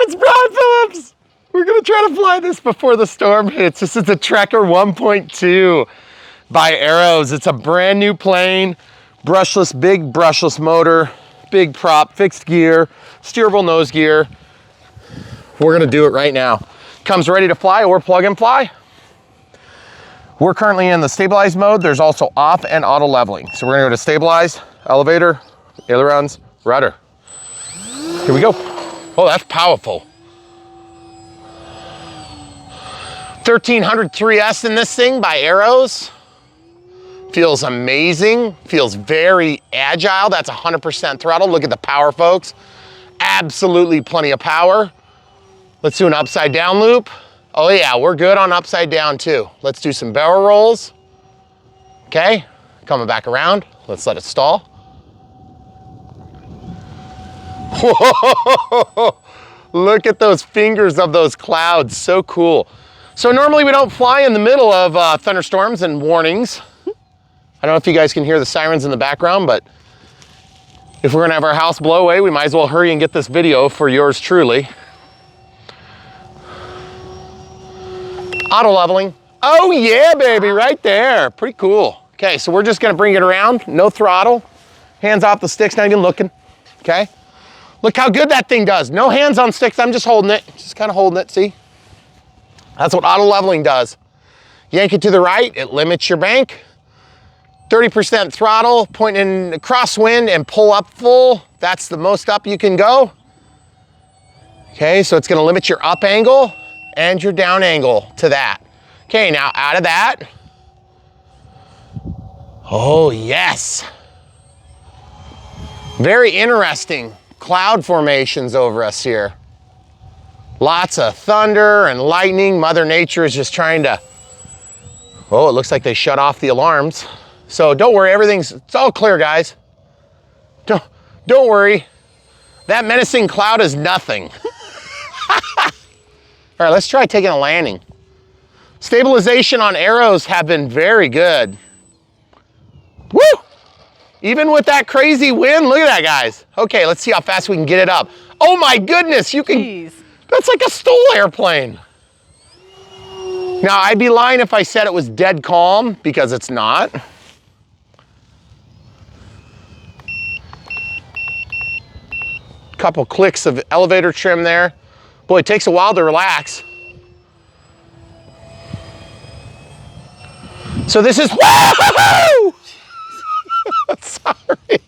It's Brad Phillips. We're gonna try to fly this before the storm hits. This is a Trekker 1.2 by Arrows. It's a brand new plane, brushless, big brushless motor, big prop, fixed gear, steerable nose gear. We're gonna do it right now. Comes ready to fly or plug and fly. We're currently in the stabilized mode. There's also off and auto leveling. So we're gonna go to stabilize, elevator, ailerons, rudder. Here we go. Oh, that's powerful. 1300 3S in this thing by Arrows. Feels amazing, feels very agile. That's 100% throttle. Look at the power, folks. Absolutely plenty of power. Let's do an upside down loop. Oh yeah, we're good on upside down too. Let's do some barrel rolls. Okay, coming back around. Let's let it stall. Whoa, look at those fingers of those clouds, so cool. So normally we don't fly in the middle of thunderstorms and warnings. I don't know if you guys can hear the sirens in the background, but if we're gonna have our house blow away, we might as well hurry and get this video for yours truly. Auto leveling. Oh yeah, baby, right there. Pretty cool. Okay, so we're just gonna bring it around, no throttle, hands off the sticks, not even looking, okay? Look how good that thing does. No hands on sticks, I'm just holding it, just kind of holding it, see? That's what auto leveling does. Yank it to the right, it limits your bank. 30% throttle, point in crosswind and pull up full. That's the most up you can go. Okay, so it's gonna limit your up angle and your down angle to that. Okay, now out of that. Oh yes. Very interesting cloud formations over us here. Lots of thunder and lightning. Mother Nature is just trying to, oh, it looks like they shut off the alarms. So don't worry, it's all clear, guys. Don't worry. That menacing cloud is nothing. All right, let's try taking a landing. Stabilization on Arrows have been very good. Woo! Even with that crazy wind, look at that, guys. Okay, let's see how fast we can get it up. Oh my goodness, you can, jeez. That's like a STOL airplane. Now, I'd be lying if I said it was dead calm, because it's not. Couple clicks of elevator trim there. Boy, it takes a while to relax. So this is, whoa! Sorry.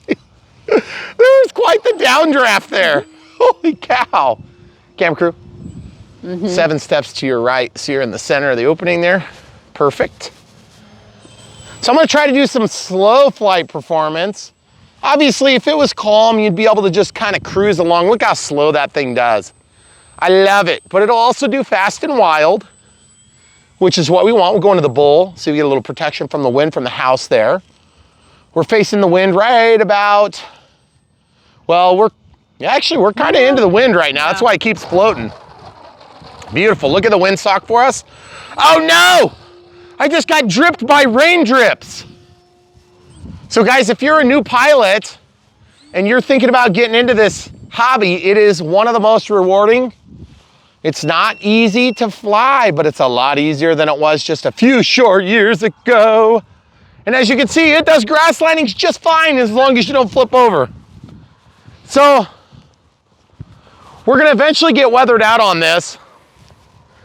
There was quite the downdraft there. Holy cow. Cam crew. 7 steps to your right. So you're in the center of the opening there. Perfect. So I'm gonna try to do some slow flight performance. Obviously, if it was calm, you'd be able to just kind of cruise along. Look how slow that thing does. I love it, but it'll also do fast and wild, which is what we want. We'll go into the bowl, so we get a little protection from the wind from the house there. We're facing the wind right about, well, we're kind of into the wind right now. That's why it keeps floating. Beautiful, look at the windsock for us. Oh no, I just got dripped by rain drips. So guys, if you're a new pilot and you're thinking about getting into this hobby, it is one of the most rewarding. It's not easy to fly, but it's a lot easier than it was just a few short years ago. And as you can see, it does grass landings just fine as long as you don't flip over. So we're gonna eventually get weathered out on this.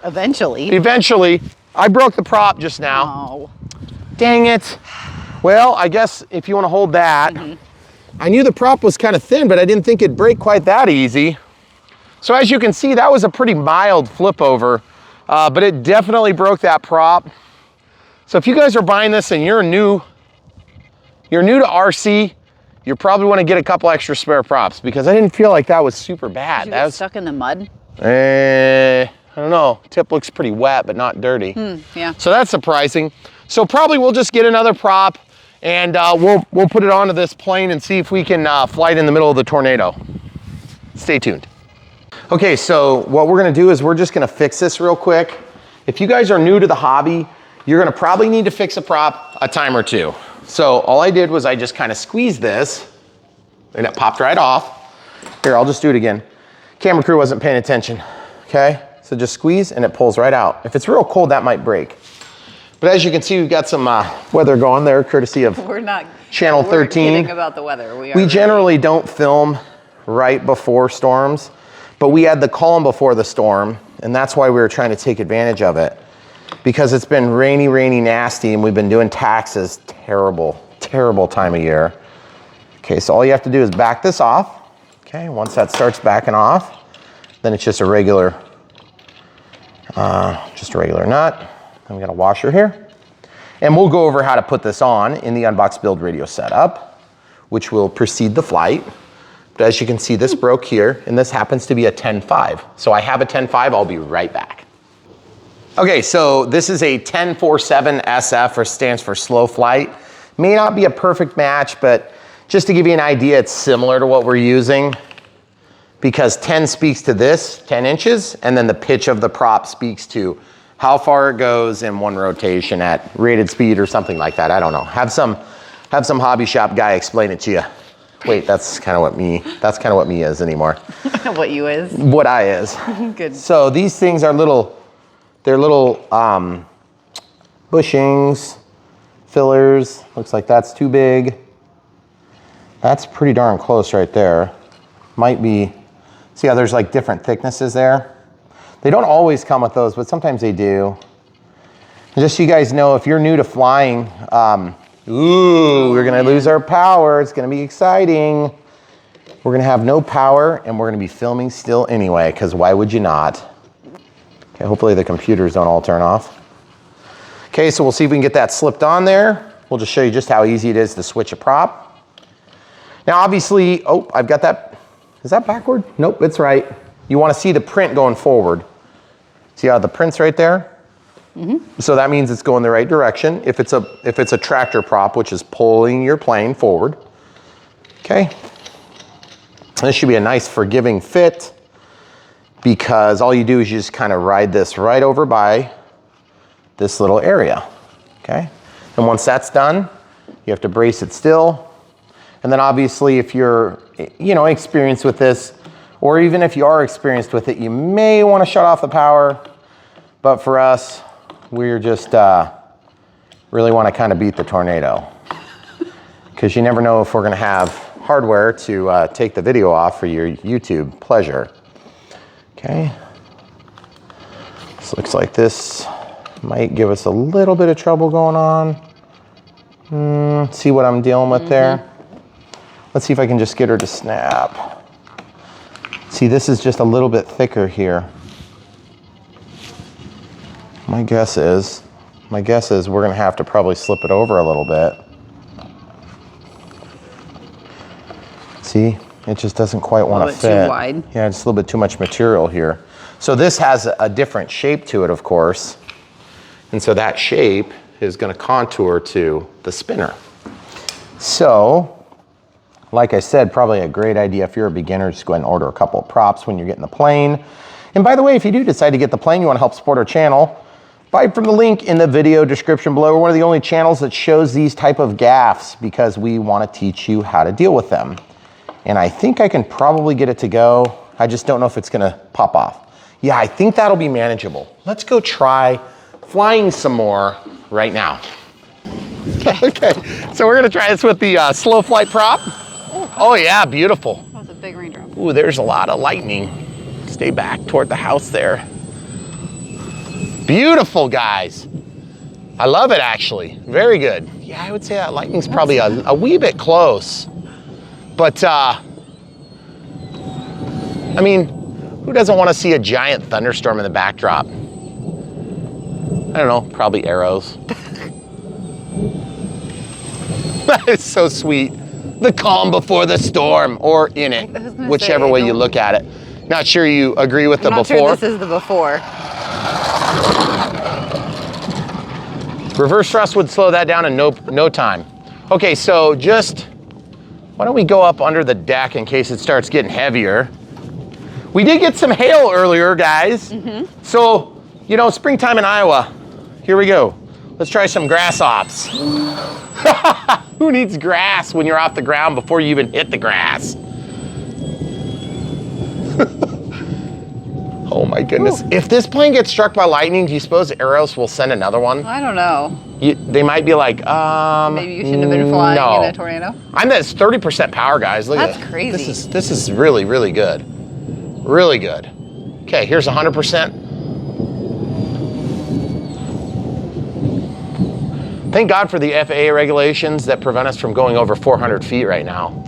Eventually? Eventually. I broke the prop just now. Oh. Dang it. Well, I guess if you wanna hold that. I knew the prop was kind of thin, but I didn't think it'd break quite that easy. So as you can see, that was a pretty mild flip over, but it definitely broke that prop. So if you guys are buying this and you're new to RC, you probably want to get a couple extra spare props, because I didn't feel like that was super bad. Did you get stuck in the mud? I don't know. Tip looks pretty wet, but not dirty. Yeah. So that's surprising. So probably we'll just get another prop and we'll put it onto this plane and see if we can fly it in the middle of the tornado. Stay tuned. Okay, so what we're gonna do is we're just gonna fix this real quick. If you guys are new to the hobby, you're gonna probably need to fix a prop a time or two. So all I did was I just kind of squeezed this and it popped right off. Here, I'll just do it again. Camera crew wasn't paying attention, okay? So just squeeze and it pulls right out. If it's real cold, that might break. But as you can see, we've got some weather going there, courtesy of Channel 13. We're kidding about the weather. We generally don't film right before storms, but we had the calm before the storm, and that's why we were trying to take advantage of it. Because it's been rainy, nasty, and we've been doing taxes. Terrible, terrible time of year. Okay, so all you have to do is back this off. Okay, once that starts backing off, then it's just a regular nut. Then we got a washer here. And we'll go over how to put this on in the Unbox Build Radio setup, which will precede the flight. But as you can see, this broke here, and this happens to be a 10.5. So I have a 10.5, I'll be right back. Okay, so this is a 10.47 SF, or stands for slow flight. May not be a perfect match, but just to give you an idea, it's similar to what we're using, because 10 speaks to this, 10 inches, and then the pitch of the prop speaks to how far it goes in one rotation at rated speed or something like that. I don't know. Have some hobby shop guy explain it to you. Wait, that's kind of what me is anymore. What you is? What I is. Good. So these things are they're little bushings, fillers. Looks like that's too big. That's pretty darn close right there. Might be, see how there's like different thicknesses there? They don't always come with those, but sometimes they do. And just so you guys know, if you're new to flying, we're gonna lose our power. It's gonna be exciting. We're gonna have no power, and we're gonna be filming still anyway, because why would you not? Okay, hopefully the computers don't all turn off. Okay, so we'll see if we can get that slipped on there. We'll just show you just how easy it is to switch a prop. Now obviously, oh, I've got that, is that backward? Nope, it's right. You wanna see the print going forward. See how the print's right there? Mm-hmm. So that means it's going the right direction. If it's a tractor prop, which is pulling your plane forward. Okay. This should be a nice forgiving fit, because all you do is you just kind of ride this right over by this little area. Okay. And once that's done, you have to brace it still. And then obviously if you're, experienced with this, or even if you are experienced with it, you may want to shut off the power. But for us, we're just really want to kind of beat the tornado, because you never know if we're going to have hardware to take the video off for your YouTube pleasure. Okay. This looks like this might give us a little bit of trouble going on. See what I'm dealing with there? Let's see if I can just get her to snap. See, this is just a little bit thicker here. My guess is we're gonna have to probably slip it over a little bit. See, it just doesn't quite want to fit. A little bit too wide. Yeah, just a little bit too much material here. So this has a different shape to it, of course. And so that shape is gonna contour to the spinner. So, like I said, probably a great idea if you're a beginner, just go ahead and order a couple of props when you're getting the plane. And by the way, if you do decide to get the plane, you want to help support our channel, buy from the link in the video description below. We're one of the only channels that shows these type of gaffes, because we want to teach you how to deal with them. And I think I can probably get it to go. I just don't know if it's going to pop off. Yeah, I think that'll be manageable. Let's go try flying some more right now. Okay, so we're going to try this with the slow flight prop. Oh yeah, beautiful. That was a big raindrop. Ooh, there's a lot of lightning. Stay back toward the house there. Beautiful, guys. I love it, actually. Very good. Yeah, I would say that lightning's probably a wee bit close. But, I mean, who doesn't want to see a giant thunderstorm in the backdrop? I don't know, probably arrows. That is so sweet. The calm before the storm, or in it, whichever way you look at it. Not sure you agree with the before. I'm not sure this is the before. Reverse thrust would slow that down in no time. Okay, so why don't we go up under the deck in case it starts getting heavier. We did get some hail earlier, guys. So, springtime in Iowa. Here we go. Let's try some grass ops. Who needs grass when you're off the ground before you even hit the grass? my goodness. If this plane gets struck by lightning, do you suppose Aeros will send another one? I don't know. They might be like, Maybe you shouldn't have been flying no. in a tornado. I'm at 30% power, guys. Look at That's this. crazy. This is really, really good. Really good. Okay, here's 100%. Thank God for the FAA regulations that prevent us from going over 400 feet right now.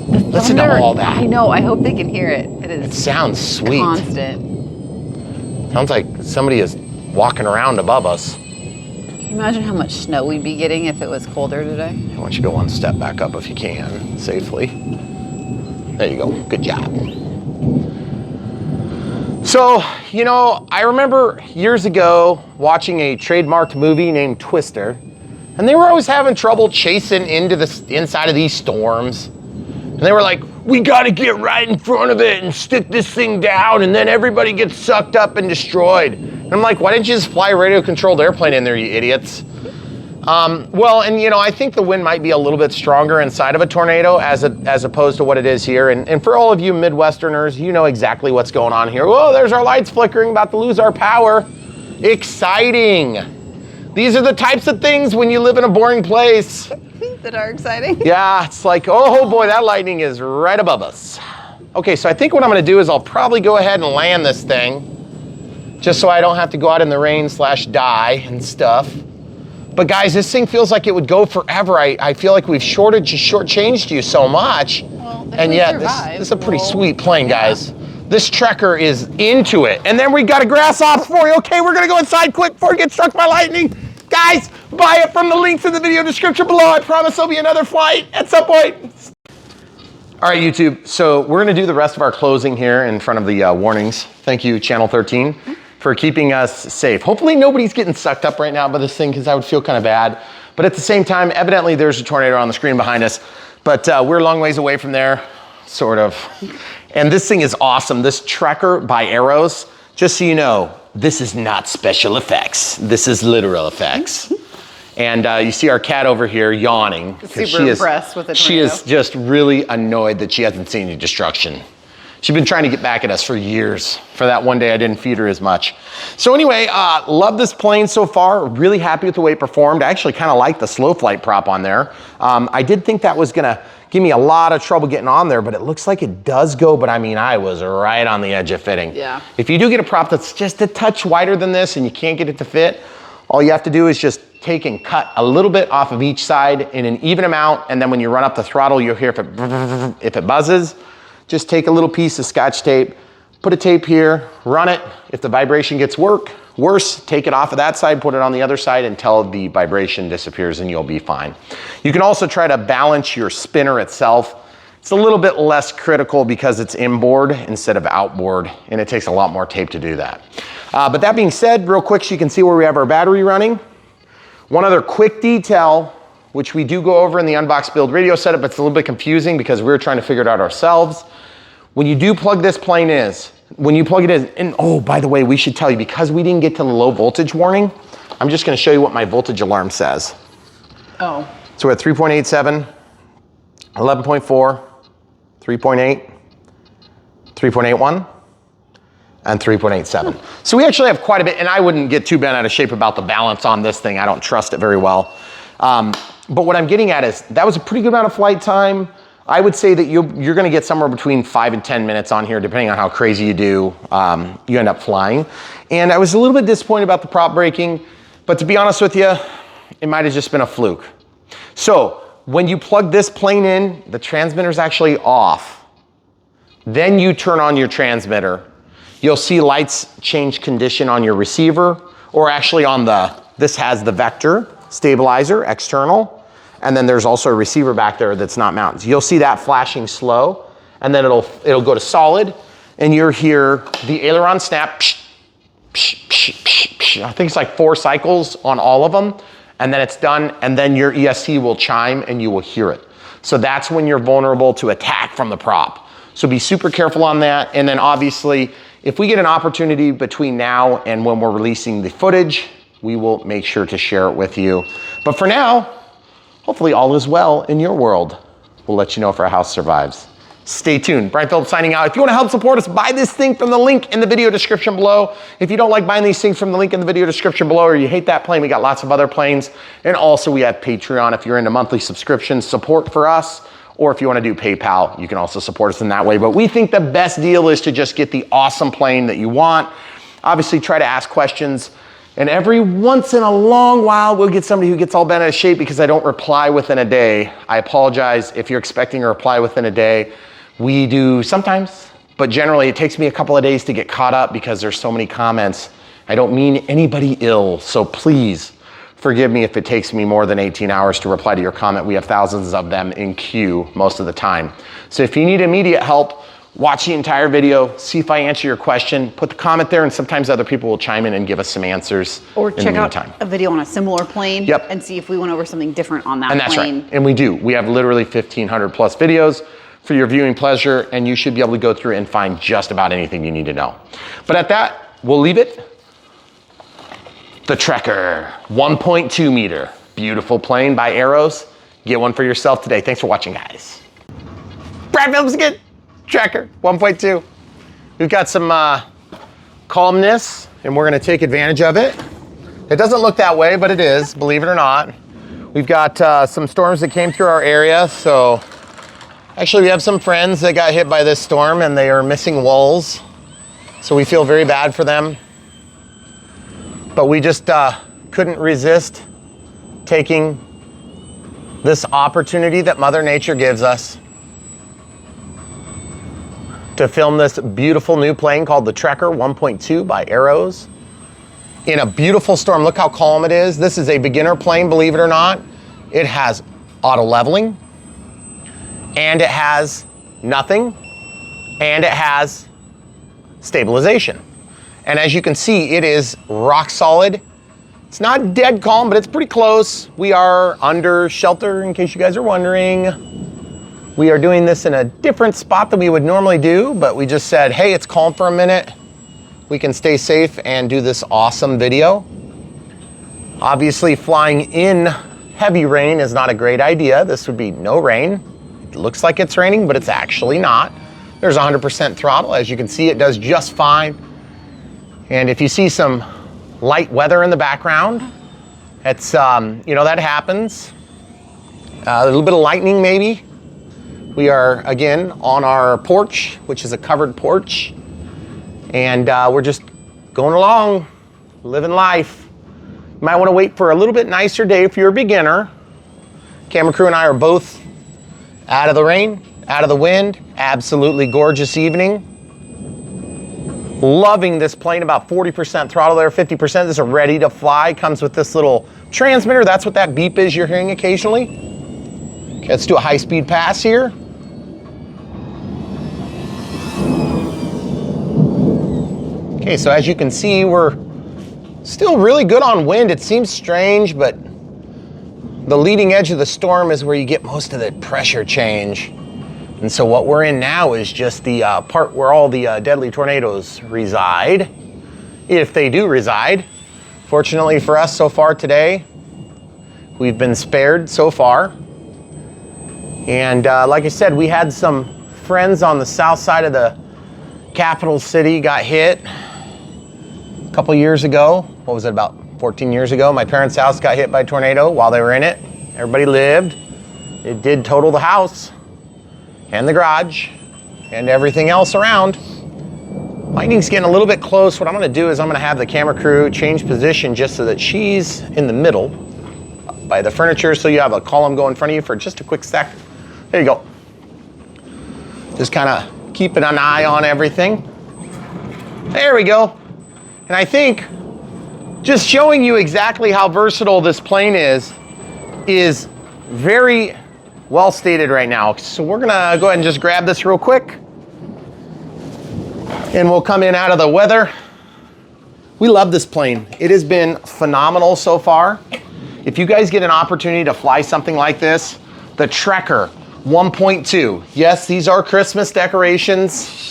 Listen to all that. I know, I hope they can hear it. It sounds sweet. Constant. Sounds like somebody is walking around above us. Can you imagine how much snow we'd be getting if it was colder today? Why don't you go one step back up if you can, safely. There you go, good job. So, you know, I remember years ago watching a trademarked movie named Twister, and they were always having trouble chasing into the inside of these storms. And they were like, we gotta get right in front of it and stick this thing down, and then everybody gets sucked up and destroyed. And I'm like, why didn't you just fly a radio-controlled airplane in there, you idiots? Well, and you know, I think the wind might be a little bit stronger inside of a tornado as opposed to what it is here. And for all of you Midwesterners, you know exactly what's going on here. Whoa, there's our lights flickering, about to lose our power. Exciting. These are the types of things when you live in a boring place. That are exciting. Yeah, it's like, oh boy, that lightning is right above us. Okay, so I think what I'm gonna do is I'll probably go ahead and land this thing just so I don't have to go out in the rain / die and stuff. But guys, this thing feels like it would go forever. I feel like we've shortchanged you so much. Well, and yet, this is a pretty sweet plane, guys. This Trekker is into it. And then we got a grass ops for you. Okay, we're gonna go inside quick before it gets struck by lightning. Guys, buy it from the links in the video description below. I promise there'll be another flight at some point. All right, YouTube, so we're gonna do the rest of our closing here in front of the warnings. Thank you, Channel 13, for keeping us safe. Hopefully nobody's getting sucked up right now by this thing, because I would feel kind of bad. But at the same time, evidently there's a tornado on the screen behind us, but we're a long ways away from there, sort of. And this thing is awesome. This Trekker by Aeros, just so you know, this is not special effects. This is literal effects. And you see our cat over here yawning. Super impressed with the tornado. She is just really annoyed that she hasn't seen any destruction. She's been trying to get back at us for years, for that one day I didn't feed her as much. So anyway, love this plane so far. Really happy with the way it performed. I actually kind of like the slow flight prop on there. I did think that was gonna give me a lot of trouble getting on there, but it looks like it does go, but I mean, I was right on the edge of fitting. Yeah. If you do get a prop that's just a touch wider than this and you can't get it to fit, all you have to do is just take and cut a little bit off of each side in an even amount, and then when you run up the throttle, you'll hear if it buzzes. Just take a little piece of Scotch tape, put a tape here, run it. If the vibration gets worse, take it off of that side, put it on the other side until the vibration disappears and you'll be fine. You can also try to balance your spinner itself. It's a little bit less critical because it's inboard instead of outboard, and it takes a lot more tape to do that. But that being said, real quick so you can see where we have our battery running. One other quick detail, which we do go over in the Unbox build radio setup, it's a little bit confusing because we're trying to figure it out ourselves. When you do plug this plane in, when you plug it in, and oh, by the way, we should tell you, because we didn't get to the low voltage warning, I'm just gonna show you what my voltage alarm says. Oh. So we're at 3.87, 11.4, 3.8, 3.81, and 3.87. So we actually have quite a bit, and I wouldn't get too bent out of shape about the balance on this thing. I don't trust it very well. But what I'm getting at is that was a pretty good amount of flight time. I would say that you're gonna get somewhere between 5 and 10 minutes on here, depending on how crazy you do, you end up flying. And I was a little bit disappointed about the prop breaking, but to be honest with you, it might've just been a fluke. So when you plug this plane in, the transmitter's actually off. Then you turn on your transmitter. You'll see lights change condition on your receiver, or actually on this has the vector stabilizer, external. And then there's also a receiver back there that's not mounted. You'll see that flashing slow, and then it'll go to solid, and you'll hear the aileron snap, psh, psh, psh, psh, psh. I think it's like 4 cycles on all of them, and then it's done, and then your ESC will chime and you will hear it. So that's when you're vulnerable to attack from the prop. So be super careful on that. And then obviously, if we get an opportunity between now and when we're releasing the footage, we will make sure to share it with you. But for now, hopefully all is well in your world. We'll let you know if our house survives. Stay tuned. Brian Phillips signing out. If you want to help support us, buy this thing from the link in the video description below. If you don't like buying these things from the link in the video description below, or you hate that plane, we got lots of other planes. And also we have Patreon if you're into monthly subscription support for us, or if you want to do PayPal, you can also support us in that way. But we think the best deal is to just get the awesome plane that you want. Obviously try to ask questions. And every once in a long while, we'll get somebody who gets all bent out of shape because I don't reply within a day. I apologize if you're expecting a reply within a day. We do sometimes, but generally it takes me a couple of days to get caught up because there's so many comments. I don't mean anybody ill, so please forgive me if it takes me more than 18 hours to reply to your comment. We have thousands of them in queue most of the time. So if you need immediate help, watch the entire video, see if I answer your question, put the comment there, and sometimes other people will chime in and give us some answers. Or check out a video on a similar plane and see if we went over something different on that plane. And that's right, and we do. We have literally 1,500 plus videos for your viewing pleasure, and you should be able to go through and find just about anything you need to know. But at that, we'll leave it. The Trekker, 1.2 meter. Beautiful plane by Arrows. Get one for yourself today. Thanks for watching, guys. Brad Phillips again. Trekker, 1.2. We've got some calmness, and we're gonna take advantage of it. It doesn't look that way, but it is, believe it or not. We've got some storms that came through our area, so actually we have some friends that got hit by this storm and they are missing wulls. So we feel very bad for them. But we just couldn't resist taking this opportunity that Mother Nature gives us to film this beautiful new plane called the Trekker 1.2 by Arrows in a beautiful storm. Look how calm it is. This is a beginner plane, believe it or not. It has auto leveling, and it has nothing, and it has stabilization. And as you can see, it is rock solid. It's not dead calm, but it's pretty close. We are under shelter, in case you guys are wondering. We are doing this in a different spot than we would normally do, but we just said, hey, it's calm for a minute. We can stay safe and do this awesome video. Obviously, flying in heavy rain is not a great idea. This would be no rain. It looks like it's raining, but it's actually not. There's 100% throttle. As you can see, it does just fine. And if you see some light weather in the background, it's, you know, that happens. A little bit of lightning maybe. We are, again, on our porch, which is a covered porch. And we're just going along, living life. You might want to wait for a little bit nicer day if you're a beginner. Camera crew and I are both out of the rain, out of the wind. Absolutely gorgeous evening. Loving this plane, about 40% throttle there, 50%. This is ready to fly. Comes with this little transmitter. That's what that beep is you're hearing occasionally. Okay, let's do a high-speed pass here. Okay, so as you can see, we're still really good on wind. It seems strange, but the leading edge of the storm is where you get most of the pressure change. And so what we're in now is just the part where all the deadly tornadoes reside, if they do reside. Fortunately for us so far today, we've been spared so far. And like I said, we had some friends on the south side of the capital city got hit a couple years ago. What was it, about 14 years ago? My parents' house got hit by a tornado while they were in it. Everybody lived. It did total the house and the garage and everything else around. Lightning's getting a little bit close. What I'm gonna do is I'm gonna have the camera crew change position just so that she's in the middle by the furniture, so you have a column go in front of you for just a quick sec. There you go. Just kind of keeping an eye on everything. There we go. And I think just showing you exactly how versatile this plane is very well stated right now. So we're gonna go ahead and just grab this real quick and we'll come in out of the weather. We love this plane. It has been phenomenal so far. If you guys get an opportunity to fly something like this, the Trekker 1.2. Yes, these are Christmas decorations.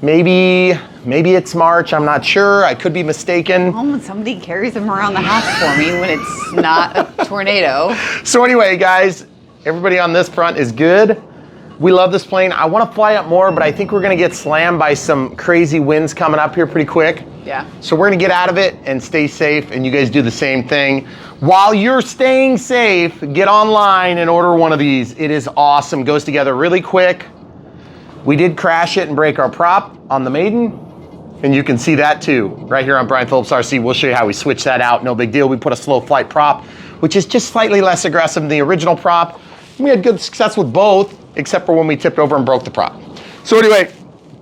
Maybe it's March, I'm not sure. I could be mistaken. Oh, somebody carries them around the house for me when it's not a tornado. So anyway, guys, everybody on this front is good. We love this plane. I want to fly it more, but I think we're going to get slammed by some crazy winds coming up here pretty quick. Yeah. So we're going to get out of it and stay safe, and you guys do the same thing. While you're staying safe, get online and order one of these. It is awesome. Goes together really quick. We did crash it and break our prop on the Maiden, and you can see that too right here on Brian Phillips RC. We'll show you how we switch that out. No big deal. We put a slow flight prop, which is just slightly less aggressive than the original prop. We had good success with both, except for when we tipped over and broke the prop. So anyway,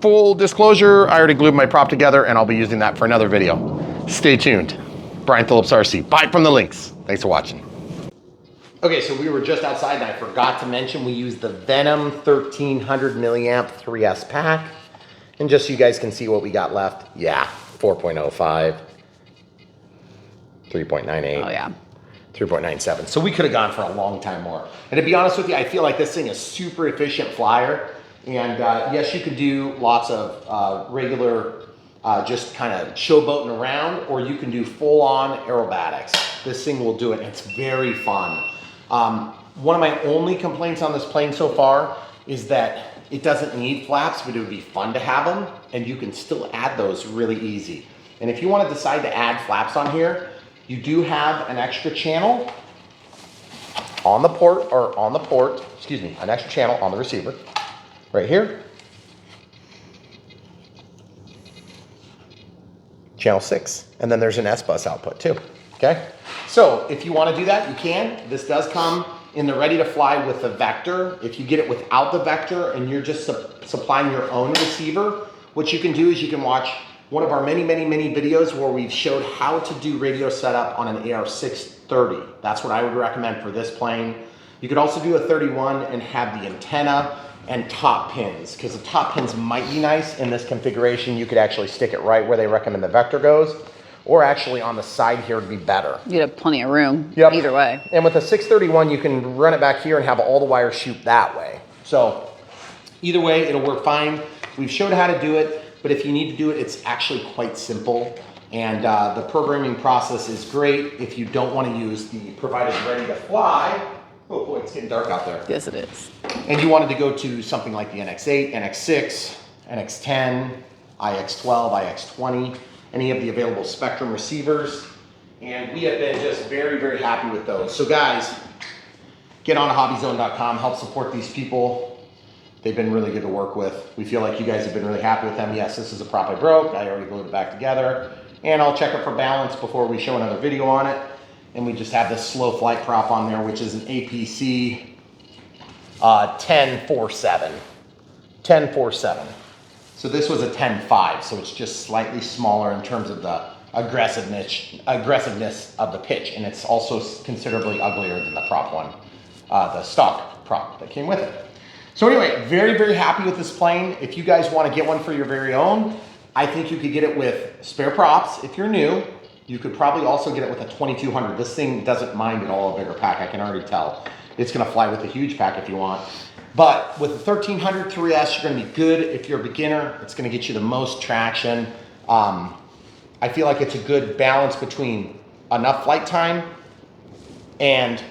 full disclosure, I already glued my prop together, and I'll be using that for another video. Stay tuned. Brian Phillips RC. Buy it from the links. Thanks for watching. Okay, so we were just outside, and I forgot to mention we used the Venom 1300 milliamp 3S pack. And just so you guys can see what we got left, yeah, 4.05, 3.98. Oh yeah. 3.97. So we could have gone for a long time more. And to be honest with you, I feel like this thing is super efficient flyer. And yes, you could do lots of regular, just kind of showboating around, or you can do full on aerobatics. This thing will do it. It's very fun. One of my only complaints on this plane so far is that it doesn't need flaps, but it would be fun to have them. And you can still add those really easy. And if you want to decide to add flaps on here, you do have an extra channel on the port, excuse me, an extra channel on the receiver, right here. Channel 6, and then there's an S-bus output too, okay? So if you wanna do that, you can. This does come in the ready to fly with the Vector. If you get it without the Vector and you're just supplying your own receiver, what you can do is you can watch one of our many videos where we've showed how to do radio setup on an AR630. That's what I would recommend for this plane. You could also do a 31 and have the antenna and top pins, because the top pins might be nice in this configuration. You could actually stick it right where they recommend the Vector goes, or actually on the side here would be better. You'd have plenty of room, yep. Either way. And with the 631, you can run it back here and have all the wires shoot that way. So either way, it'll work fine. We've showed how to do it. But if you need to do it, it's actually quite simple. And the programming process is great if you don't want to use the provided ready to fly. Oh boy, it's getting dark out there. Yes, it is. And you wanted to go to something like the NX8, NX6, NX10, IX12, IX20, any of the available Spectrum receivers. And we have been just very happy with those. So guys, get on hobbyzone.com, help support these people. They've been really good to work with. We feel like you guys have been really happy with them. Yes, this is a prop I broke. I already glued it back together. And I'll check it for balance before we show another video on it. And we just have this slow flight prop on there, which is an APC 1047. 1047. So this was a 10.5, so it's just slightly smaller in terms of the aggressiveness of the pitch. And it's also considerably uglier than the prop one, the stock prop that came with it. So anyway, very happy with this plane. If you guys want to get one for your very own, I think you could get it with spare props. If you're new, you could probably also get it with a 2200. This thing doesn't mind at all a bigger pack, I can already tell. It's gonna fly with a huge pack if you want. But with the 1300 3S, you're gonna be good if you're a beginner. It's gonna get you the most traction. I feel like it's a good balance between enough flight time and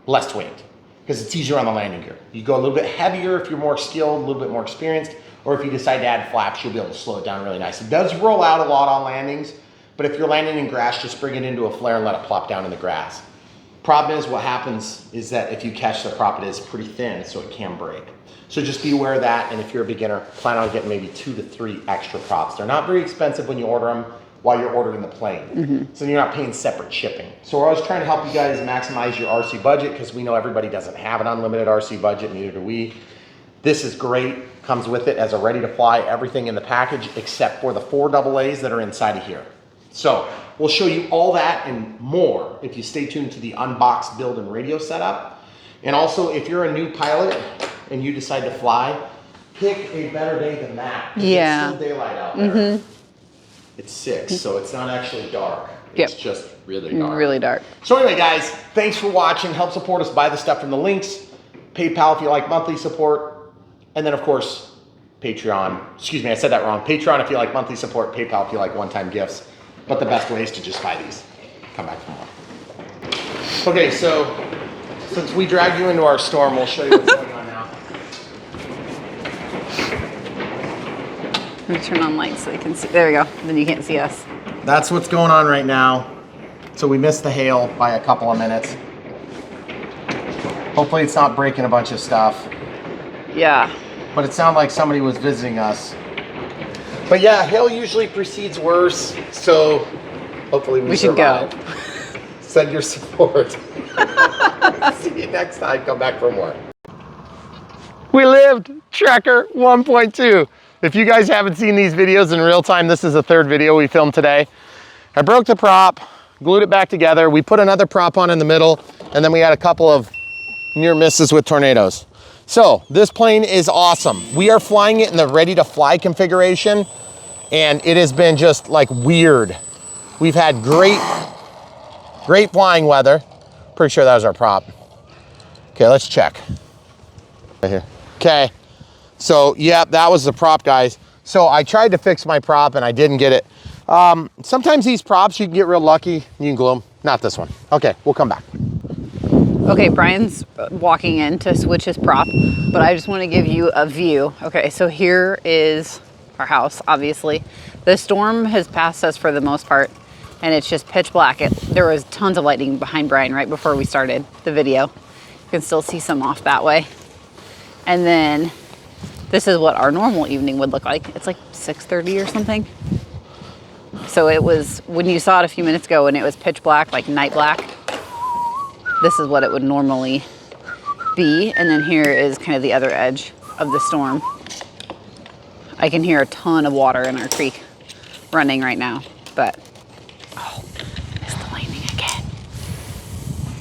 less weight, because it's easier on the landing gear. You go a little bit heavier if you're more skilled, a little bit more experienced, or if you decide to add flaps, you'll be able to slow it down really nice. It does roll out a lot on landings, but if you're landing in grass, just bring it into a flare and let it plop down in the grass. Problem is, what happens is that if you catch the prop, it is pretty thin, so it can break. So just be aware of that, and if you're a beginner, plan on getting maybe 2 to 3 extra props. They're not very expensive when you order them while you're ordering the plane. So you're not paying separate shipping. So we're always trying to help you guys maximize your RC budget, because we know everybody doesn't have an unlimited RC budget, neither do we. This is great, comes with it as a ready to fly, everything in the package except for the 4 AA's that are inside of here. So we'll show you all that and more if you stay tuned to the Unbox build and radio setup. And also, if you're a new pilot and you decide to fly, pick a better day than that. Yeah. It's still daylight out there. It's 6, so it's not actually dark. It's just really dark. Really dark. So anyway, guys, thanks for watching. Help support us. Buy the stuff from the links. PayPal if you like monthly support. And then, of course, Patreon. Excuse me, I said that wrong. Patreon if you like monthly support. PayPal if you like one-time gifts. But the best way is to just buy these. Come back for more. Okay, so since we dragged you into our storm, we'll show you what's going on now. Let me turn on lights so they can see. There we go. Then you can't see us. That's what's going on right now. So we missed the hail by a couple of minutes. Hopefully it's not breaking a bunch of stuff. Yeah. But it sounded like somebody was visiting us. But yeah, hail usually precedes worse, so hopefully we survive. Should go. Send your support. See you next time. Come back for more. We lived Trekker 1.2. If you guys haven't seen these videos in real time, this is the third video we filmed today. I broke the prop, glued it back together. We put another prop on in the middle, and then we had a couple of near misses with tornadoes. So this plane is awesome. We are flying it in the ready to fly configuration, and it has been just like weird. We've had great flying weather. Pretty sure that was our prop. Okay, let's check. Right here. Okay, so yeah, that was the prop, guys. So I tried to fix my prop and I didn't get it. Sometimes these props, you can get real lucky. You can glue them. Not this one. Okay, we'll come back. Okay, Brian's walking in to switch his prop, but I just want to give you a view. Okay, so here is our house, obviously. The storm has passed us for the most part, and it's just pitch black. There was tons of lightning behind Brian right before we started the video. You can still see some off that way. And then this is what our normal evening would look like. It's like 6:30 or something. So it was, when you saw it a few minutes ago and it was pitch black, like night black, this is what it would normally be. And then here is kind of the other edge of the storm. I can hear a ton of water in our creek running right now, but, oh, it's the lightning again.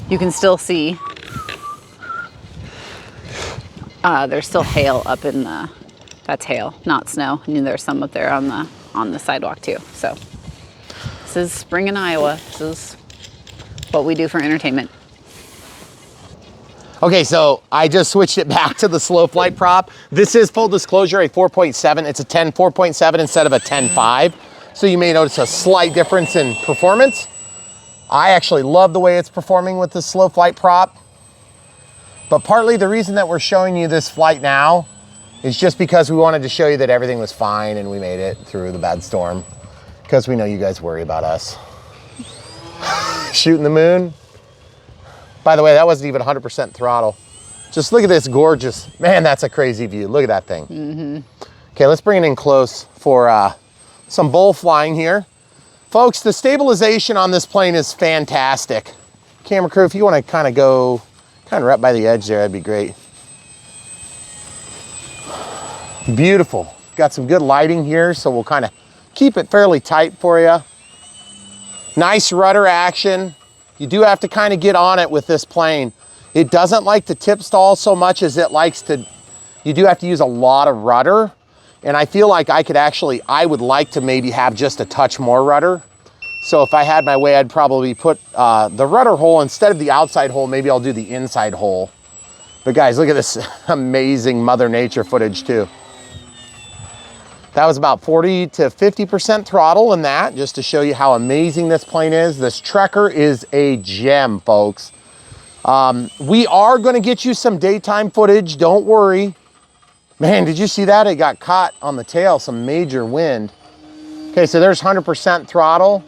You can still see, there's still hail up in the, that's hail, not snow. And there's some up there on the sidewalk too. So this is spring in Iowa. This is what we do for entertainment. Okay, so I just switched it back to the slow flight prop. This is, full disclosure, a 4.7. It's a 4.7 instead of a 10.5. So you may notice a slight difference in performance. I actually love the way it's performing with the slow flight prop. But partly the reason that we're showing you this flight now is just because we wanted to show you that everything was fine and we made it through the bad storm. Because we know you guys worry about us. Shooting the moon. By the way, that wasn't even 100% throttle. Just look at this gorgeous, man, that's a crazy view. Look at that thing. Mm-hmm. Okay, let's bring it in close for some bull flying here. Folks, the stabilization on this plane is fantastic. Camera crew, if you want to kind of go right by the edge there, that'd be great. Beautiful. Got some good lighting here, so we'll kind of keep it fairly tight for you. Nice rudder action. You do have to kind of get on it with this plane. It doesn't like to tip stall so much as it likes to, you do have to use a lot of rudder. And I feel like I would like to maybe have just a touch more rudder. So if I had my way, I'd probably put the rudder hole, instead of the outside hole, maybe I'll do the inside hole. But guys, look at this amazing Mother Nature footage too. That was about 40 to 50% throttle in that, just to show you how amazing this plane is. This Trekker is a gem, folks. We are gonna get you some daytime footage, don't worry. Man, did you see that? It got caught on the tail, some major wind. Okay, so there's 100% throttle.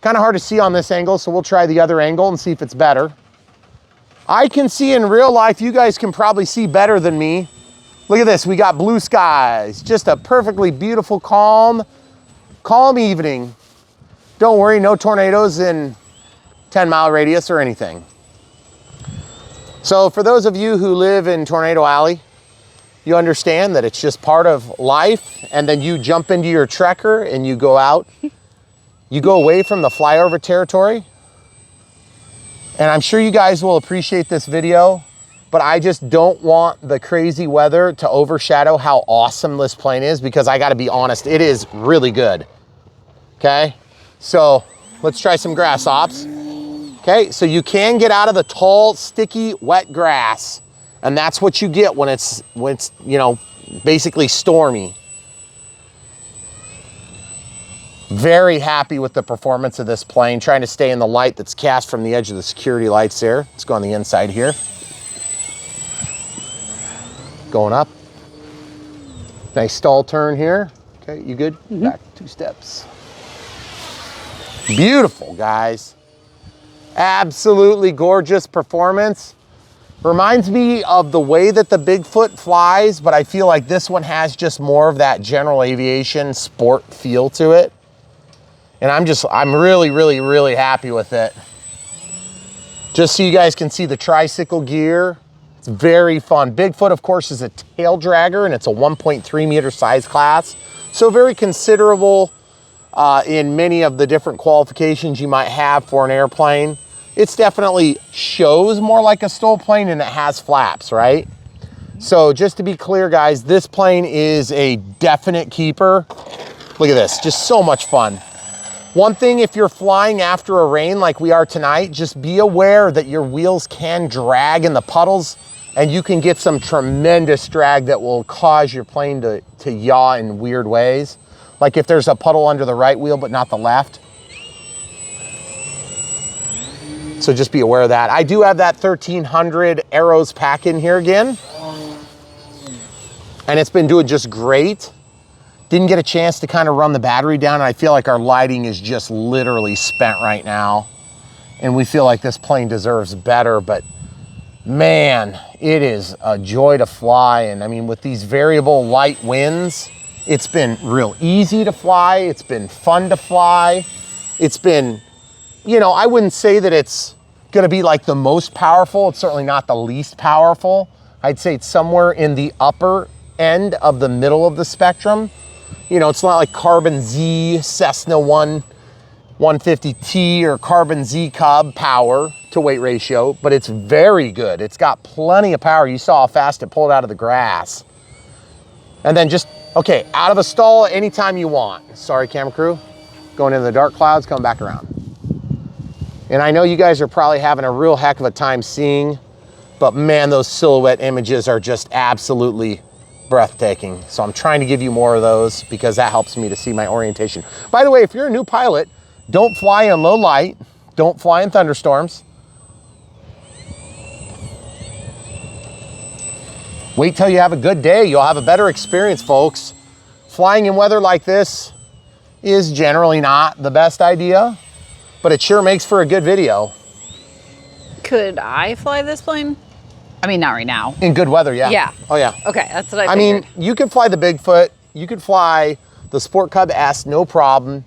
Kind of hard to see on this angle, so we'll try the other angle and see if it's better. I can see in real life, you guys can probably see better than me. Look at this, we got blue skies. Just a perfectly beautiful, calm evening. Don't worry, no tornadoes in 10-mile radius or anything. So for those of you who live in Tornado Alley, you understand that it's just part of life, and then you jump into your Trekker and you go out. You go away from the flyover territory. And I'm sure you guys will appreciate this video, but I just don't want the crazy weather to overshadow how awesome this plane is, because I gotta be honest, it is really good. Okay, so let's try some grass ops. Okay, so you can get out of the tall, sticky, wet grass, and that's what you get when it's you know, basically stormy. Very happy with the performance of this plane, trying to stay in the light that's cast from the edge of the security lights there. Let's go on the inside here. Going up. Nice stall turn here. Okay, you good? Back 2 steps. Beautiful, guys. Absolutely gorgeous performance. Reminds me of the way that the Bigfoot flies, but I feel like this one has just more of that general aviation sport feel to it. And I'm really, really, really happy with it. Just so you guys can see the tricycle gear. It's very fun. Bigfoot, of course, is a tail dragger, and it's a 1.3 meter size class. So very considerable in many of the different qualifications you might have for an airplane. It's definitely shows more like a STOL plane, and it has flaps, right? So just to be clear, guys, this plane is a definite keeper. Look at this, just so much fun. One thing, if you're flying after a rain like we are tonight, just be aware that your wheels can drag in the puddles, and you can get some tremendous drag that will cause your plane to yaw in weird ways. Like if there's a puddle under the right wheel but not the left. So just be aware of that. I do have that 1300 Arrows pack in here again. And it's been doing just great. Didn't get a chance to kind of run the battery down, and I feel like our lighting is just literally spent right now. And we feel like this plane deserves better, but man, it is a joy to fly. And I mean, with these variable light winds, it's been real easy to fly. It's been fun to fly. It's been, you know, I wouldn't say that it's gonna be like the most powerful. It's certainly not the least powerful. I'd say it's somewhere in the upper end of the middle of the spectrum. You know, it's not like Carbon Z, Cessna 150T or Carbon Z Cub power to weight ratio, but it's very good. It's got plenty of power. You saw how fast it pulled out of the grass. And then just, okay, out of a stall anytime you want. Sorry, camera crew. Going into the dark clouds, coming back around. And I know you guys are probably having a real heck of a time seeing, but man, those silhouette images are just absolutely breathtaking. So I'm trying to give you more of those because that helps me to see my orientation. By the way, if you're a new pilot, don't fly in low light. Don't fly in thunderstorms. Wait till you have a good day. You'll have a better experience, folks. Flying in weather like this is generally not the best idea, but it sure makes for a good video. Could I fly this plane? I mean, not right now. In good weather, yeah. Yeah. Oh, yeah. Okay, that's what I I figured. mean, you could fly the Bigfoot. You could fly the Sport Cub S, no problem.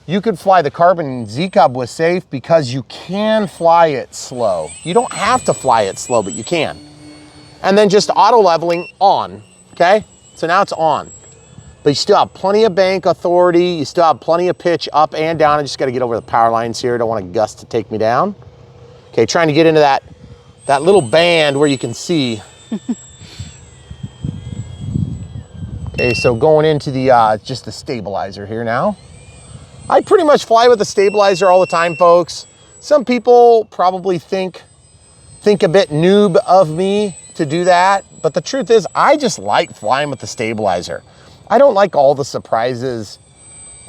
You could fly the Carbon Z Cub with safe because you can fly it slow. You don't have to fly it slow, but you can. And then just auto leveling on, okay? So now it's on. But you still have plenty of bank authority. You still have plenty of pitch up and down. I just got to get over the power lines here. Don't want a gust to take me down. Okay, trying to get into that little band where you can see. Okay, so going into the just the stabilizer here now. I pretty much fly with the stabilizer all the time, folks. Some people probably think a bit noob of me to do that, but the truth is I just like flying with the stabilizer. I don't like all the surprises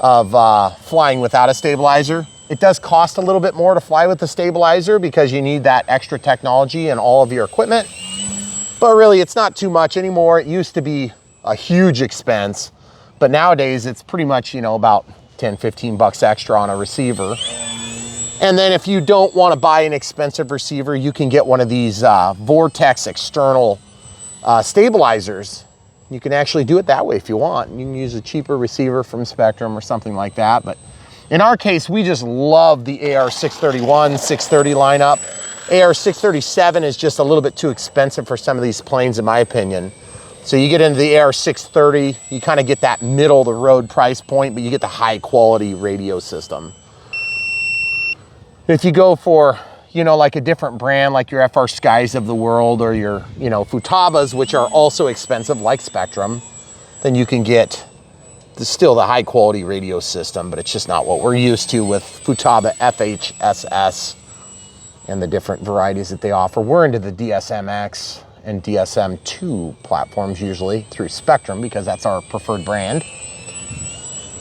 of flying without a stabilizer. It does cost a little bit more to fly with the stabilizer because you need that extra technology in all of your equipment, but really it's not too much anymore. It used to be a huge expense, but nowadays it's pretty much, you know, about 10, 15 bucks extra on a receiver. And then if you don't want to buy an expensive receiver, you can get one of these Vortex external stabilizers. You can actually do it that way if you want. You can use a cheaper receiver from Spectrum or something like that. But in our case, we just love the AR-631, 630 lineup. AR-637 is just a little bit too expensive for some of these planes, in my opinion. So you get into the AR-630, you kind of get that middle of the road price point, but you get the high quality radio system. If you go for, you know, like a different brand, like your FR Skies of the world or your, you know, Futabas, which are also expensive, like Spectrum, then you can get still the high quality radio system, but it's just not what we're used to with Futaba FHSS and the different varieties that they offer. We're into the DSMX and DSM2 platforms usually through Spectrum because that's our preferred brand.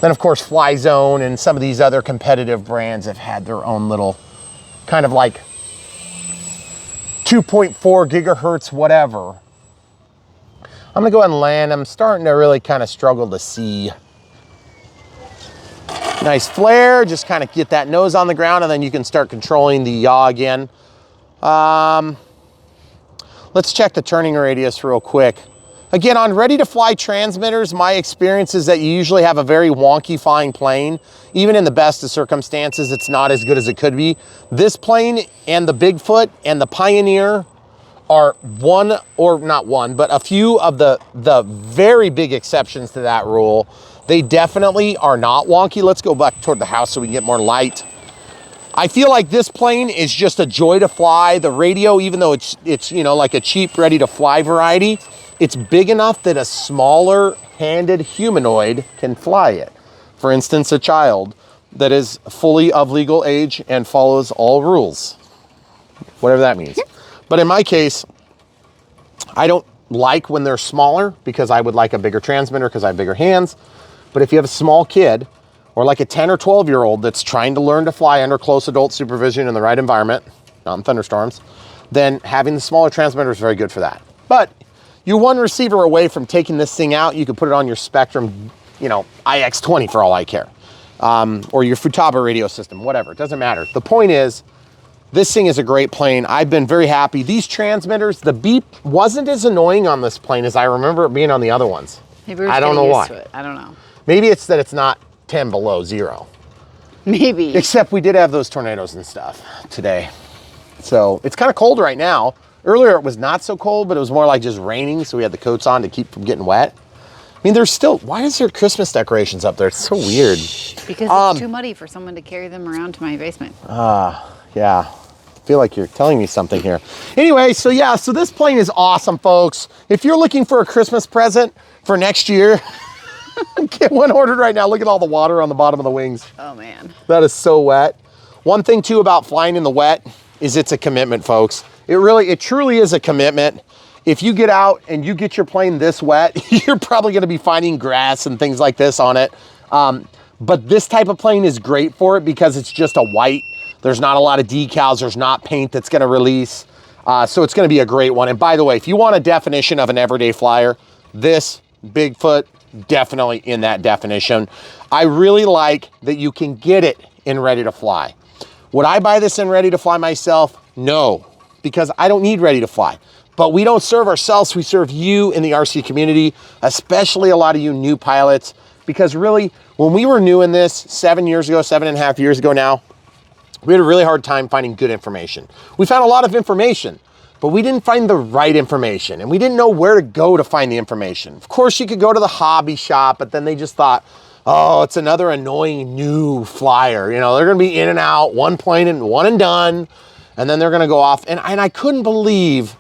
Then of course Fly Zone and some of these other competitive brands have had their own little kind of like 2.4 gigahertz whatever. I'm gonna go ahead and land. I'm starting to really kind of struggle to see. Nice flare, just kind of get that nose on the ground and then you can start controlling the yaw again. Let's check the turning radius real quick. Again, on ready to fly transmitters, my experience is that you usually have a very wonky flying plane. Even in the best of circumstances, it's not as good as it could be. This plane and the Bigfoot and the Pioneer are one, or not one, but a few of the very big exceptions to that rule. They definitely are not wonky. Let's go back toward the house so we can get more light. I feel like this plane is just a joy to fly. The radio, even though it's you know, like a cheap ready to fly variety, it's big enough that a smaller handed humanoid can fly it. For instance, a child that is fully of legal age and follows all rules, whatever that means. But in my case, I don't like when they're smaller because I would like a bigger transmitter because I have bigger hands. But if you have a small kid or like a 10 or 12-year-old that's trying to learn to fly under close adult supervision in the right environment, not in thunderstorms, then having the smaller transmitter is very good for that. But you're one receiver away from taking this thing out. You could put it on your Spectrum, you know, IX20 for all I care. Or your Futaba radio system, whatever, it doesn't matter. The point is, this thing is a great plane. I've been very happy. These transmitters, the beep wasn't as annoying on this plane as I remember it being on the other ones. Maybe we're I don't know why. to it. I don't know. Maybe it's that it's not 10 below zero. Maybe. Except we did have those tornadoes and stuff today. So it's kind of cold right now. Earlier it was not so cold, but it was more like just raining. So we had the coats on to keep from getting wet. I mean, there's still, why is there Christmas decorations up there? It's so weird. Because it's too muddy for someone to carry them around to my basement. Yeah. I feel like you're telling me something here. Anyway, so yeah, so this plane is awesome, folks. If you're looking for a Christmas present for next year, get one ordered right now. Look at all the water on the bottom of the wings. Oh man. That is so wet. One thing too about flying in the wet is it's a commitment, folks. It truly is a commitment. If you get out and you get your plane this wet, you're probably gonna be finding grass and things like this on it. But this type of plane is great for it because it's just a white. There's not a lot of decals. There's not paint that's gonna release. So it's gonna be a great one. And by the way, if you want a definition of an everyday flyer, this Bigfoot, definitely in that definition. I really like that you can get it in ready to fly. Would I buy this in ready to fly myself? No, because I don't need ready to fly. But we don't serve ourselves, we serve you in the RC community, especially a lot of you new pilots, because really, when we were new in this 7 years ago, 7.5 years ago now, we had a really hard time finding good information. We found a lot of information, but we didn't find the right information and we didn't know where to go to find the information. Of course, you could go to the hobby shop, but then they just thought, oh, it's another annoying new flyer. You know, they're gonna be in and out, one plane and one and done, and then they're gonna go off. And I couldn't believe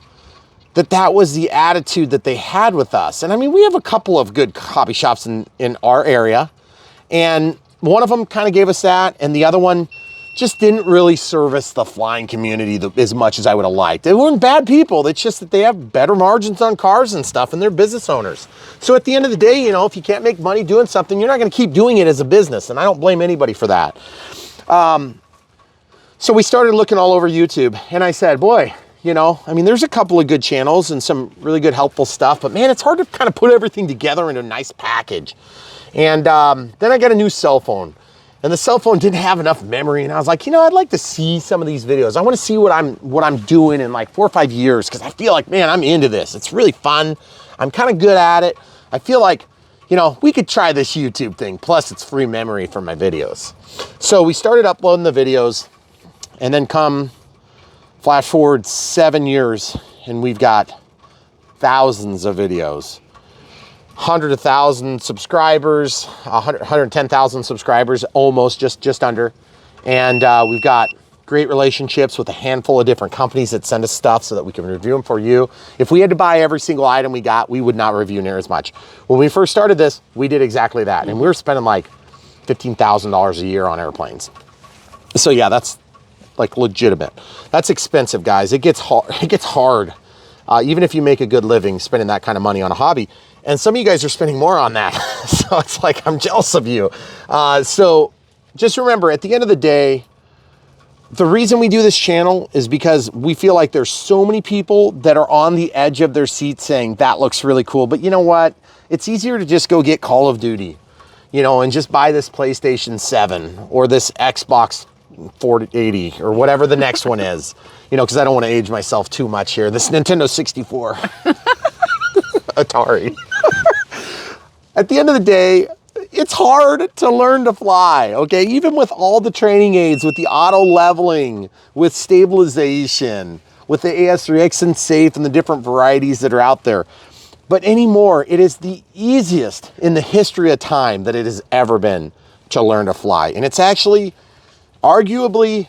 that was the attitude that they had with us. And I mean, we have a couple of good hobby shops in our area, and one of them kind of gave us that, and the other one just didn't really service the flying community as much as I would have liked. They weren't bad people. It's just that they have better margins on cars and stuff, and they're business owners. So at the end of the day, you know, if you can't make money doing something, you're not gonna keep doing it as a business, and I don't blame anybody for that. So we started looking all over YouTube, and I said, boy, you know, I mean, there's a couple of good channels and some really good helpful stuff, but man, it's hard to kind of put everything together in a nice package. And then I got a new cell phone. And the cell phone didn't have enough memory, and I was like, you know, I'd like to see some of these videos. I want to see what I'm doing in like 4 or 5 years, because I feel like, man, I'm into this. It's really fun. I'm kind of good at it. I feel like, you know, we could try this YouTube thing. Plus, it's free memory for my videos. So we started uploading the videos, and then flash forward 7 years, and we've got thousands of videos. 100,000 subscribers, 110,000 subscribers, almost just under. And we've got great relationships with a handful of different companies that send us stuff so that we can review them for you. If we had to buy every single item we got, we would not review near as much. When we first started this, we did exactly that. And we were spending like $15,000 a year on airplanes. So yeah, that's like legitimate. That's expensive, guys. It gets hard. It gets hard. Even if you make a good living spending that kind of money on a hobby. And some of you guys are spending more on that. So it's like, I'm jealous of you. So just remember, at the end of the day, the reason we do this channel is because we feel like there's so many people that are on the edge of their seat saying, that looks really cool. But you know what? It's easier to just go get Call of Duty, you know, and just buy this PlayStation 7 or this Xbox 480 or whatever the next one is, you know, because I don't want to age myself too much here. This Nintendo 64, Atari. At the end of the day, it's hard to learn to fly, okay? Even with all the training aids, with the auto leveling, with stabilization, with the AS3X and Safe and the different varieties that are out there. But anymore, it is the easiest in the history of time that it has ever been to learn to fly. And it's actually, arguably,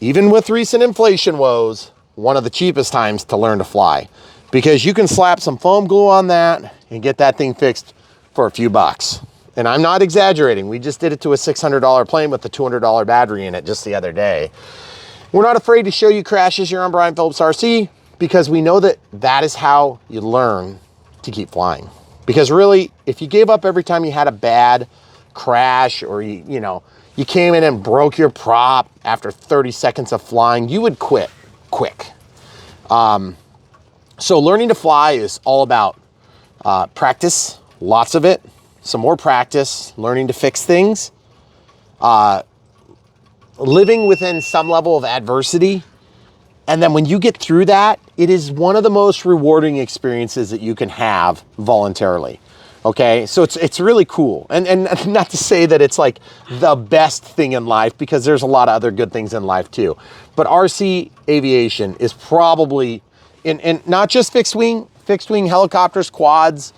even with recent inflation woes, one of the cheapest times to learn to fly. Because you can slap some foam glue on that and get that thing fixed for a few bucks. And I'm not exaggerating. We just did it to a $600 plane with a $200 battery in it just the other day. We're not afraid to show you crashes here on Brian Phillips RC because we know that that is how you learn to keep flying. Because really, if you gave up every time you had a bad crash or you came in and broke your prop after 30 seconds of flying, you would quit quick. So learning to fly is all about practice, lots of it, some more practice, learning to fix things, living within some level of adversity. And then when you get through that, it is one of the most rewarding experiences that you can have voluntarily. Okay, so it's really cool. And not to say that it's like the best thing in life, because there's a lot of other good things in life too. But RC aviation is probably, in not just fixed wing helicopters, quads,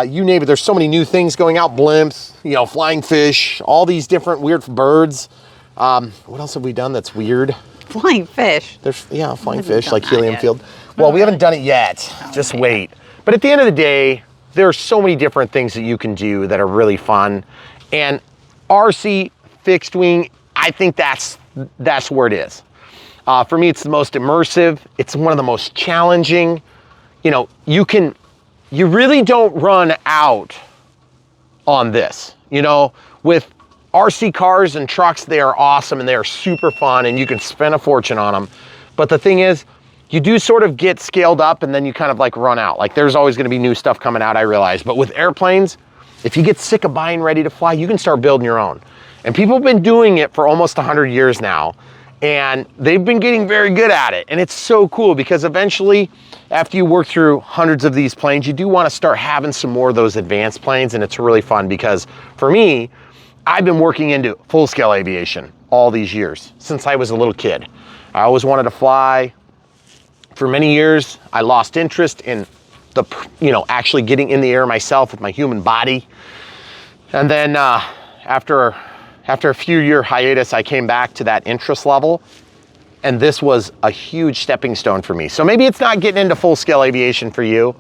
you name it. There's so many new things going out, blimps, you know, flying fish, all these different weird birds. What else have we done that's weird? Flying fish. There's, yeah, flying fish like helium field. Well, we haven't done it yet. Just wait. But at the end of the day, there are so many different things that you can do that are really fun. And RC fixed wing, I think that's where it is. For me, it's the most immersive. It's one of the most challenging. You know, you really don't run out on this. You know, with RC cars and trucks, they are awesome and they are super fun and you can spend a fortune on them. But the thing is, you do sort of get scaled up and then you kind of like run out. Like there's always gonna be new stuff coming out, I realize. But with airplanes, if you get sick of buying ready to fly, you can start building your own. And people have been doing it for almost 100 years now. And they've been getting very good at it. And it's so cool because eventually, after you work through hundreds of these planes, you do wanna start having some more of those advanced planes. And it's really fun because for me, I've been working into full-scale aviation all these years, since I was a little kid. I always wanted to fly. For many years, I lost interest in actually getting in the air myself with my human body. And then after a few year hiatus, I came back to that interest level. And this was a huge stepping stone for me. So maybe it's not getting into full-scale aviation for you,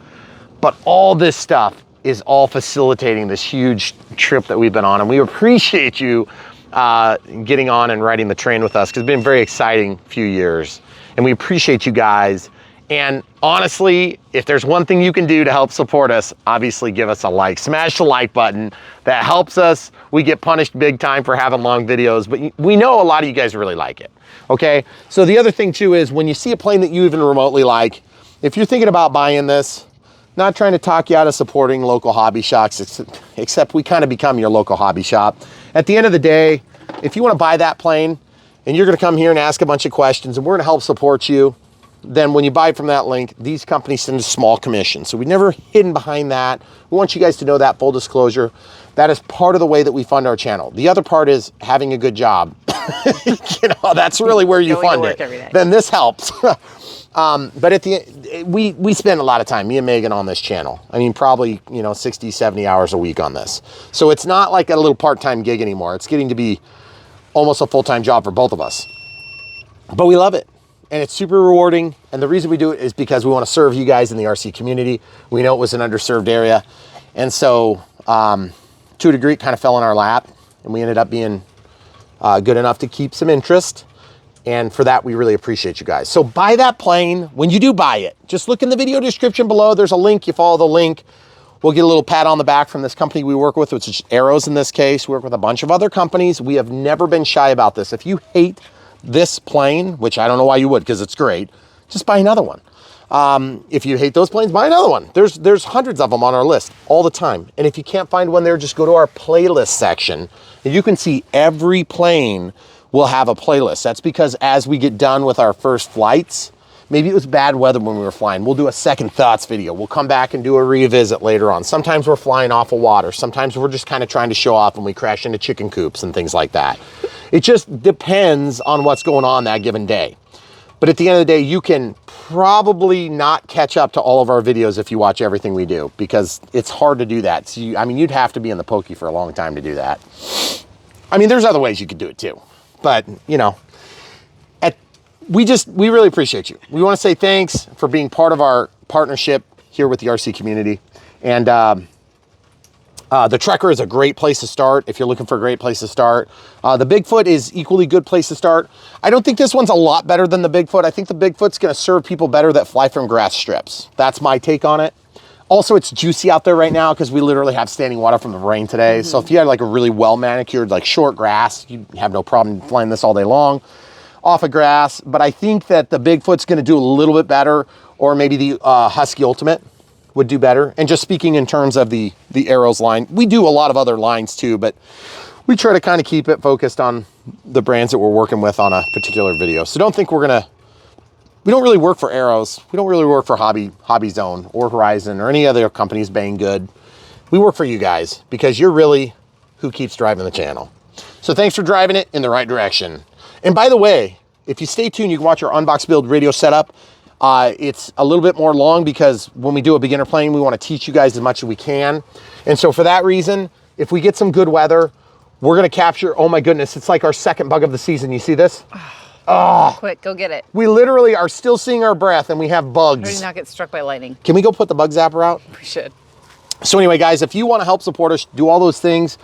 but all this stuff is all facilitating this huge trip that we've been on. And we appreciate you getting on and riding the train with us, because it's been a very exciting few years. And we appreciate you guys. And honestly, if there's one thing you can do to help support us, obviously give us a like. Smash the like button. That helps us. We get punished big time for having long videos, but we know a lot of you guys really like it. Okay? So the other thing too is when you see a plane that you even remotely like, if you're thinking about buying this, not trying to talk you out of supporting local hobby shops, except we kind of become your local hobby shop. At the end of the day, if you want to buy that plane and you're going to come here and ask a bunch of questions and we're going to help support you, then when you buy from that link, these companies send a small commission. So we've never hidden behind that. We want you guys to know that, full disclosure. That is part of the way that we fund our channel. The other part is having a good job. That's really where you fund it. Then this helps. But at the end, we spend a lot of time, me and Megan, on this channel. I mean, probably, 60, 70 hours a week on this. So it's not like a little part-time gig anymore. It's getting to be almost a full-time job for both of us. But we love it. And it's super rewarding. And the reason we do it is because we want to serve you guys in the RC community. We know it was an underserved area. And so to a degree, it kind of fell in our lap. And we ended up being good enough to keep some interest. And for that, we really appreciate you guys. So buy that plane. When you do buy it, just look in the video description below. There's a link. You follow the link. We'll get a little pat on the back from this company we work with, which is Arrows in this case. We work with a bunch of other companies. We have never been shy about this. If you hate this plane, which I don't know why you would, because it's great, just buy another one. If you hate those planes, buy another one. There's hundreds of them on our list all the time. And if you can't find one there, just go to our playlist section and you can see every plane will have a playlist. That's because as we get done with our first flights, maybe it was bad weather when we were flying, we'll do a second thoughts video. We'll come back and do a revisit later on. Sometimes we're flying off of water. Sometimes we're just kind of trying to show off and we crash into chicken coops and things like that. It just depends on what's going on that given day. But at the end of the day, you can probably not catch up to all of our videos if you watch everything we do, because it's hard to do that. So you'd have to be in the pokey for a long time to do that. I mean, there's other ways you could do it too, but you know, we really appreciate you. We want to say thanks for being part of our partnership here with the RC community. And the Trekker is a great place to start if you're looking for a great place to start. The Bigfoot is equally good place to start. I don't think this one's a lot better than the Bigfoot. I think the Bigfoot's going to serve people better that fly from grass strips. That's my take on it. Also, it's juicy out there right now because we literally have standing water from the rain today. So if you had like a really well manicured, like short grass, you have no problem flying this all day long off of grass. But I think that the Bigfoot's going to do a little bit better, or maybe the Husky Ultimate would do better. And just speaking in terms of the Arrows line, we do a lot of other lines too, but we try to kind of keep it focused on the brands that we're working with on a particular video. So don't think we don't really work for Arrows. We don't really work for Hobby Zone or Horizon or any other companies, Banggood. We work for you guys because you're really who keeps driving the channel. So thanks for driving it in the right direction. And by the way, if you stay tuned, you can watch our Unbox build radio setup. It's a little bit more long because when we do a beginner plane, we want to teach you guys as much as we can. And so for that reason, if we get some good weather, we're going to capture, oh my goodness, it's like our second bug of the season. You see this? Oh, quick, go get it. We literally are still seeing our breath and we have bugs. How do you not get struck by lightning? Can we go put the bug zapper out? We should. So anyway, guys, if you want to help support us, do all those things,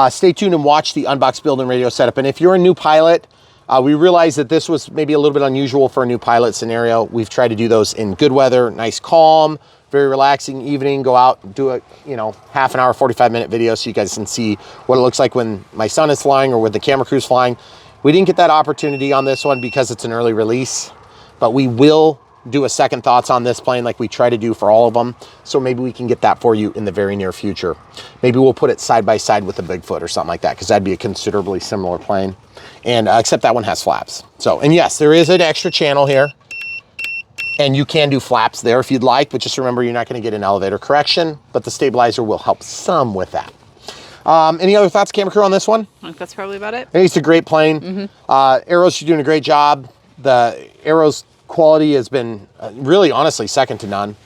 stay tuned and watch the Unbox build and radio setup. And if you're a new pilot, we realize that this was maybe a little bit unusual for a new pilot scenario. We've tried to do those in good weather, nice calm, very relaxing evening. Go out, do a half an hour, 45-minute video so you guys can see what it looks like when my son is flying or when the camera crew's flying. We didn't get that opportunity on this one because it's an early release, but we will do a second thoughts on this plane like we try to do for all of them. So maybe we can get that for you in the very near future. Maybe we'll put it side by side with the Bigfoot or something like that, because that'd be a considerably similar plane. And except that one has flaps. So, and yes, there is an extra channel here and you can do flaps there if you'd like, but just remember you're not going to get an elevator correction, but the stabilizer will help some with that. Any other thoughts, camera crew, on this one? I think that's probably about it. I think it's a great plane. Arrows, you're doing a great job. The Arrows quality has been really, honestly, second to none.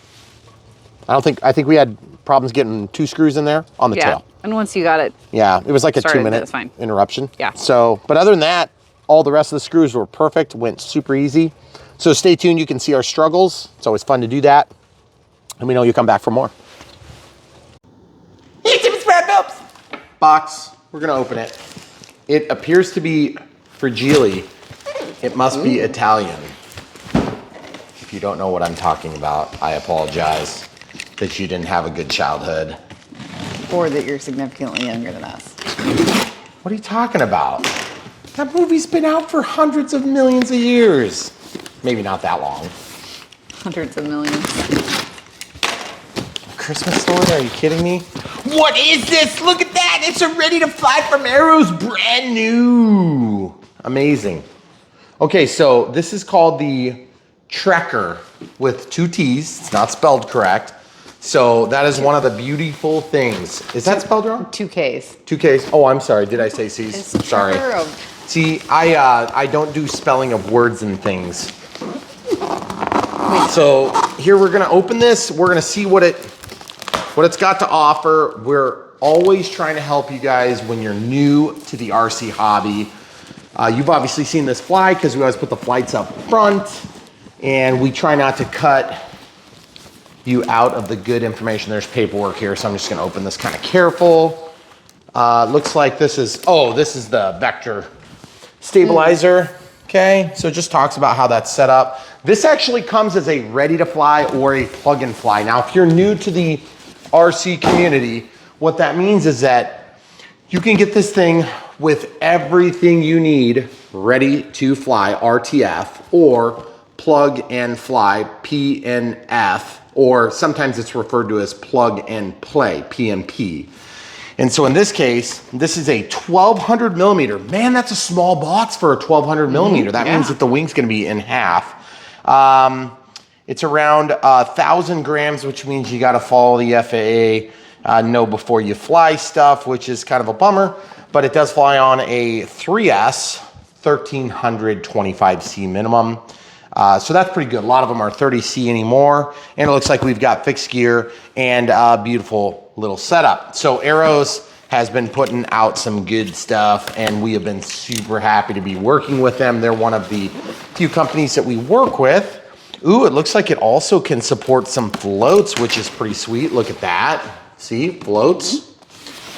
I think we had problems getting 2 screws in there on the tail. And once you got it, yeah, it was like a 2-minute interruption. Yeah. So, but other than that, all the rest of the screws were perfect, went super easy. So stay tuned, you can see our struggles. It's always fun to do that. And we know you'll come back for more. Box, we're gonna open it. It appears to be fragile. It must be Italian. If you don't know what I'm talking about, I apologize that you didn't have a good childhood. or that you're significantly younger than us. What are you talking about? That movie's been out for hundreds of millions of years. Maybe not that long. Hundreds of millions. Christmas Story? Are you kidding me? What is this? Look at that! It's a Ready to Fly from Arrows, brand new. Amazing. Okay, so this is called the Trekker with 2 T's. It's not spelled correct. So that is one of the beautiful things. Is that spelled wrong? 2 Ks. 2 Ks. Oh, I'm sorry. Did I say C's? Sorry. See, I don't do spelling of words and things. So here we're gonna open this. We're gonna see what it's got to offer. We're always trying to help you guys when you're new to the RC hobby. You've obviously seen this fly because we always put the flights up front, and we try not to cut you out of the good information. There's paperwork here, so I'm just gonna open this kind of careful. Looks like this is the vector stabilizer. Okay, so it just talks about how that's set up. This actually comes as a ready to fly or a plug and fly. Now, if you're new to the RC community, what that means is that you can get this thing with everything you need ready to fly RTF or plug and fly PNF, or sometimes it's referred to as plug and play PNP. And so in this case, this is a 1200 millimeter. Man, that's a small box for a 1200 millimeter. That means that the wing's gonna be in half. It's around 1,000 grams, which means you gotta follow the FAA know before you fly stuff, which is kind of a bummer, but it does fly on a 3S 1325C minimum. So that's pretty good. A lot of them are 30C anymore. And it looks like we've got fixed gear and a beautiful little setup. So Arrows has been putting out some good stuff, and we have been super happy to be working with them. They're one of the few companies that we work with. Ooh, it looks like it also can support some floats, which is pretty sweet. Look at that. See, floats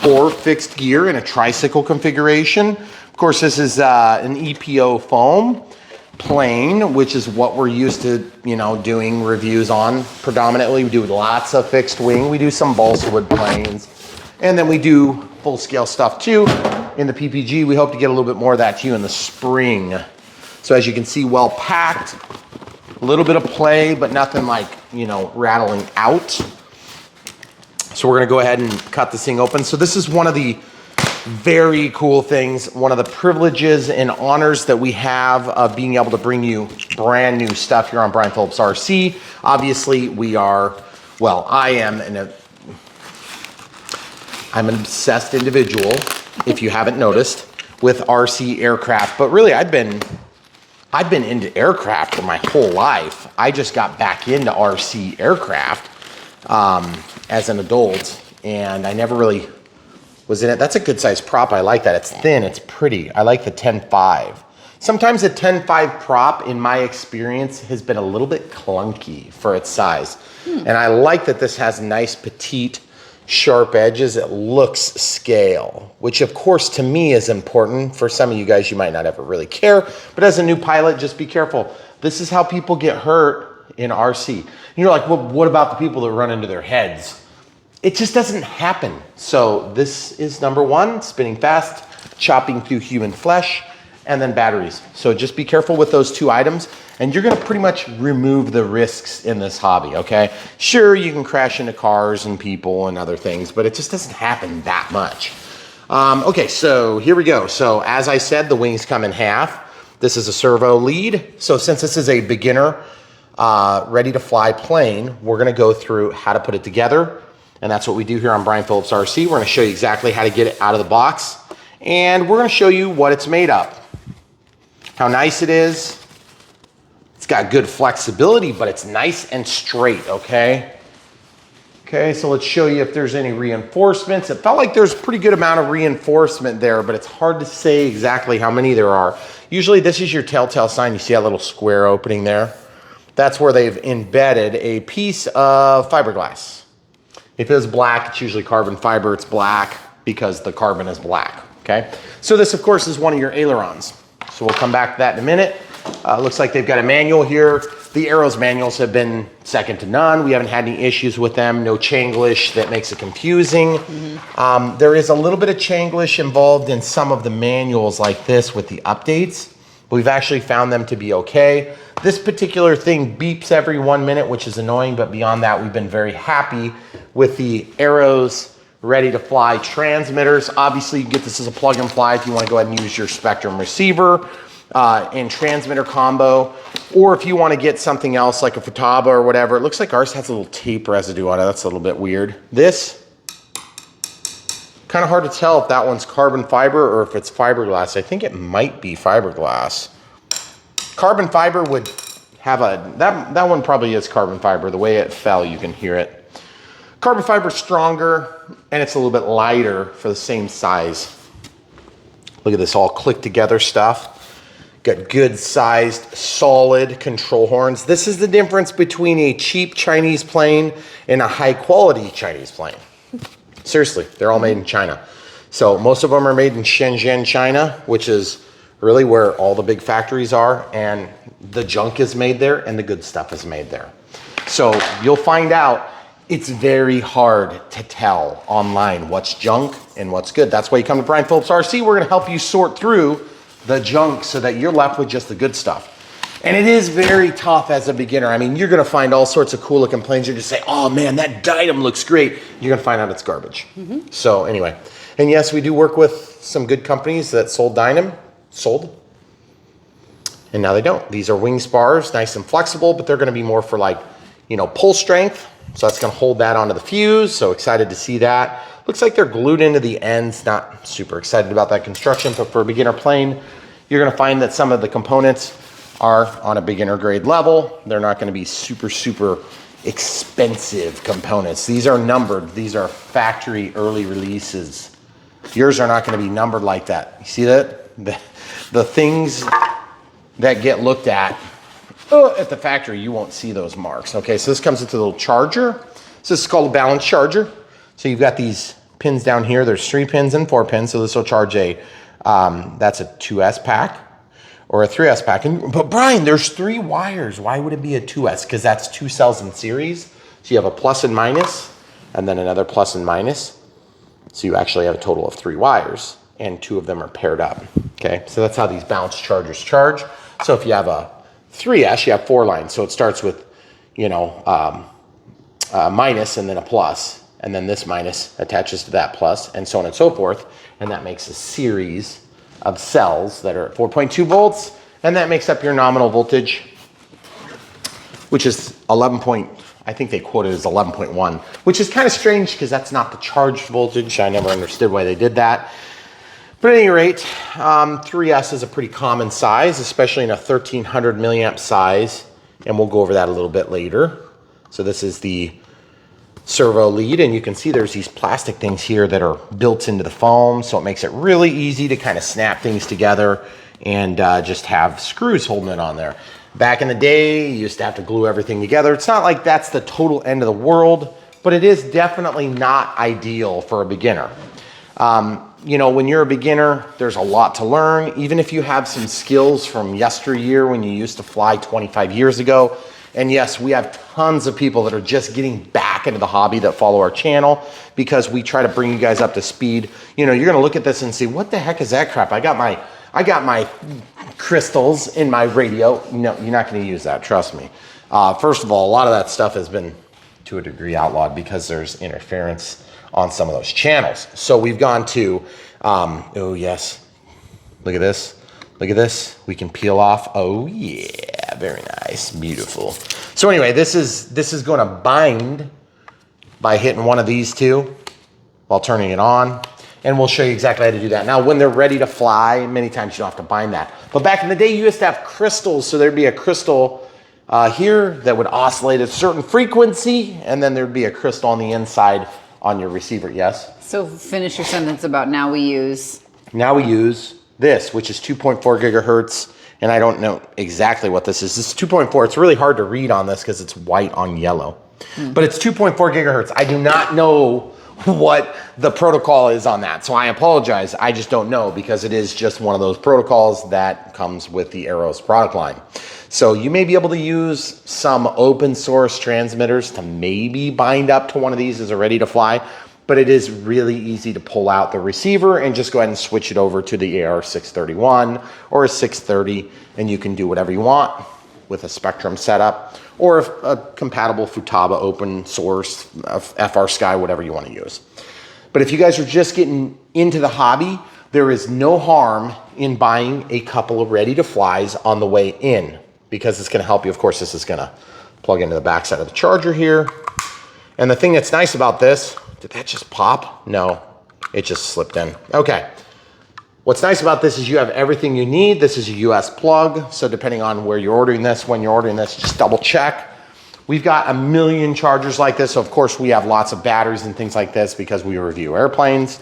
or fixed gear in a tricycle configuration. Of course, this is an EPO foam plane, which is what we're used to, you know, doing reviews on predominantly. We do lots of fixed wing. We do some balsa wood planes, and then we do full scale stuff too. In the PPG, we hope to get a little bit more of that to you in the spring. So as you can see, well packed, a little bit of play, but nothing like, you know, rattling out. So we're gonna go ahead and cut this thing open. So this is one of the very cool things, one of the privileges and honors that we have of being able to bring you brand new stuff here on Brian Phillips RC. Obviously, we are, well, I'm an obsessed individual, if you haven't noticed, with RC aircraft. But really, I've been into aircraft for my whole life. I just got back into RC aircraft as an adult, and I never really was in it. That's a good size prop. I like that. It's thin, it's pretty. I like the 10.5. Sometimes a 10.5 prop, in my experience, has been a little bit clunky for its size. And I like that this has nice, petite, sharp edges. It looks scale, which of course to me is important. For some of you guys, you might not ever really care, but as a new pilot, just be careful. This is how people get hurt in RC. And you're like, well, what about the people that run into their heads? It just doesn't happen. So this is number one, spinning fast, chopping through human flesh, and then batteries. So just be careful with those two items, and you're gonna pretty much remove the risks in this hobby, okay? Sure, you can crash into cars and people and other things, but it just doesn't happen that much. Okay, so here we go. So as I said, the wings come in half. This is a servo lead. So since this is a beginner, ready to fly plane, we're gonna go through how to put it together. And that's what we do here on Brian Phillips RC. We're gonna show you exactly how to get it out of the box. And we're gonna show you what it's made of. How nice it is. It's got good flexibility, but it's nice and straight, okay? Okay, so let's show you if there's any reinforcements. It felt like there's a pretty good amount of reinforcement there, but it's hard to say exactly how many there are. Usually this is your telltale sign. You see that little square opening there? That's where they've embedded a piece of fiberglass. If it was black, it's usually carbon fiber. It's black because the carbon is black, okay? So this, of course, is one of your ailerons. So we'll come back to that in a minute. Looks like they've got a manual here. The Arrows manuals have been second to none. We haven't had any issues with them. No Chinglish that makes it confusing. There is a little bit of Chinglish involved in some of the manuals like this with the updates. But we've actually found them to be okay. This particular thing beeps every 1 minute, which is annoying, but beyond that, we've been very happy with the Arrows ready to fly transmitters. Obviously, you get this as a plug and fly if you want to go ahead and use your Spectrum receiver and transmitter combo, or if you want to get something else like a Futaba or whatever. It looks like ours has a little tape residue on it. That's a little bit weird. This, kind of hard to tell if that one's carbon fiber or if it's fiberglass. I think it might be fiberglass. Carbon fiber would have a, that one probably is carbon fiber. The way it fell, you can hear it. Carbon fiber is stronger, and it's a little bit lighter for the same size. Look at this all clicked together stuff. Got good sized, solid control horns. This is the difference between a cheap Chinese plane and a high quality Chinese plane. Seriously, they're all made in China. So most of them are made in Shenzhen, China, which is really where all the big factories are, and the junk is made there and the good stuff is made there. So you'll find out it's very hard to tell online what's junk and what's good. That's why you come to Brian Phillips RC. We're gonna help you sort through the junk so that you're left with just the good stuff. And it is very tough as a beginner. I mean, you're gonna find all sorts of cool looking planes. You're just say, oh man, that item looks great. You're gonna find out it's garbage. So anyway, and yes, we do work with some good companies that sold and now they don't. These are wing spars, nice and flexible, but they're gonna be more for like, you know, pull strength. So that's gonna hold that onto the fuse. So excited to see that. Looks like they're glued into the ends. Not super excited about that construction, but for a beginner plane, you're gonna find that some of the components are on a beginner grade level. They're not gonna be super, super expensive components. These are numbered. These are factory early releases. Yours are not gonna be numbered like that. You see that? The things that get looked at the factory, you won't see those marks. Okay, so this comes with a little charger. So this is called a balance charger. So you've got these pins down here. There's 3 pins and 4 pins. So this will charge that's a 2S pack or a 3S pack. But Brian, there's 3 wires. Why would it be a 2S? Because that's 2 cells in series. So you have a plus and minus, and then another plus and minus. So you actually have a total of 3 wires, and 2 of them are paired up. Okay, so that's how these balance chargers charge. So if you have a 3S, you have 4 lines. So it starts with, you know, minus and then a plus, and then this minus attaches to that plus, and so on and so forth. And that makes a series of cells that are at 4.2 volts, and that makes up your nominal voltage, which is 11 I think they quoted as 11.1, which is kind of strange because that's not the charged voltage. I never understood why they did that. But at any rate, 3S is a pretty common size, especially in a 1300 milliamp size, and we'll go over that a little bit later. So this is the servo lead, and you can see there's these plastic things here that are built into the foam, so it makes it really easy to kind of snap things together and just have screws holding it on there. Back in the day, you used to have to glue everything together. It's not like that's the total end of the world, but it is definitely not ideal for a beginner. You know, when you're a beginner, there's a lot to learn. Even if you have some skills from yesteryear when you used to fly 25 years ago. And yes, we have tons of people that are just getting back into the hobby that follow our channel because we try to bring you guys up to speed. You know, you're gonna look at this and see, what the heck is that crap? I got my crystals in my radio. No, you're not gonna use that, trust me. First of all, a lot of that stuff has been to a degree outlawed because there's interference on some of those channels. So we've gone to, oh yes, look at this. Look at this, we can peel off. Oh yeah, very nice, beautiful. So anyway, this is gonna bind by hitting one of these two while turning it on. And we'll show you exactly how to do that. Now, when they're ready to fly, many times you don't have to bind that. But back in the day, you used to have crystals. So there'd be a crystal here that would oscillate at a certain frequency, and then there'd be a crystal on the inside on your receiver, yes? So finish your sentence about now we use this, which is 2.4 gigahertz, and I don't know exactly what this is. This is 2.4. It's really hard to read on this because it's white on yellow. But it's 2.4 gigahertz. I do not know what the protocol is on that, so I apologize. I just don't know because it is just one of those protocols that comes with the Arrows product line. So you may be able to use some open source transmitters to maybe bind up to one of these as a ready to fly, but it is really easy to pull out the receiver and just go ahead and switch it over to the AR631 or a 630, and you can do whatever you want with a Spectrum setup or a compatible Futaba open source, FR Sky, whatever you want to use. But if you guys are just getting into the hobby, there is no harm in buying a couple of ready to flies on the way in because it's going to help you. Of course, this is going to plug into the backside of the charger here. And the thing that's nice about this, did that just pop? No, it just slipped in. Okay. What's nice about this is you have everything you need. This is a US plug. So depending on where you're ordering this, when you're ordering this, just double check. We've got a million chargers like this. So of course we have lots of batteries and things like this because we review airplanes.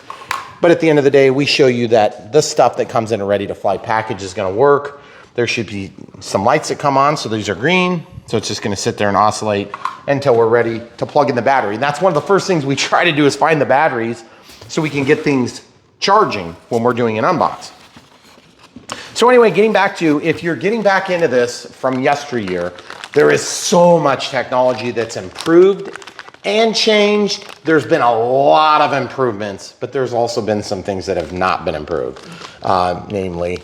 But at the end of the day, we show you that the stuff that comes in a ready to fly package is gonna work. There should be some lights that come on. So these are green. So it's just gonna sit there and oscillate until we're ready to plug in the battery. And that's one of the first things we try to do is find the batteries so we can get things charging when we're doing an unbox. So anyway, getting back to, if you're getting back into this from yesteryear, there is so much technology that's improved and changed. There's been a lot of improvements, but there's also been some things that have not been improved, namely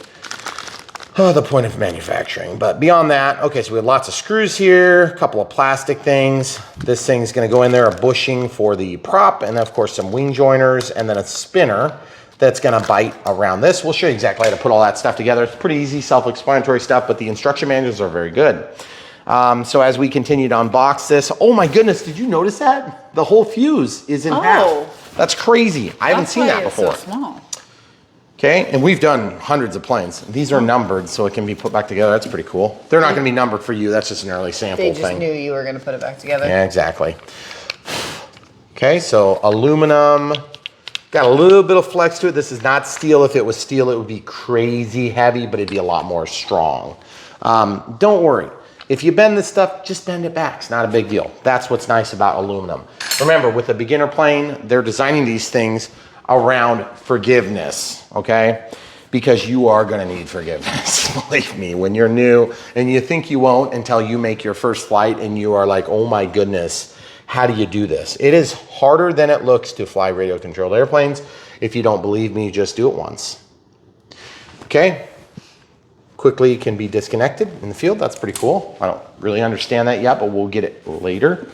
the point of manufacturing. But beyond that, okay, so we have lots of screws here, a couple of plastic things. This thing's gonna go in there, a bushing for the prop, and of course some wing joiners, and then a spinner that's gonna bite around this. We'll show you exactly how to put all that stuff together. It's pretty easy, self-explanatory stuff, but the instruction manuals are very good. So as we continue to unbox this, oh my goodness, did you notice that? The whole fuse is in half. That's crazy. I haven't seen that before. It's so small. Okay, and we've done hundreds of planes. These are numbered, so it can be put back together. That's pretty cool. They're not gonna be numbered for you. That's just an early sample thing. They just knew you were gonna put it back together. Yeah, exactly. Okay, so aluminum. Got a little bit of flex to it. This is not steel. If it was steel, it would be crazy heavy, but it'd be a lot more strong. Don't worry. If you bend this stuff, just bend it back. It's not a big deal. That's what's nice about aluminum. Remember, with a beginner plane, they're designing these things around forgiveness, okay? Because you are gonna need forgiveness, believe me. When you're new and you think you won't until you make your first flight and you are like, oh my goodness, how do you do this? It is harder than it looks to fly radio controlled airplanes. If you don't believe me, just do it once. Okay, quickly can be disconnected in the field. That's pretty cool. I don't really understand that yet, but we'll get it later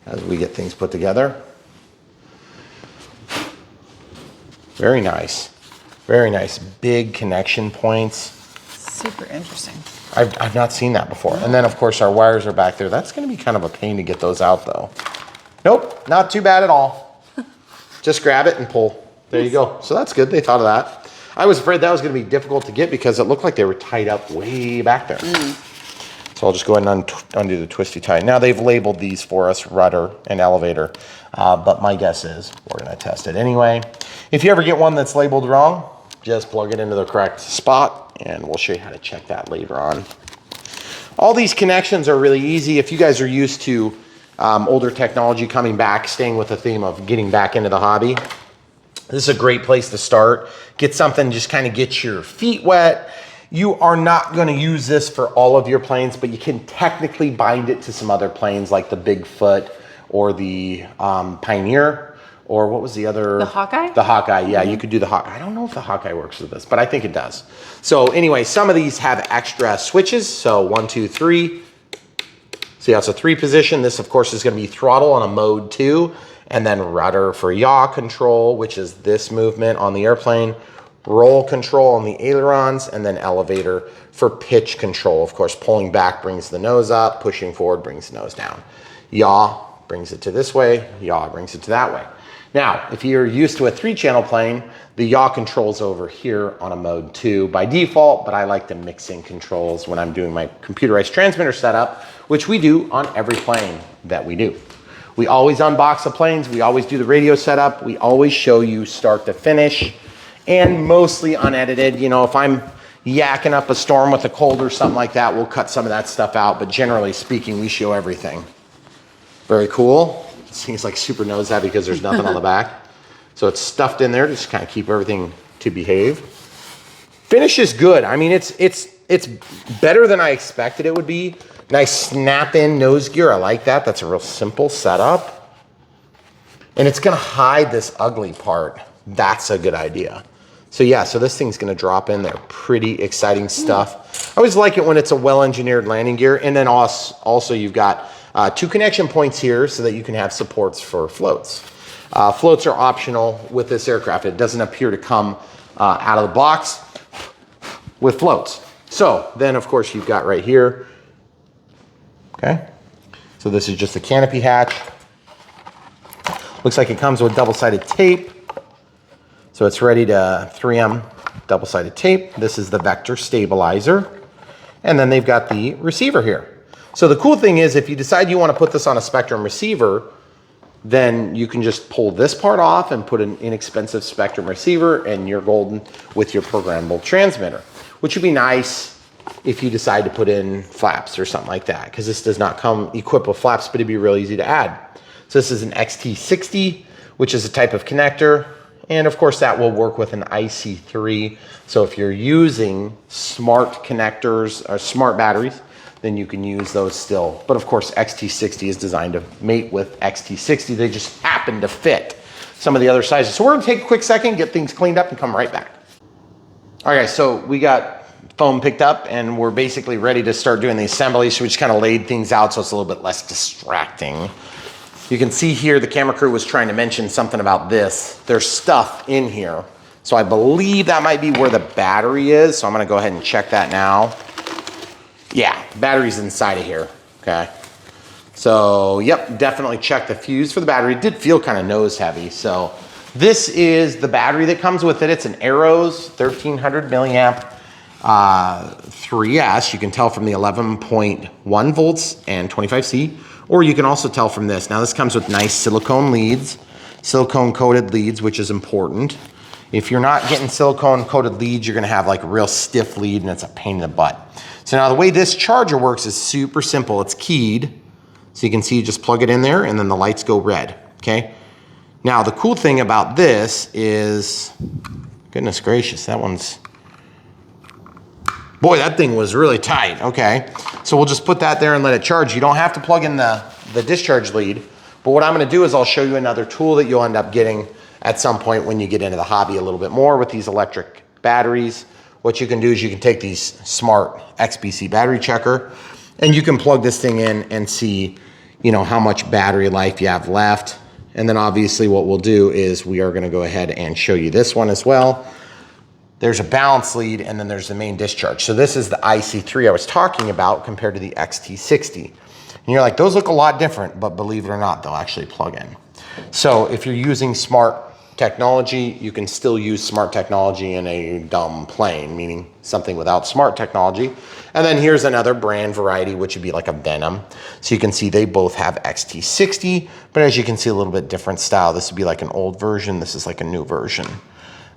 as we get things put together. Very nice. Very nice. Big connection points. Super interesting. I've not seen that before. And then of course our wires are back there. That's gonna be kind of a pain to get those out though. Nope, not too bad at all. Just grab it and pull. There you go. So that's good, they thought of that. I was afraid that was gonna be difficult to get because it looked like they were tied up way back there. So I'll just go ahead and undo the twisty tie. Now they've labeled these for us, rudder and elevator, but my guess is we're gonna test it anyway. If you ever get one that's labeled wrong, just plug it into the correct spot and we'll show you how to check that later on. All these connections are really easy. If you guys are used to older technology coming back, staying with the theme of getting back into the hobby, this is a great place to start. Get something, just kind of get your feet wet. You are not gonna use this for all of your planes, but you can technically bind it to some other planes like the Bigfoot or the Pioneer, or what was the other? The Hawkeye? The Hawkeye, yeah, you could do the Hawkeye. I don't know if the Hawkeye works with this, but I think it does. So anyway, some of these have extra switches. So 1, 2, 3. See how it's a 3 position. This of course is gonna be throttle on a mode 2, and then rudder for yaw control, which is this movement on the airplane, roll control on the ailerons, and then elevator for pitch control. Of course, pulling back brings the nose up, pushing forward brings the nose down. Yaw brings it to this way, yaw brings it to that way. Now, if you're used to a 3-channel plane, the yaw control's over here on a mode 2 by default, but I like to mix in controls when I'm doing my computerized transmitter setup, which we do on every plane that we do. We always unbox the planes, we always do the radio setup, we always show you start to finish, and mostly unedited. You know, if I'm yakking up a storm with a cold or something like that, we'll cut some of that stuff out, but generally speaking, we show everything. Very cool. It seems like super nose that because there's nothing on the back. So it's stuffed in there to just kind of keep everything to behave. Finish is good. I mean, it's better than I expected it would be. Nice snap-in nose gear. I like that. That's a real simple setup. And it's gonna hide this ugly part. That's a good idea. So yeah, so this thing's gonna drop in there. Pretty exciting stuff. I always like it when it's a well-engineered landing gear. And then also you've got 2 connection points here so that you can have supports for floats. Floats are optional with this aircraft. It doesn't appear to come out of the box with floats. So then of course you've got right here, okay? So this is just the canopy hatch. Looks like it comes with double-sided tape. So it's ready to 3M double-sided tape. This is the vector stabilizer. And then they've got the receiver here. So the cool thing is if you decide you want to put this on a Spectrum receiver, then you can just pull this part off and put an inexpensive Spectrum receiver and you're golden with your programmable transmitter, which would be nice if you decide to put in flaps or something like that, because this does not come equipped with flaps, but it'd be real easy to add. So this is an XT60, which is a type of connector. And of course that will work with an IC3. So if you're using smart connectors or smart batteries, then you can use those still. But of course, XT60 is designed to mate with XT60. They just happen to fit some of the other sizes. So we're gonna take a quick second, get things cleaned up, and come right back. All right, so we got foam picked up and we're basically ready to start doing the assembly. So we just kind of laid things out so it's a little bit less distracting. You can see here the camera crew was trying to mention something about this. There's stuff in here. So I believe that might be where the battery is. So I'm gonna go ahead and check that now. Yeah, battery's inside of here, okay? So, yep, definitely check the fuse for the battery. It did feel kind of nose heavy. So this is the battery that comes with it. It's an Arrows 1300 milliamp 3S. You can tell from the 11.1 volts and 25C, or you can also tell from this. Now this comes with nice silicone leads, silicone coated leads, which is important. If you're not getting silicone coated leads, you're gonna have like a real stiff lead and it's a pain in the butt. So now the way this charger works is super simple. It's keyed. So you can see you just plug it in there and then the lights go red, okay? Now the cool thing about this is, goodness gracious, that one's, boy, that thing was really tight, okay? So we'll just put that there and let it charge. You don't have to plug in the discharge lead, but what I'm gonna do is I'll show you another tool that you'll end up getting at some point when you get into the hobby a little bit more with these electric batteries. What you can do is you can take these smart XBC battery checker and you can plug this thing in and see, you know, how much battery life you have left. And then obviously what we'll do is we are gonna go ahead and show you this one as well. There's a balance lead and then there's the main discharge. So this is the IC3 I was talking about compared to the XT60. And you're like, those look a lot different, but believe it or not, they'll actually plug in. So if you're using smart technology, you can still use smart technology in a dumb plane, meaning something without smart technology. And then here's another brand variety, which would be like a Venom. So you can see they both have XT60, but as you can see, a little bit different style. This would be like an old version. This is like a new version.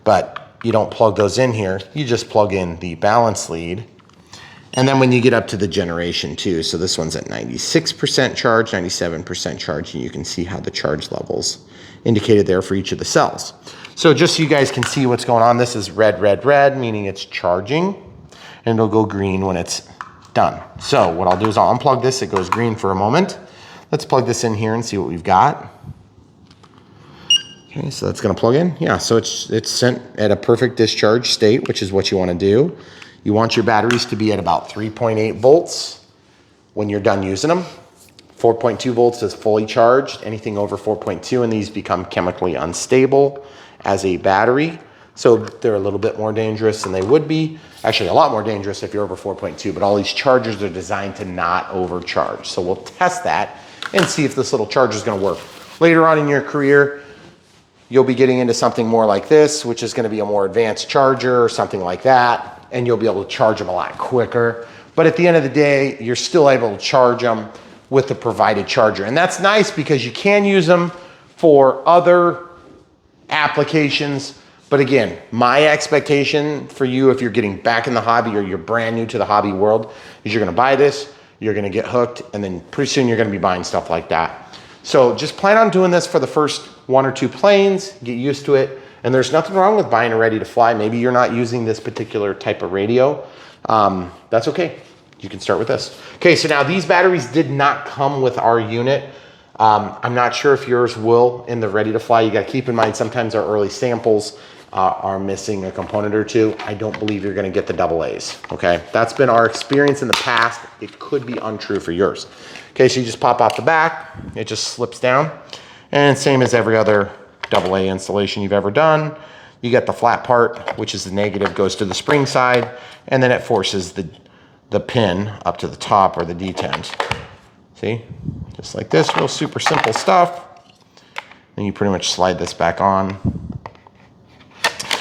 But you don't plug those in here. You just plug in the balance lead. And then when you get up to the generation 2, so this one's at 96% charge, 97% charge, and you can see how the charge levels indicated there for each of the cells. So just so you guys can see what's going on, this is red, red, red, meaning it's charging, and it'll go green when it's done. So what I'll do is I'll unplug this, it goes green for a moment. Let's plug this in here and see what we've got. Okay, so that's gonna plug in. Yeah, so it's sent at a perfect discharge state, which is what you wanna do. You want your batteries to be at about 3.8 volts when you're done using them. 4.2 volts is fully charged. Anything over 4.2 and these become chemically unstable as a battery. So they're a little bit more dangerous than they would be. Actually, a lot more dangerous if you're over 4.2, but all these chargers are designed to not overcharge. So we'll test that and see if this little charger is gonna work. Later on in your career, you'll be getting into something more like this, which is gonna be a more advanced charger or something like that, and you'll be able to charge them a lot quicker. But at the end of the day, you're still able to charge them with the provided charger. And that's nice because you can use them for other applications. But again, my expectation for you, if you're getting back in the hobby or you're brand new to the hobby world, is you're gonna buy this, you're gonna get hooked, and then pretty soon you're gonna be buying stuff like that. So just plan on doing this for the first 1 or 2 planes, get used to it. And there's nothing wrong with buying a ready to fly. Maybe you're not using this particular type of radio. That's okay. You can start with this. Okay, so now these batteries did not come with our unit. I'm not sure if yours will in the ready to fly. You gotta keep in mind, sometimes our early samples are missing a component or two. I don't believe you're gonna get the AA's, okay? That's been our experience in the past. It could be untrue for yours. Okay, so you just pop off the back, it just slips down. And same as every other AA installation you've ever done. You get the flat part, which is the negative, goes to the spring side, and then it forces the pin up to the top or the detents. See, just like this, real super simple stuff. Then you pretty much slide this back on.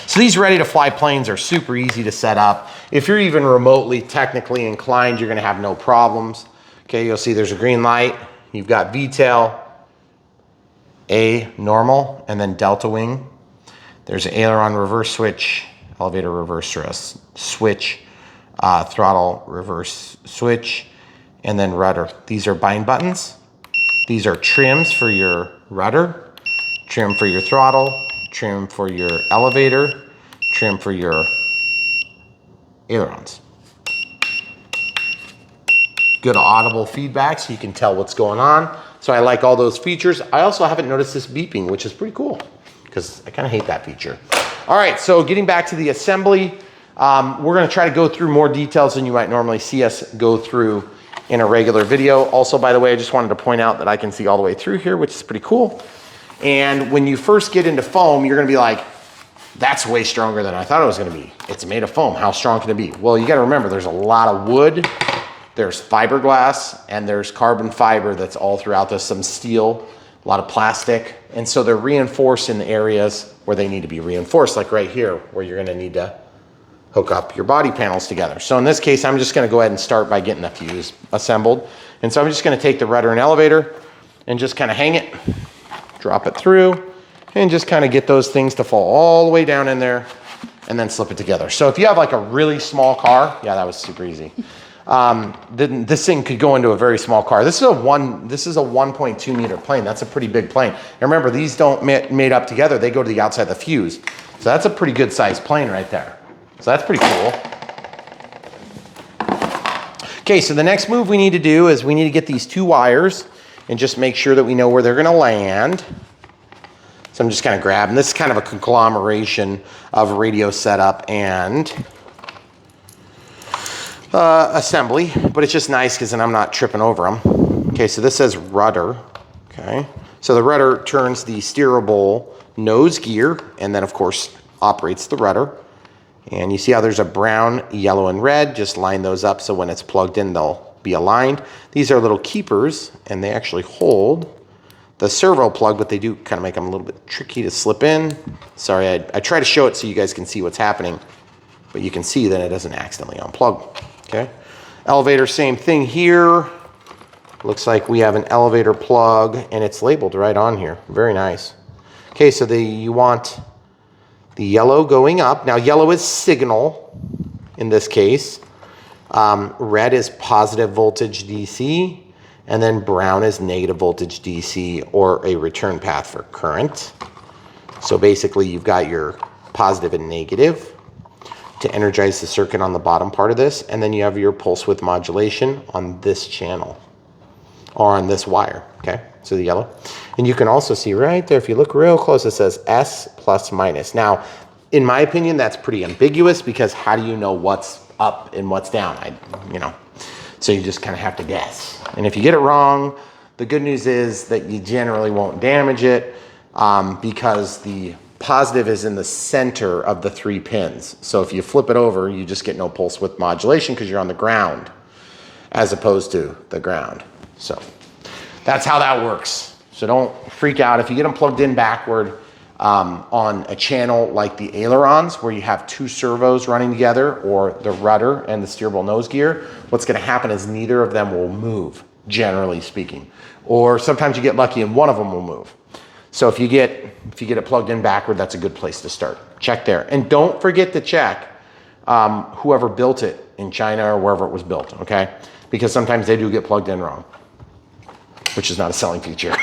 So these ready to fly planes are super easy to set up. If you're even remotely technically inclined, you're gonna have no problems. Okay, you'll see there's a green light. You've got VTAL, A normal, and then delta wing. There's an aileron reverse switch, elevator reverse switch, throttle reverse switch, and then rudder. These are bind buttons. These are trims for your rudder, trim for your throttle, trim for your elevator, trim for your ailerons. good audible feedback so you can tell what's going on. So I like all those features. I also haven't noticed this beeping, which is pretty cool because I kind of hate that feature. All right, so getting back to the assembly, we're gonna try to go through more details than you might normally see us go through in a regular video. Also, by the way, I just wanted to point out that I can see all the way through here, which is pretty cool. And when you first get into foam, you're gonna be like, that's way stronger than I thought it was gonna be. It's made of foam, how strong can it be? Well, you gotta remember, there's a lot of wood, there's fiberglass, and there's carbon fiber that's all throughout this, some steel, a lot of plastic. And so they're reinforced in the areas where they need to be reinforced, like right here, where you're gonna need to hook up your body panels together. So in this case, I'm just gonna go ahead and start by getting the fuse assembled. And so I'm just gonna take the rudder and elevator and just kind of hang it, drop it through, and just kind of get those things to fall all the way down in there and then slip it together. So if you have like a really small car, yeah, that was super easy. Then this thing could go into a very small car. This is a 1.2 meter plane. That's a pretty big plane. And remember, these don't made up together. They go to the outside of the fuse. So that's a pretty good sized plane right there. So that's pretty cool. Okay, so the next move we need to do is we need to get these two wires and just make sure that we know where they're gonna land. So I'm just kind of grabbing, this is kind of a conglomeration of radio setup and assembly, but it's just nice because then I'm not tripping over them. Okay, so this says rudder, okay? So the rudder turns the steerable nose gear and then of course operates the rudder. And you see how there's a brown, yellow, and red, just line those up so when it's plugged in, they'll be aligned. These are little keepers and they actually hold the servo plug, but they do kind of make them a little bit tricky to slip in. Sorry, I try to show it so you guys can see what's happening, but you can see that it doesn't accidentally unplug, okay? Elevator, same thing here. Looks like we have an elevator plug and it's labeled right on here. Very nice. Okay, so you want the yellow going up. Now yellow is signal in this case. Red is positive voltage DC. And then brown is negative voltage DC or a return path for current. So basically you've got your positive and negative to energize the circuit on the bottom part of this. And then you have your pulse width modulation on this channel or on this wire, okay? So the yellow. And you can also see right there, if you look real close, it says S plus minus. Now, in my opinion, that's pretty ambiguous because how do you know what's up and what's down? So you just kind of have to guess. And if you get it wrong, the good news is that you generally won't damage it because the positive is in the center of the 3 pins. So if you flip it over, you just get no pulse width modulation because you're on the ground as opposed to the ground. So that's how that works. So don't freak out. If you get them plugged in backward on a channel like the ailerons where you have 2 servos running together or the rudder and the steerable nose gear, what's gonna happen is neither of them will move, generally speaking. Or sometimes you get lucky and one of them will move. So if you get it plugged in backward, that's a good place to start. Check there. And don't forget to check whoever built it in China or wherever it was built, okay? Because sometimes they do get plugged in wrong, which is not a selling feature.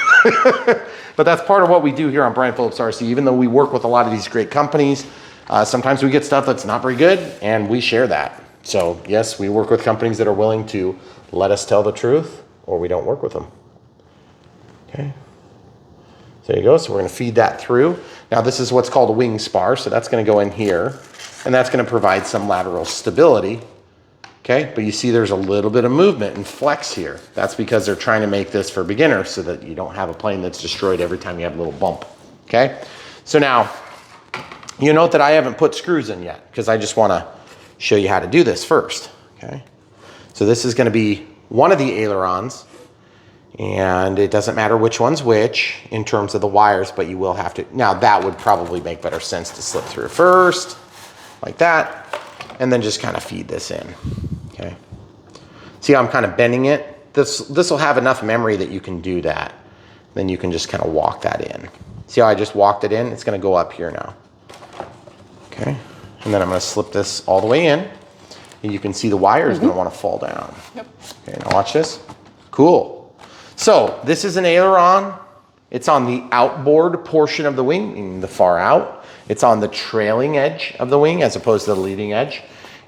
But that's part of what we do here on Brian Phillips RC. Even though we work with a lot of these great companies, sometimes we get stuff that's not very good and we share that. So yes, we work with companies that are willing to let us tell the truth or we don't work with them. Okay, so there you go. So we're gonna feed that through. Now this is what's called a wing spar. So that's gonna go in here and that's gonna provide some lateral stability. Okay, but you see there's a little bit of movement and flex here. That's because they're trying to make this for beginners so that you don't have a plane that's destroyed every time you have a little bump. Okay, so now you note that I haven't put screws in yet because I just want to show you how to do this first. Okay, so this is going to be one of the ailerons and it doesn't matter which one's which in terms of the wires, but you will have to. Now that would probably make better sense to slip through first like that and then just kind of feed this in. Okay. See how I'm kind of bending it? This will have enough memory that you can do that. Then you can just kind of walk that in. See how I just walked it in? It's going to go up here now. Okay. And then I'm going to slip this all the way in. And you can see the wire is going to want to fall down. Yep. Okay, now watch this. Cool. So this is an aileron. It's on the outboard portion of the wing, meaning the far out. It's on the trailing edge of the wing as opposed to the leading edge.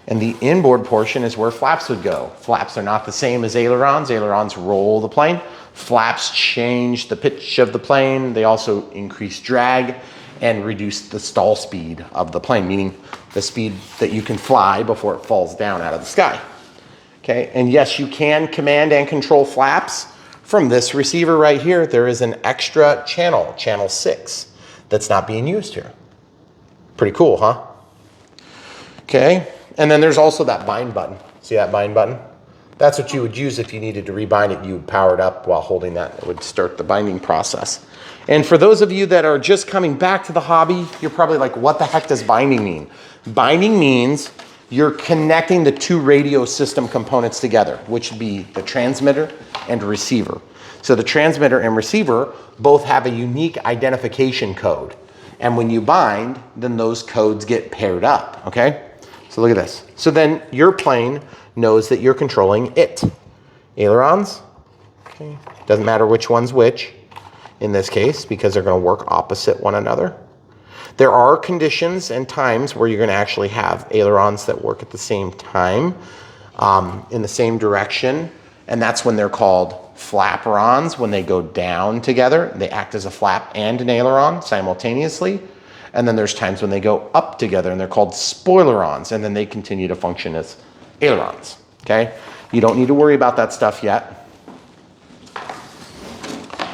And the inboard portion is where flaps would go. Flaps are not the same as ailerons. Ailerons roll the plane. Flaps change the pitch of the plane. They also increase drag and reduce the stall speed of the plane, meaning the speed that you can fly before it falls down out of the sky. Okay, and yes, you can command and control flaps. From this receiver right here, there is an extra channel, channel 6, that's not being used here. Pretty cool, huh? Okay, and then there's also that bind button. See that bind button? That's what you would use if you needed to rebind it. You would power it up while holding that. It would start the binding process. And for those of you that are just coming back to the hobby, you're probably like, what the heck does binding mean? Binding means you're connecting the two radio system components together, which would be the transmitter and receiver. So the transmitter and receiver both have a unique identification code. And when you bind, then those codes get paired up, okay? So look at this. So then your plane knows that you're controlling it. Ailerons, okay? Doesn't matter which one's which in this case, because they're gonna work opposite one another. There are conditions and times where you're gonna actually have ailerons that work at the same time, in the same direction, and that's when they're called flaperons. When they go down together, they act as a flap and an aileron simultaneously. And then there's times when they go up together and they're called spoilerons, and then they continue to function as ailerons, okay? You don't need to worry about that stuff yet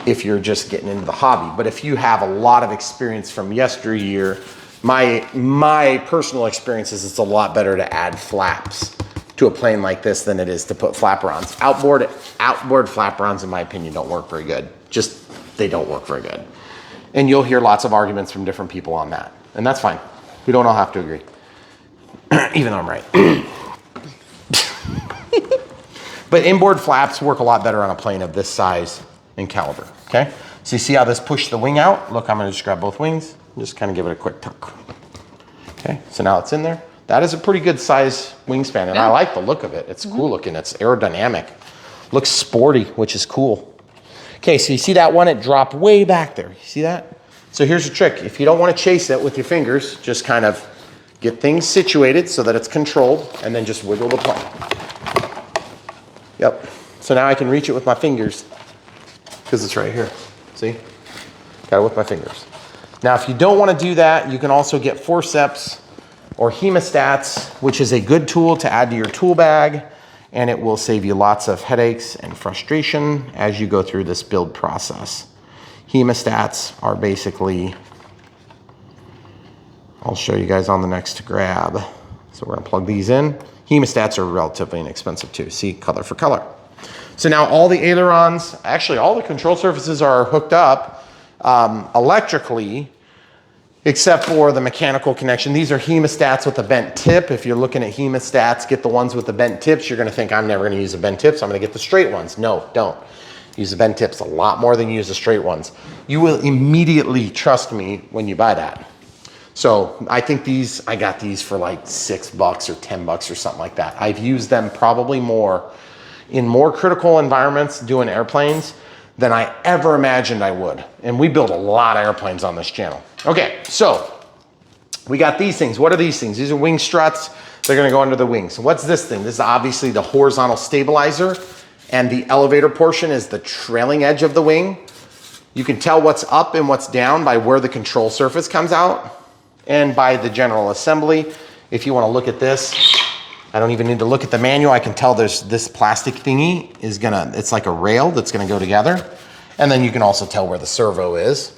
if you're just getting into the hobby. But if you have a lot of experience from yesteryear, my personal experience is it's a lot better to add flaps to a plane like this than it is to put flaperons. Outboard flaperons, in my opinion, don't work very good. They don't work very good. And you'll hear lots of arguments from different people on that. And that's fine. We don't all have to agree. Even though I'm right. But inboard flaps work a lot better on a plane of this size and caliber, okay? So you see how this pushed the wing out? Look, I'm gonna just grab both wings and just kind of give it a quick tuck. Okay, so now it's in there. That is a pretty good size wingspan, and I like the look of it. It's cool looking, it's aerodynamic. Looks sporty, which is cool. Okay, so you see that one? It dropped way back there. You see that? So here's the trick. If you don't want to chase it with your fingers, just kind of get things situated so that it's controlled, and then just wiggle the plane. Yep. So now I can reach it with my fingers because it's right here. See? Got it with my fingers. Now, if you don't want to do that, you can also get forceps or hemostats, which is a good tool to add to your tool bag, and it will save you lots of headaches and frustration as you go through this build process. Hemostats are basically, I'll show you guys on the next grab. So we're gonna plug these in. Hemostats are relatively inexpensive too. See, color for color. So now all the ailerons, actually all the control surfaces are hooked up electrically, except for the mechanical connection. These are hemostats with a bent tip. If you're looking at hemostats, get the ones with the bent tips. You're gonna think, I'm never gonna use the bent tips. I'm gonna get the straight ones. No, don't. Use the bent tips a lot more than you use the straight ones. You will immediately trust me when you buy that. So I think these, I got these for like $6 or $10 or something like that. I've used them probably more in more critical environments doing airplanes than I ever imagined I would. And we build a lot of airplanes on this channel. Okay, so we got these things. What are these things? These are wing struts. They're gonna go under the wings. So what's this thing? This is obviously the horizontal stabilizer, and the elevator portion is the trailing edge of the wing. You can tell what's up and what's down by where the control surface comes out and by the general assembly. If you wanna look at this, I don't even need to look at the manual. I can tell there's this plastic thingy is gonna, it's like a rail that's gonna go together. And then you can also tell where the servo is.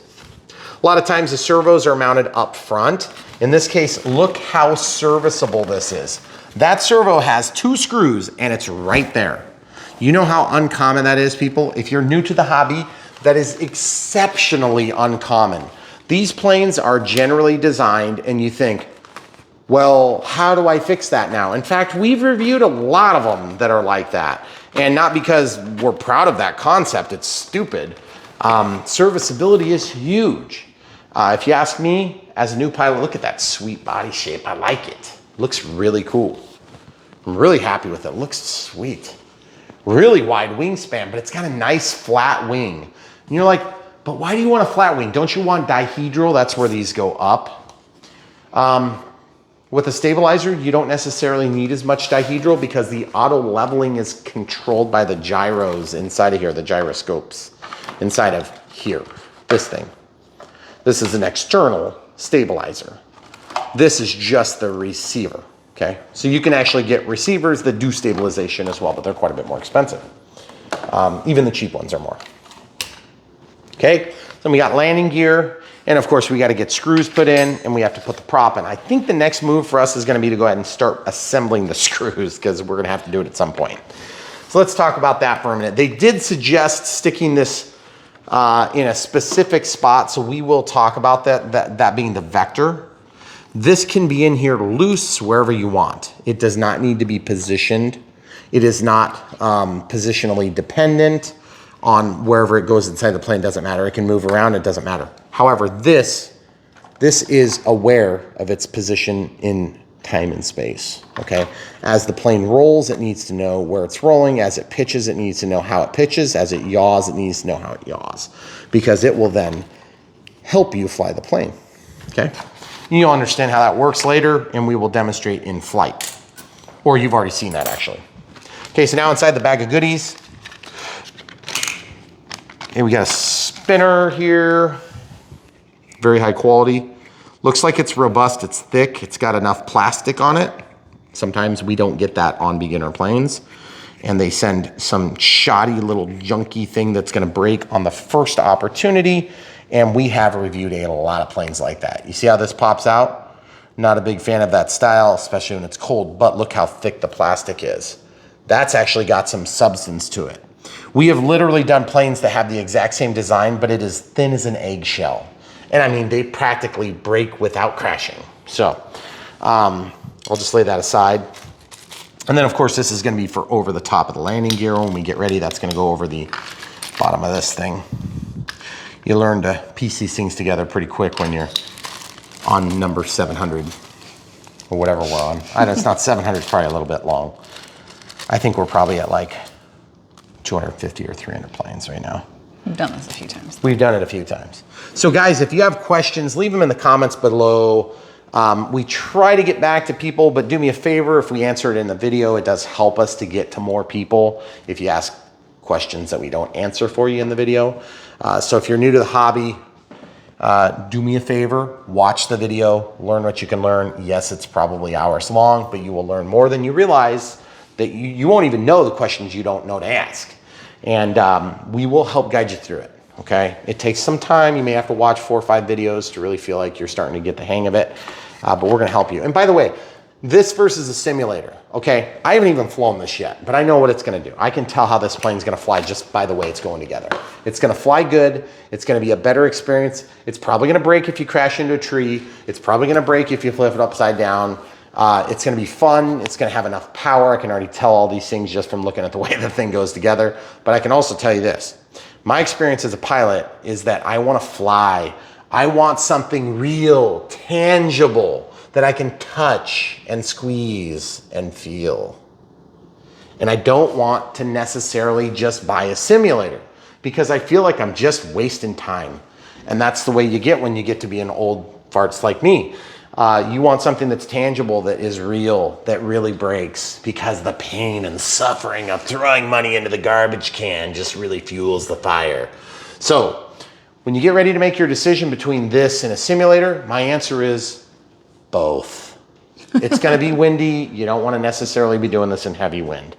A lot of times the servos are mounted up front. In this case, look how serviceable this is. That servo has 2 screws and it's right there. You know how uncommon that is, people? If you're new to the hobby, that is exceptionally uncommon. These planes are generally designed and you think, well, how do I fix that now? In fact, we've reviewed a lot of them that are like that. And not because we're proud of that concept, it's stupid. Serviceability is huge. If you ask me, as a new pilot, look at that sweet body shape. I like it. Looks really cool. I'm really happy with it. Looks sweet. Really wide wingspan, but it's got a nice flat wing. And you're like, but why do you want a flat wing? Don't you want dihedral? That's where these go up. With a stabilizer, you don't necessarily need as much dihedral because the auto leveling is controlled by the gyros inside of here, the gyroscopes inside of here, this thing. This is an external stabilizer. This is just the receiver, okay? So you can actually get receivers that do stabilization as well, but they're quite a bit more expensive. Even the cheap ones are more. Okay, so we got landing gear. And of course, we got to get screws put in and we have to put the prop in. I think the next move for us is going to be to go ahead and start assembling the screws because we're going to have to do it at some point. So let's talk about that for a minute. They did suggest sticking this in a specific spot, so we will talk about that being the vector. This can be in here loose wherever you want. It does not need to be positioned. It is not positionally dependent on wherever it goes inside the plane. Doesn't matter. It can move around. It doesn't matter. However, this is aware of its position in time and space, okay? As the plane rolls, it needs to know where it's rolling. As it pitches, it needs to know how it pitches. As it yaws, it needs to know how it yaws, because it will then help you fly the plane, okay? You'll understand how that works later, and we will demonstrate in flight. Or you've already seen that, actually. Okay, so now inside the bag of goodies, and we got a spinner here, very high quality. Looks like it's robust, it's thick, it's got enough plastic on it. Sometimes we don't get that on beginner planes. And they send some shoddy little junky thing that's gonna break on the first opportunity. And we have reviewed a lot of planes like that. You see how this pops out? Not a big fan of that style, especially when it's cold, but look how thick the plastic is. That's actually got some substance to it. We have literally done planes that have the exact same design, but it is thin as an eggshell. And I mean, they practically break without crashing. So I'll just lay that aside. And then of course, this is gonna be for over the top of the landing gear. When we get ready, that's gonna go over the bottom of this thing. You learn to piece these things together pretty quick when you're on number 700 or whatever we're on. I know it's not 700, it's probably a little bit long. I think we're probably at like 250 or 300 planes right now. We've done this a few times. We've done it a few times. So guys, if you have questions, leave them in the comments below. We try to get back to people, but do me a favor, if we answer it in the video, it does help us to get to more people if you ask questions that we don't answer for you in the video. So if you're new to the hobby, do me a favor, watch the video, learn what you can learn. Yes, it's probably hours long, but you will learn more than you realize, that you won't even know the questions you don't know to ask. And we will help guide you through it, okay? It takes some time. You may have to watch 4 or 5 videos to really feel like you're starting to get the hang of it, but we're gonna help you. And by the way, this versus a simulator, okay? I haven't even flown this yet, but I know what it's gonna do. I can tell how this plane's gonna fly just by the way it's going together. It's gonna fly good. It's gonna be a better experience. It's probably gonna break if you crash into a tree. It's probably gonna break if you flip it upside down. It's gonna be fun. It's gonna have enough power. I can already tell all these things just from looking at the way the thing goes together. But I can also tell you this. My experience as a pilot is that I wanna fly. I want something real, tangible, that I can touch and squeeze and feel. And I don't want to necessarily just buy a simulator because I feel like I'm just wasting time. And that's the way you get when you get to be an old farts like me. You want something that's tangible, that is real, that really breaks, because the pain and suffering of throwing money into the garbage can just really fuels the fire. So when you get ready to make your decision between this and a simulator, my answer is both. It's gonna be windy. You don't wanna necessarily be doing this in heavy wind.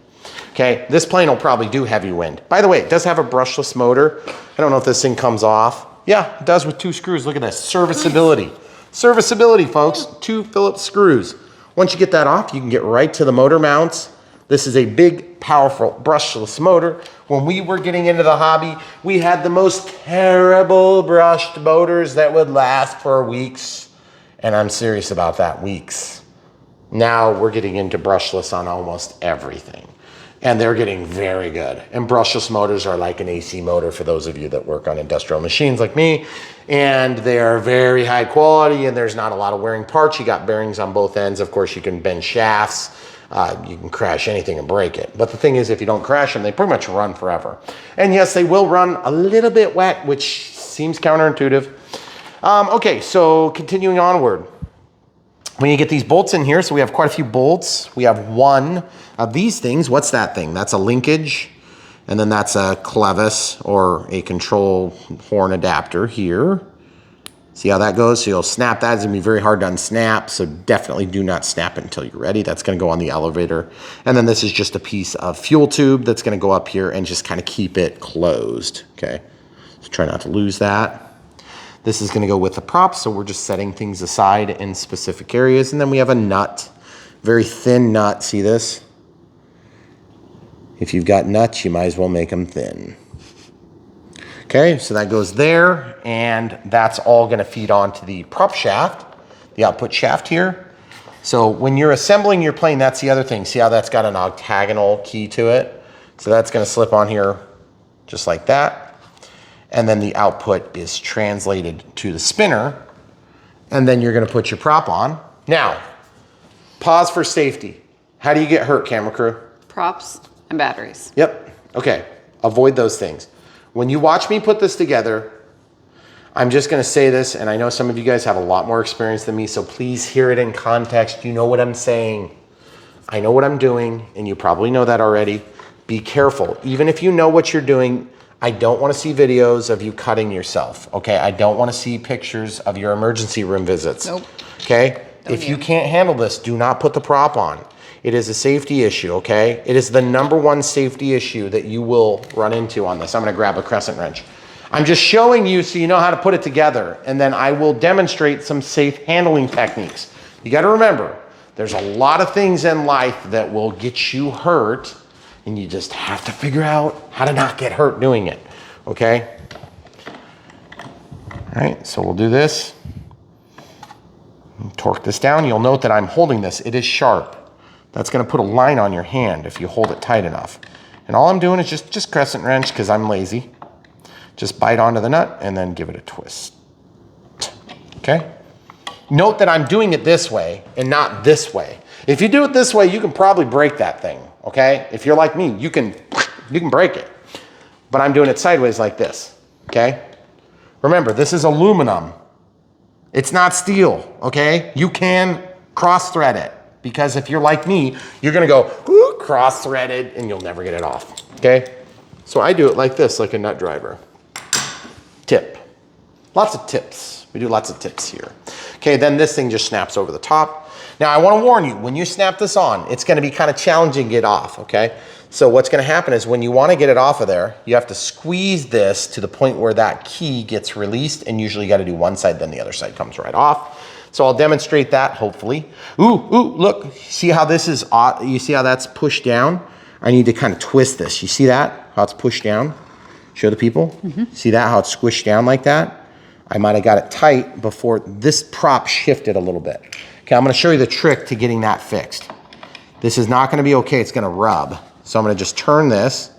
Okay, this plane will probably do heavy wind. By the way, it does have a brushless motor. I don't know if this thing comes off. Yeah, it does with 2 screws. Look at this, serviceability. Serviceability, folks, 2 Phillips screws. Once you get that off, you can get right to the motor mounts. This is a big, powerful brushless motor. When we were getting into the hobby, we had the most terrible brushed motors that would last for weeks. And I'm serious about that, weeks. Now we're getting into brushless on almost everything. And they're getting very good. And brushless motors are like an AC motor for those of you that work on industrial machines like me. And they are very high quality, and there's not a lot of wearing parts. You got bearings on both ends. Of course, you can bend shafts. You can crash anything and break it. But the thing is, if you don't crash them, they pretty much run forever. And yes, they will run a little bit wet, which seems counterintuitive. Okay, so continuing onward. when you get these bolts in here, so we have quite a few bolts. We have one of these things. What's that thing? That's a linkage. And then that's a clevis or a control horn adapter here. See how that goes? So you'll snap that. It's gonna be very hard to unsnap, so definitely do not snap it until you're ready. That's gonna go on the elevator. And then this is just a piece of fuel tube that's gonna go up here and just kind of keep it closed, okay? So try not to lose that. This is gonna go with the prop, so we're just setting things aside in specific areas. And then we have a nut, very thin nut, see this? If you've got nuts, you might as well make them thin. Okay, so that goes there, and that's all gonna feed onto the prop shaft, the output shaft here. So when you're assembling your plane, that's the other thing. See how that's got an octagonal key to it? So that's gonna slip on here just like that. And then the output is translated to the spinner, and then you're gonna put your prop on. Now, pause for safety. How do you get hurt, camera crew? Props and batteries. Yep, okay, avoid those things. When you watch me put this together, I'm just gonna say this, and I know some of you guys have a lot more experience than me, so please hear it in context. You know what I'm saying. I know what I'm doing, and you probably know that already. Be careful. Even if you know what you're doing, I don't wanna see videos of you cutting yourself, okay? I don't wanna see pictures of your emergency room visits, Nope. okay? If you can't handle this, do not put the prop on. It is a safety issue, okay? It is the #1 safety issue that you will run into on this. I'm gonna grab a crescent wrench. I'm just showing you so you know how to put it together, and then I will demonstrate some safe handling techniques. You gotta remember, there's a lot of things in life that will get you hurt, and you just have to figure out how to not get hurt doing it, okay? All right, so we'll do this. Torque this down. You'll note that I'm holding this. It is sharp. That's gonna put a line on your hand if you hold it tight enough. And all I'm doing is just crescent wrench because I'm lazy. Just bite onto the nut and then give it a twist. Okay? Note that I'm doing it this way and not this way. If you do it this way, you can probably break that thing, okay? If you're like me, you can break it. But I'm doing it sideways like this, okay? Remember, this is aluminum. It's not steel, okay? You can cross-thread it. Because if you're like me, you're gonna go cross-threaded and you'll never get it off, okay? So I do it like this, like a nut driver. Tip. Lots of tips. We do lots of tips here. Okay, then this thing just snaps over the top. Now I wanna warn you, when you snap this on, it's gonna be kind of challenging to get off, okay? So what's gonna happen is when you wanna get it off of there, you have to squeeze this to the point where that key gets released, and usually you gotta do one side, then the other side comes right off. So I'll demonstrate that, hopefully. Ooh, look, see how this is, you see how that's pushed down? I need to kind of twist this. You see that, how it's pushed down? Show the people. See that, how it's squished down like that? I might've got it tight before this prop shifted a little bit. Okay, I'm gonna show you the trick to getting that fixed. This is not gonna be okay, it's gonna rub. So I'm gonna just turn this.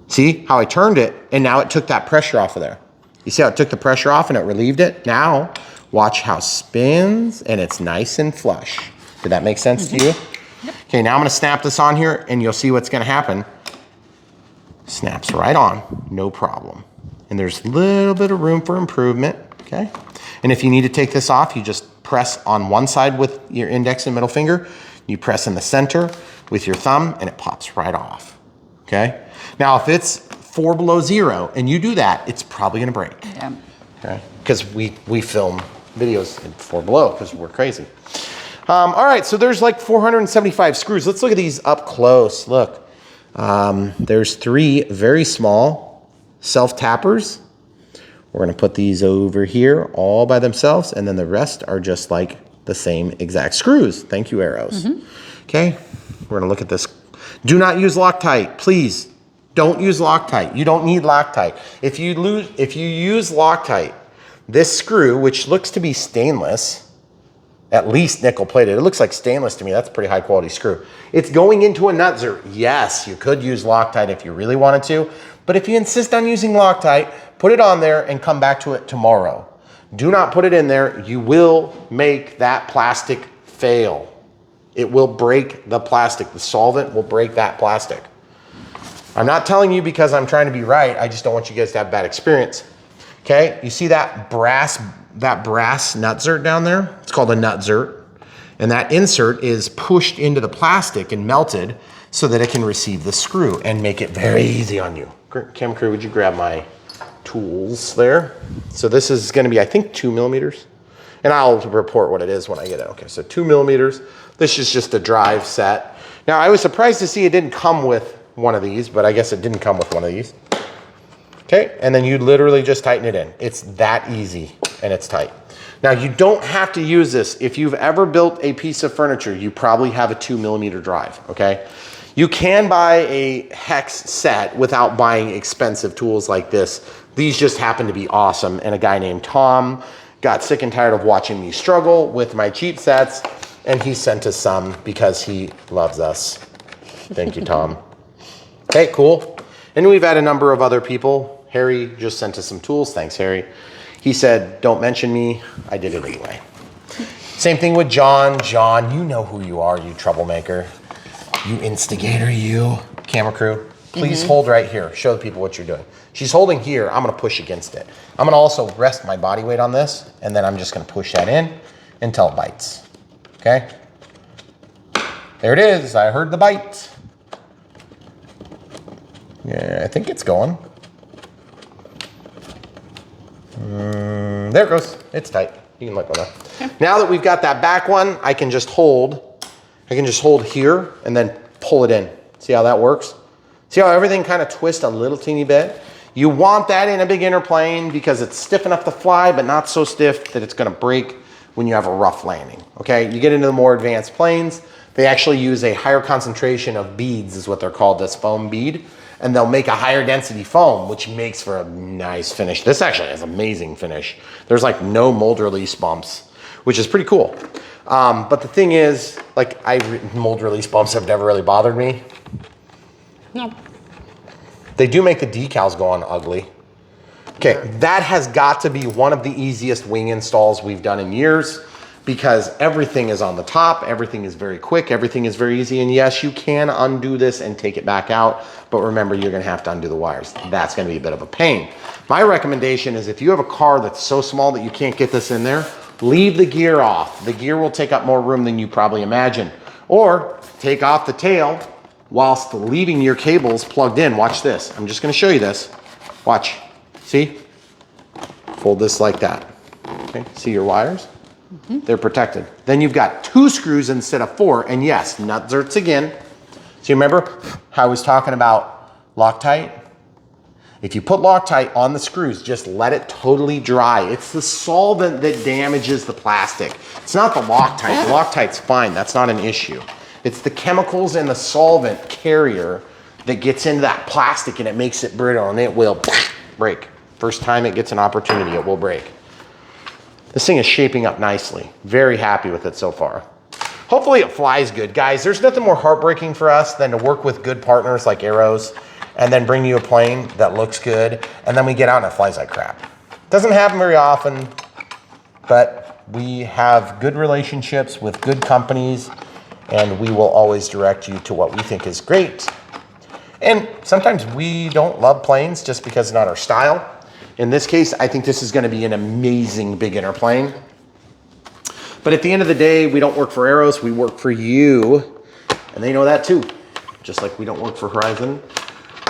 See how I turned it, and now it took that pressure off of there. You see how it took the pressure off and it relieved it? Now, watch how it spins and it's nice and flush. Did that make sense to you? Yep. Okay, now I'm gonna snap this on here and you'll see what's gonna happen. Snaps right on, no problem. And there's a little bit of room for improvement, okay? And if you need to take this off, you just press on one side with your index and middle finger, you press in the center with your thumb and it pops right off, okay? Now, if it's 4 below 0 and you do that, it's probably gonna break. Yeah. Okay, because we film videos in 4 below because we're crazy. All right, so there's like 475 screws. Let's look at these up close. Look, there's 3 very small self-tappers. We're gonna put these over here all by themselves, and then the rest are just like the same exact screws. Thank you, arrows. Okay, we're gonna look at this. Do not use Loctite, please. Don't use Loctite. You don't need Loctite. If you use Loctite, this screw, which looks to be stainless, at least nickel plated, it looks like stainless to me. That's a pretty high quality screw. It's going into a nutzer. Yes, you could use Loctite if you really wanted to, but if you insist on using Loctite, put it on there and come back to it tomorrow. Do not put it in there. You will make that plastic fail. It will break the plastic. The solvent will break that plastic. I'm not telling you because I'm trying to be right. I just don't want you guys to have bad experience. Okay, you see that brass that brass nutsert down there. It's called a nutsert. And that insert is pushed into the plastic and melted so that it can receive the screw and make it very easy on you. Cam crew, would you grab my tools there? So this is gonna be, I think, 2 millimeters. And I'll report what it is when I get it. Okay, so 2 millimeters. This is just a drive set. Now, I was surprised to see it didn't come with one of these, but I guess it didn't come with one of these. Okay, and then you literally just tighten it in. It's that easy, and it's tight. Now, you don't have to use this. If you've ever built a piece of furniture, you probably have a 2 millimeter drive, okay? You can buy a hex set without buying expensive tools like this. These just happen to be awesome, and a guy named Tom got sick and tired of watching me struggle with my cheap sets, and he sent us some because he loves us. Thank you, Tom. Okay, cool. And we've had a number of other people. Harry just sent us some tools. Thanks, Harry. He said, don't mention me. I did it anyway. Same thing with John. John, you know who you are, you troublemaker. You instigator, you. Camera crew, please hold right here. Show the people what you're doing. She's holding here. I'm gonna push against it. I'm gonna also rest my body weight on this, and then I'm just gonna push that in until it bites. Okay? There it is. I heard the bite. Yeah, I think it's going. There it goes. It's tight. You can let go now. Okay. Now that we've got that back one, I can just hold here and then pull it in. See how that works? See how everything kind of twists a little teeny bit? You want that in a beginner plane because it's stiff enough to fly, but not so stiff that it's gonna break when you have a rough landing, okay? You get into the more advanced planes, they actually use a higher concentration of beads, is what they're called, this foam bead, and they'll make a higher density foam, which makes for a nice finish. This actually has amazing finish. There's like no mold release bumps, which is pretty cool. But the thing is, like, mold release bumps have never really bothered me. No. They do make the decals go on ugly. Okay, that has got to be one of the easiest wing installs we've done in years because everything is on the top, everything is very quick, everything is very easy, and yes, you can undo this and take it back out, but remember, you're gonna have to undo the wires. That's gonna be a bit of a pain. My recommendation is if you have a car that's so small that you can't get this in there, leave the gear off. The gear will take up more room than you probably imagine. Or take off the tail whilst leaving your cables plugged in. Watch this. I'm just gonna show you this. Watch. See? Fold this like that. Okay, see your wires? They're protected. Then you've got 2 screws instead of 4, and yes, nutsert again. So you remember how I was talking about Loctite? If you put Loctite on the screws, just let it totally dry. It's the solvent that damages the plastic. It's not the Loctite. The Loctite's fine. That's not an issue. It's the chemicals in the solvent carrier that gets into that plastic and it makes it brittle, and it will break. First time it gets an opportunity, it will break. This thing is shaping up nicely. Very happy with it so far. Hopefully it flies good. Guys, there's nothing more heartbreaking for us than to work with good partners like Arrows and then bring you a plane that looks good, and then we get out and it flies like crap. Doesn't happen very often, but we have good relationships with good companies, and we will always direct you to what we think is great. And sometimes we don't love planes just because it's not our style. In this case, I think this is gonna be an amazing beginner plane. But at the end of the day, we don't work for Arrows, we work for you, and they know that too. Just like we don't work for Horizon,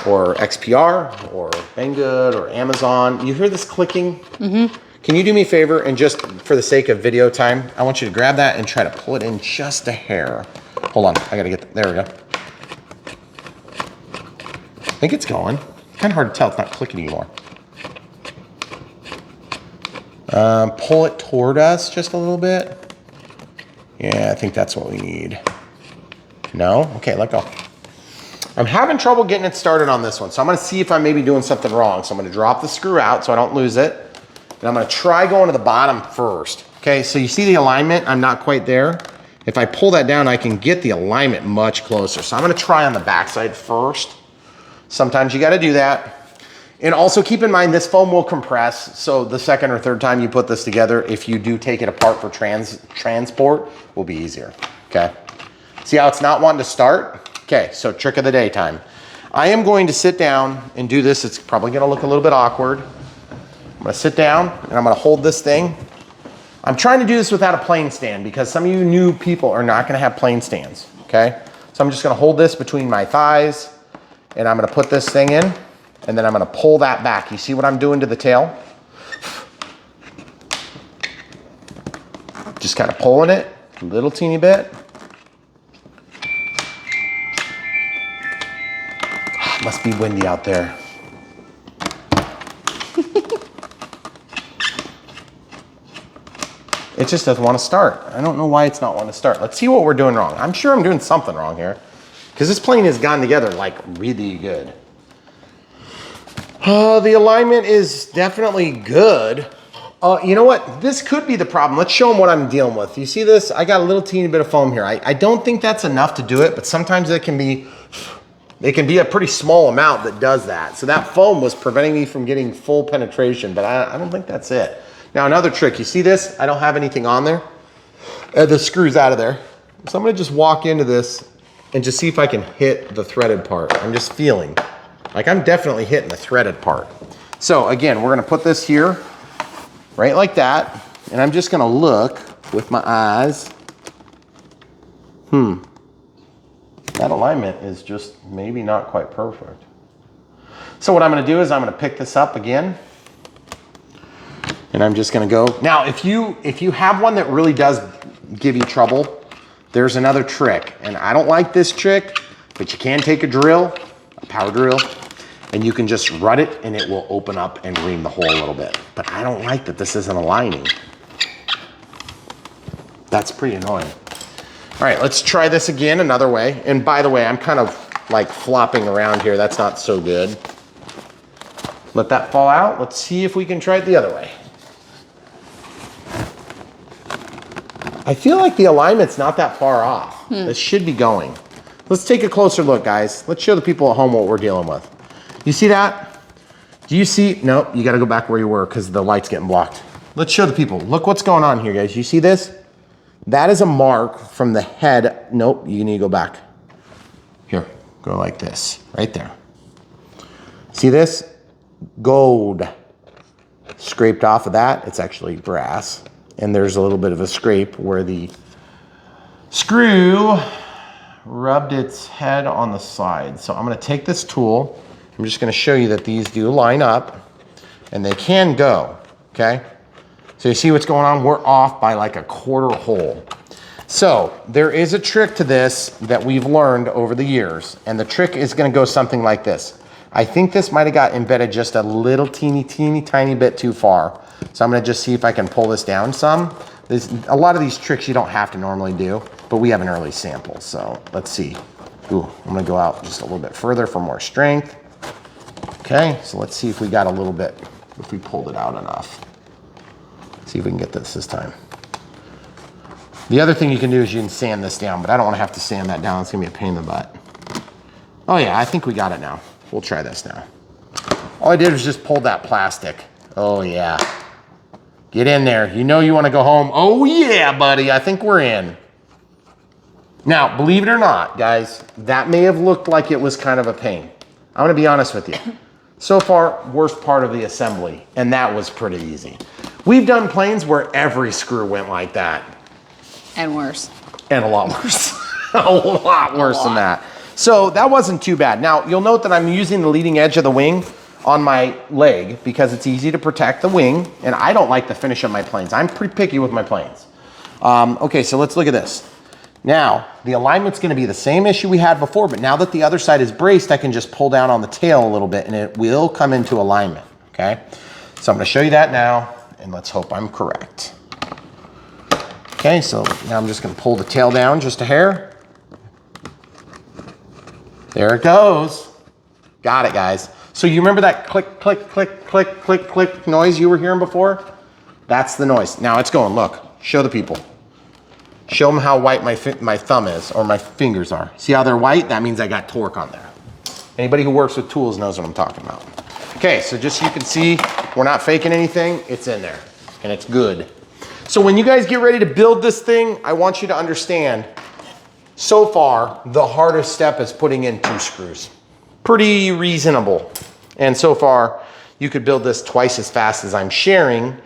or XPR, or Banggood, or Amazon. You hear this clicking? Can you do me a favor, and just for the sake of video time, I want you to grab that and try to pull it in just a hair. Hold on, I gotta get, there we go. I think it's going. Kind of hard to tell, it's not clicking anymore. Pull it toward us just a little bit. Yeah, I think that's what we need. No? Okay, let go. I'm having trouble getting it started on this one, so I'm gonna see if I'm maybe doing something wrong. So I'm gonna drop the screw out so I don't lose it. And I'm gonna try going to the bottom first. Okay, so you see the alignment? I'm not quite there. If I pull that down, I can get the alignment much closer. So I'm gonna try on the backside first. Sometimes you gotta do that. And also keep in mind, this foam will compress, so the second or third time you put this together, if you do take it apart for transport, will be easier, okay? See how it's not wanting to start? Okay, so trick of the day time. I am going to sit down and do this. It's probably gonna look a little bit awkward. I'm gonna sit down and I'm gonna hold this thing I'm trying to do this without a plane stand because some of you new people are not gonna have plane stands, okay? So I'm just gonna hold this between my thighs and I'm gonna put this thing in and then I'm gonna pull that back. You see what I'm doing to the tail? Just kind of pulling it a little teeny bit. Must be windy out there. It just doesn't want to start. I don't know why it's not wanting to start. Let's see what we're doing wrong. I'm sure I'm doing something wrong here because this plane has gone together like really good. The alignment is definitely good. You know what? This could be the problem. Let's show them what I'm dealing with. You see this? I got a little teeny bit of foam here. I don't think that's enough to do it, but sometimes it can be a pretty small amount that does that. So that foam was preventing me from getting full penetration, but I don't think that's it. Now another trick, you see this? I don't have anything on there. The screw's out of there. So I'm gonna just walk into this and just see if I can hit the threaded part. I'm just feeling like I'm definitely hitting the threaded part. So again, we're gonna put this here, right like that. And I'm just gonna look with my eyes. That alignment is just maybe not quite perfect. So what I'm gonna do is I'm gonna pick this up again. And I'm just gonna go. Now, if you have one that really does give you trouble, there's another trick. And I don't like this trick, but you can take a drill, a power drill, and you can just rut it and it will open up and ream the hole a little bit. But I don't like that this isn't aligning. That's pretty annoying. All right, let's try this again another way. And by the way, I'm kind of like flopping around here. That's not so good. Let that fall out. Let's see if we can try it the other way. I feel like the alignment's not that far off. This should be going. Let's take a closer look, guys. Let's show the people at home what we're dealing with. You see that? Do you see? Nope, you gotta go back where you were because the light's getting blocked. Let's show the people. Look what's going on here, guys. You see this? That is a mark from the head. Nope, you need to go back. Here, go like this, right there. See this? Gold scraped off of that. It's actually brass. And there's a little bit of a scrape where the screw rubbed its head on the side. So I'm gonna take this tool. I'm just gonna show you that these do line up and they can go, okay? So you see what's going on? We're off by like a quarter hole. So there is a trick to this that we've learned over the years. And the trick is gonna go something like this. I think this might've got embedded just a little teeny tiny bit too far. So I'm gonna just see if I can pull this down some. There's a lot of these tricks you don't have to normally do, but we have an early sample, so let's see. Ooh, I'm gonna go out just a little bit further for more strength. Okay, so let's see if we got a little bit, if we pulled it out enough. See if we can get this time. The other thing you can do is you can sand this down, but I don't wanna have to sand that down. It's gonna be a pain in the butt. Oh yeah, I think we got it now. We'll try this now. All I did was just pull that plastic. Oh yeah. Get in there. You know you want to go home. Oh yeah, buddy. I think we're in. Now, believe it or not, guys, that may have looked like it was kind of a pain. I'm going to be honest with you. So far, worst part of the assembly, and that was pretty easy. We've done planes where every screw went like that. And worse. And a lot worse. A lot worse than that. So that wasn't too bad. Now, you'll note that I'm using the leading edge of the wing on my leg because it's easy to protect the wing, and I don't like the finish of my planes. I'm pretty picky with my planes. Okay, so let's look at this. Now, the alignment's gonna be the same issue we had before, but now that the other side is braced, I can just pull down on the tail a little bit and it will come into alignment, okay? So I'm gonna show you that now, and let's hope I'm correct. Okay, so now I'm just gonna pull the tail down just a hair. There it goes. Got it, guys. So you remember that click, click, click, click, click, click noise you were hearing before? That's the noise. Now it's going, look, show the people. Show them how white my thumb is, or my fingers are. See how they're white? That means I got torque on there. Anybody who works with tools knows what I'm talking about. Okay, so just so you can see, we're not faking anything, it's in there, and it's good. So when you guys get ready to build this thing, I want you to understand, so far, the hardest step is putting in 2 screws. Pretty reasonable. And so far, you could build this twice as fast as I'm sharing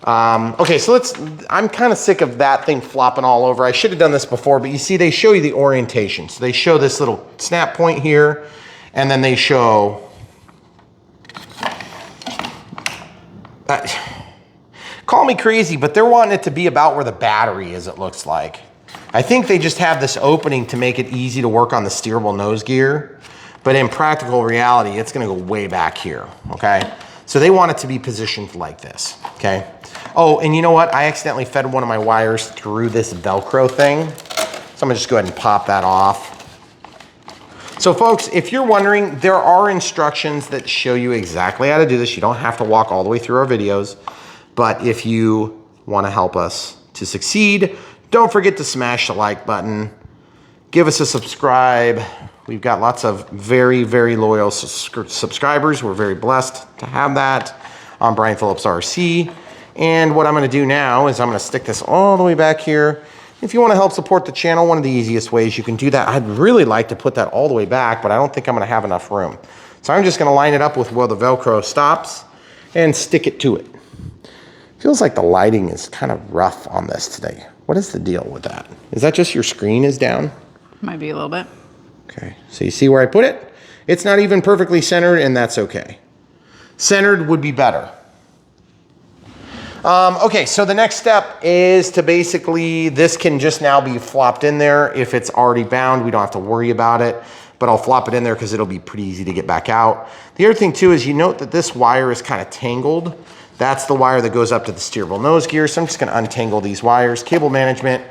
Okay, so I'm kind of sick of that thing flopping all over. I should have done this before, but you see they show you the orientation. So they show this little snap point here, and then they show, call me crazy, but they're wanting it to be about where the battery is, it looks like. I think they just have this opening to make it easy to work on the steerable nose gear, but in practical reality, it's gonna go way back here, okay? So they want it to be positioned like this, okay? Oh, and you know what? I accidentally fed one of my wires through this Velcro thing. So I'm gonna just go ahead and pop that off. So folks, if you're wondering, there are instructions that show you exactly how to do this. You don't have to walk all the way through our videos, but if you wanna help us to succeed, don't forget to smash the like button. Give us a subscribe. We've got lots of very, very loyal subscribers. We're very blessed to have that. I'm Brian Phillips, RC. And what I'm gonna do now is I'm gonna stick this all the way back here. If you wanna help support the channel, one of the easiest ways you can do that, I'd really like to put that all the way back, but I don't think I'm gonna have enough room. So I'm just gonna line it up with where the Velcro stops and stick it to it. Feels like the lighting is kind of rough on this today. What is the deal with that? Is that just your screen is down? Might be a little bit. Okay, so you see where I put it? It's not even perfectly centered, and that's okay. Centered would be better. Okay, so the next step is to basically, this can just now be flopped in there. If it's already bound, we don't have to worry about it, but I'll flop it in there because it'll be pretty easy to get back out. The other thing too is you note that this wire is kind of tangled. That's the wire that goes up to the steerable nose gear. So I'm just gonna untangle these wires. Cable management.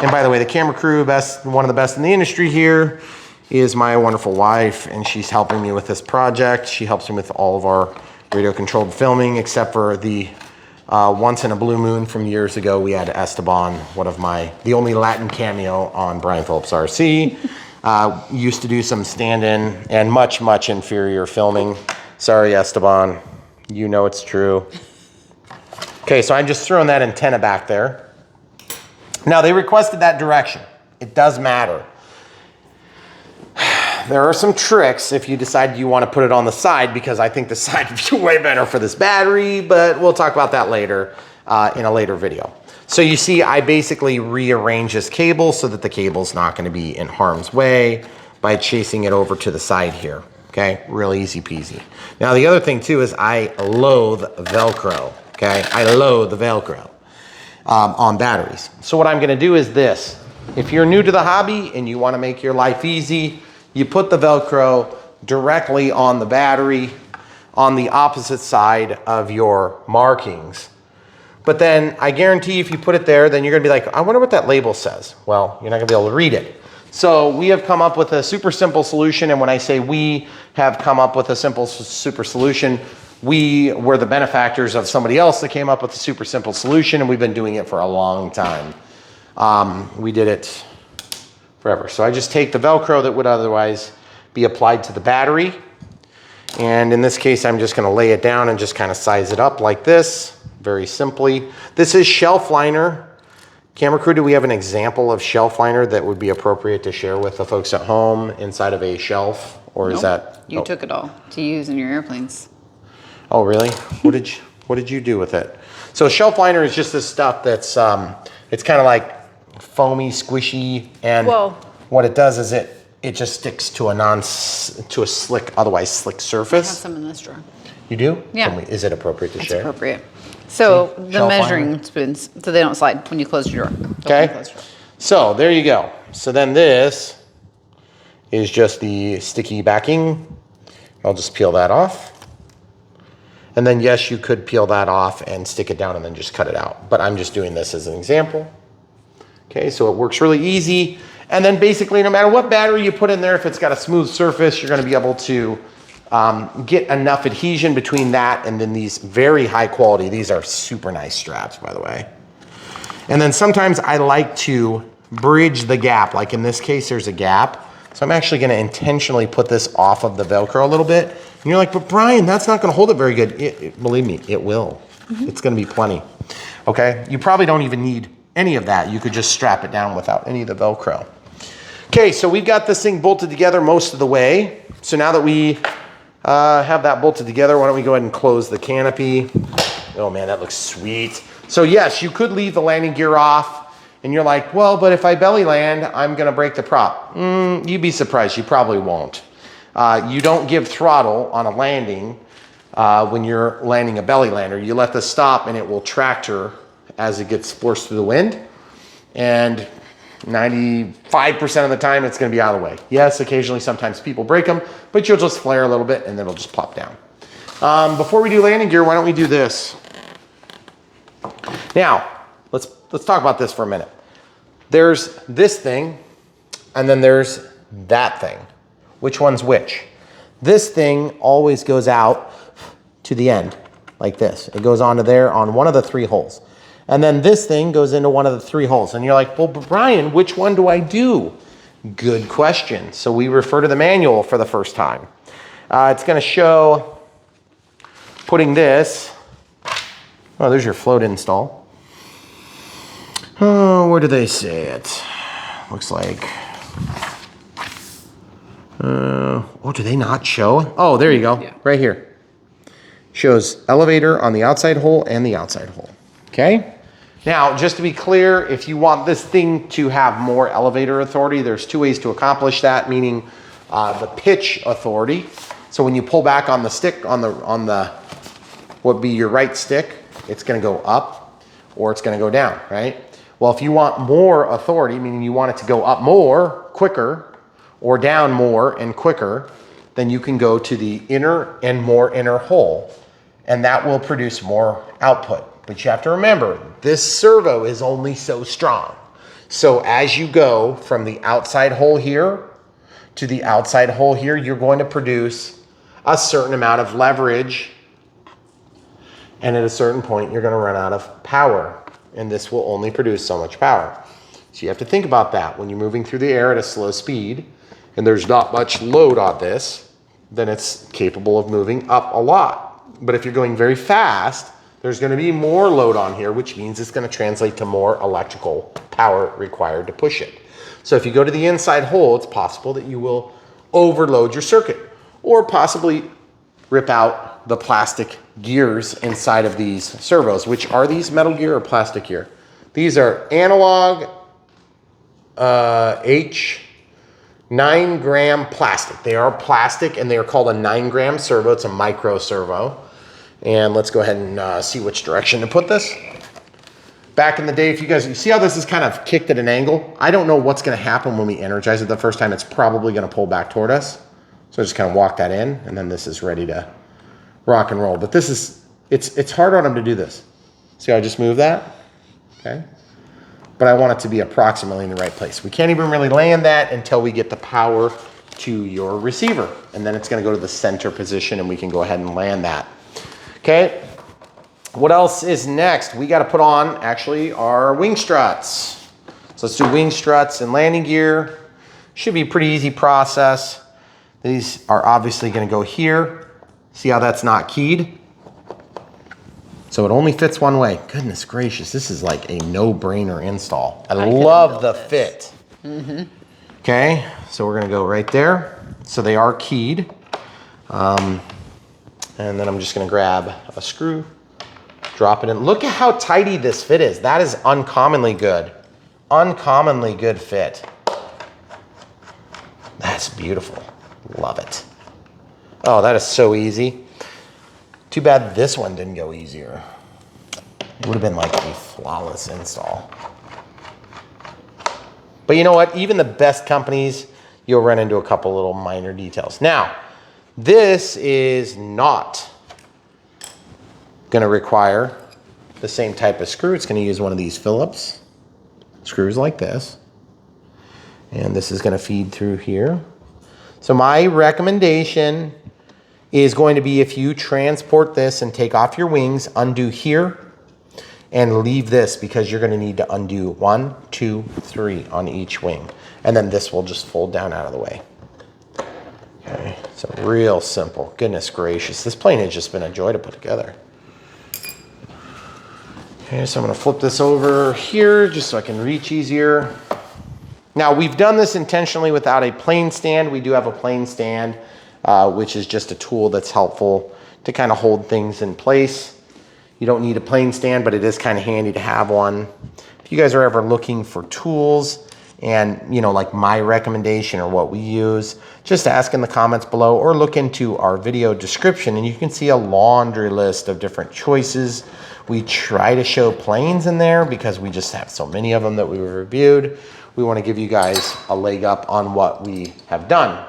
And by the way, the camera crew, one of the best in the industry here, is my wonderful wife, and she's helping me with this project. She helps me with all of our radio controlled filming, except for the once in a blue moon from years ago, we had Esteban, the only Latin cameo on Brian Phillips RC. Used to do some stand-in and much, much inferior filming. Sorry, Esteban, you know it's true. Okay, so I'm just throwing that antenna back there. Now they requested that direction. It does matter. There are some tricks if you decide you want to put it on the side, because I think the side would be way better for this battery, but we'll talk about that later in a later video. So you see, I basically rearrange this cable so that the cable's not going to be in harm's way by chasing it over to the side here. Okay, real easy peasy. Now the other thing too is I loathe Velcro. Okay, I loathe the Velcro on batteries. So what I'm going to do is this. If you're new to the hobby and you want to make your life easy, you put the Velcro directly on the battery on the opposite side of your markings. But then I guarantee if you put it there, then you're gonna be like, I wonder what that label says. Well, you're not gonna be able to read it. So we have come up with a super simple solution. And when I say we have come up with a super solution, we were the benefactors of somebody else that came up with a super simple solution, and we've been doing it for a long time. We did it forever. So I just take the Velcro that would otherwise be applied to the battery. And in this case, I'm just gonna lay it down and just kind of size it up like this, very simply. This is shelf liner. Camera crew, do we have an example of shelf liner that would be appropriate to share with the folks at home inside of a shelf? Or is that? You took it all to use in your airplanes. Oh, really? What did you do with it? So shelf liner is just this stuff that's, it's kind of like foamy, squishy, and what it does is it just sticks to a slick, otherwise slick surface. I have some in this drawer. You do? Yeah. Is it appropriate to share? It's appropriate. So See? the Shelf measuring liner. spoons, so they don't slide when you close your drawer. Okay. So there you go. So then this is just the sticky backing. I'll just peel that off. And then yes, you could peel that off and stick it down and then just cut it out. But I'm just doing this as an example. Okay, so it works really easy. And then basically, no matter what battery you put in there, if it's got a smooth surface, you're gonna be able to get enough adhesion between that and then these very high quality, these are super nice straps, by the way. And then sometimes I like to bridge the gap. Like in this case, there's a gap. So I'm actually gonna intentionally put this off of the Velcro a little bit. And you're like, but Brian, that's not gonna hold it very good. Believe me, it will. It's gonna be plenty, okay? You probably don't even need any of that. You could just strap it down without any of the Velcro. Okay, so we've got this thing bolted together most of the way. So now that we have that bolted together, why don't we go ahead and close the canopy Oh man, that looks sweet. So yes, you could leave the landing gear off and you're like, well, but if I belly land, I'm gonna break the prop. You'd be surprised, you probably won't. You don't give throttle on a landing when you're landing a belly lander. You let this stop and it will tractor as it gets forced through the wind. And 95% of the time, it's gonna be out of the way. Yes, occasionally, sometimes people break them, but you'll just flare a little bit and then it'll just pop down. Before we do landing gear, why don't we do this? Now, let's talk about this for a minute. There's this thing, and then there's that thing. Which one's which? This thing always goes out to the end, like this. It goes onto there on one of the 3 holes. And then this thing goes into one of the 3 holes. And you're like, well, Brian, which one do I do? Good question. So we refer to the manual for the first time. It's gonna show putting this, oh, there's your float install. Oh, where do they say it? Looks like, oh, do they not show? Oh, there you go, right here. Shows elevator on the outside hole and the outside hole, okay? Now, just to be clear, if you want this thing to have more elevator authority, there's 2 ways to accomplish that, meaning the pitch authority. So when you pull back on the stick, on the what would be your right stick, it's gonna go up or it's gonna go down, right? Well, if you want more authority, meaning you want it to go up more, quicker, or down more and quicker, then you can go to the inner and more inner hole, and that will produce more output. But you have to remember, this servo is only so strong. So as you go from the outside hole here to the outside hole here, you're going to produce a certain amount of leverage. And at a certain point, you're going to run out of power. And this will only produce so much power. So you have to think about that. When you're moving through the air at a slow speed, and there's not much load on this, then it's capable of moving up a lot. But if you're going very fast, there's going to be more load on here, which means it's going to translate to more electrical power required to push it. So if you go to the inside hole, it's possible that you will overload your circuit or possibly rip out the plastic gears inside of these servos. Which are these, metal gear or plastic gear? These are analog H 9-gram plastic. They are plastic and they are called a 9-gram servo. It's a micro servo. And let's go ahead and see which direction to put this. Back in the day, if you see how this is kind of kicked at an angle? I don't know what's gonna happen when we energize it the first time. It's probably gonna pull back toward us. So just kind of walk that in, and then this is ready to rock and roll. But this is, it's hard on them to do this. See how I just moved that? Okay. But I want it to be approximately in the right place. We can't even really land that until we get the power to your receiver. And then it's gonna go to the center position and we can go ahead and land that. Okay, what else is next? We got to put on actually our wing struts. So let's do wing struts and landing gear. Should be a pretty easy process. These are obviously going to go here. See how that's not keyed? So it only fits one way. Goodness gracious, this is like a no-brainer install. I love the fit. Okay, so we're going to go right there. So they are keyed. And then I'm just gonna grab a screw, drop it in. Look at how tidy this fit is. That is uncommonly good. Uncommonly good fit. That's beautiful. Love it. Oh, that is so easy. Too bad this one didn't go easier. It would have been like a flawless install. But you know what? Even the best companies, you'll run into a couple little minor details. Now, this is not going to require the same type of screw. It's going to use one of these Phillips screws like this. And this is going to feed through here. So my recommendation is going to be, if you transport this and take off your wings, undo here and leave this, because you're going to need to undo 1, 2, 3 on each wing. And then this will just fold down out of the way. Okay, so real simple. Goodness gracious, this plane has just been a joy to put together. Okay, so I'm going to flip this over here just so I can reach easier. Now, we've done this intentionally without a plane stand. We do have a plane stand, which is just a tool that's helpful to kind of hold things in place. You don't need a plane stand, but it is kind of handy to have one. If you guys are ever looking for tools and, you know, like my recommendation or what we use, just ask in the comments below or look into our video description and you can see a laundry list of different choices. We try to show planes in there because we just have so many of them that we reviewed. We want to give you guys a leg up on what we have done.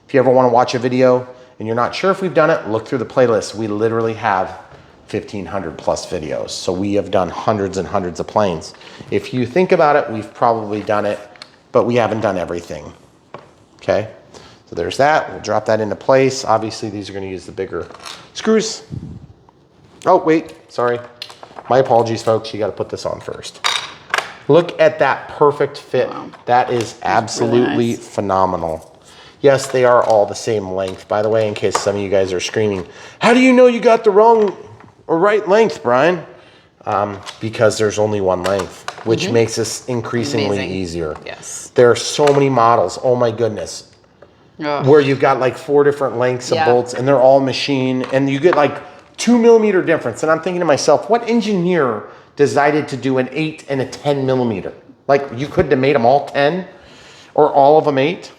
If you ever want to watch a video and you're not sure if we've done it, look through the playlist. We literally have 1,500 plus videos. So we have done hundreds and hundreds of planes. If you think about it, we've probably done it, but we haven't done everything. Okay, so there's that. We'll drop that into place. Obviously, these are going to use the bigger screws. Oh, wait, sorry. My apologies, folks. You got to put this on first. Look at that perfect fit. Wow. That is absolutely really nice. Phenomenal. Yes, they are all the same length. By the way, in case some of you guys are screaming, how do you know you got the wrong or right length, Brian? Because there's only one length, which makes this increasingly easier. Yes. There are so many models. Oh my goodness. Where you've got like 4 different lengths of bolts and they're all machine and you get like 2 millimeter difference. And I'm thinking to myself, what engineer decided to do an 8 and a 10 millimeter? Like you couldn't have made them all 10 or all of them 8.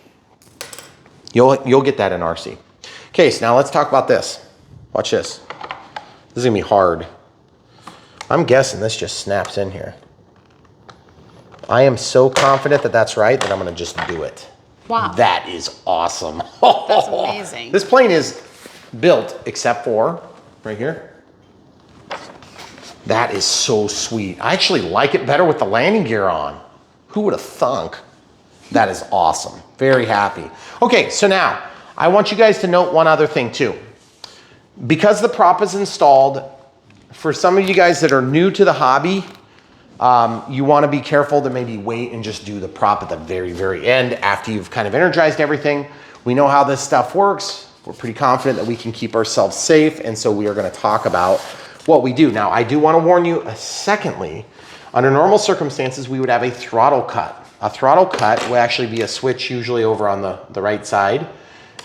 You'll get that in RC. Okay, so now let's talk about this. Watch this. This is gonna be hard. I'm guessing this just snaps in here. I am so confident that that's right that I'm gonna just do it. Wow. That is awesome. That's amazing. This plane is built except for right here. That is so sweet. I actually like it better with the landing gear on. Who would have thunk? That is awesome. Very happy. Okay, so now I want you guys to note one other thing too. Because the prop is installed, for some of you guys that are new to the hobby, you want to be careful to maybe wait and just do the prop at the very, very end after you've kind of energized everything. We know how this stuff works. We're pretty confident that we can keep ourselves safe, and so we are going to talk about what we do. Now, I do want to warn you, secondly, under normal circumstances, we would have a throttle cut. A throttle cut would actually be a switch usually over on the right side,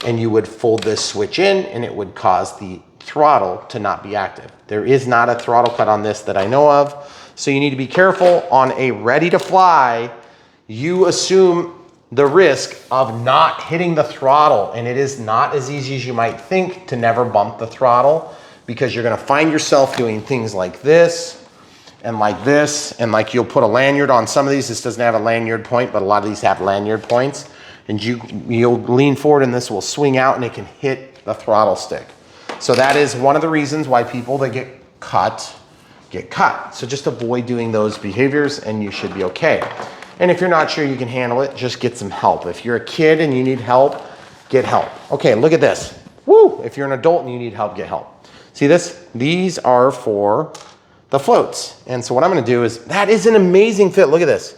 and you would fold this switch in, and it would cause the throttle to not be active. There is not a throttle cut on this that I know of, so you need to be careful. On a ready to fly, you assume the risk of not hitting the throttle, and it is not as easy as you might think to never bump the throttle, because you're gonna find yourself doing things like this, and like you'll put a lanyard on some of these. This doesn't have a lanyard point, but a lot of these have lanyard points, and you'll lean forward and this will swing out and it can hit the throttle stick. So that is one of the reasons why people that get cut. So just avoid doing those behaviors and you should be okay. And if you're not sure you can handle it, just get some help. If you're a kid and you need help, get help. Okay, look at this. Woo! If you're an adult and you need help, get help. See this? These are for the floats. And so what I'm gonna do is, that is an amazing fit. Look at this.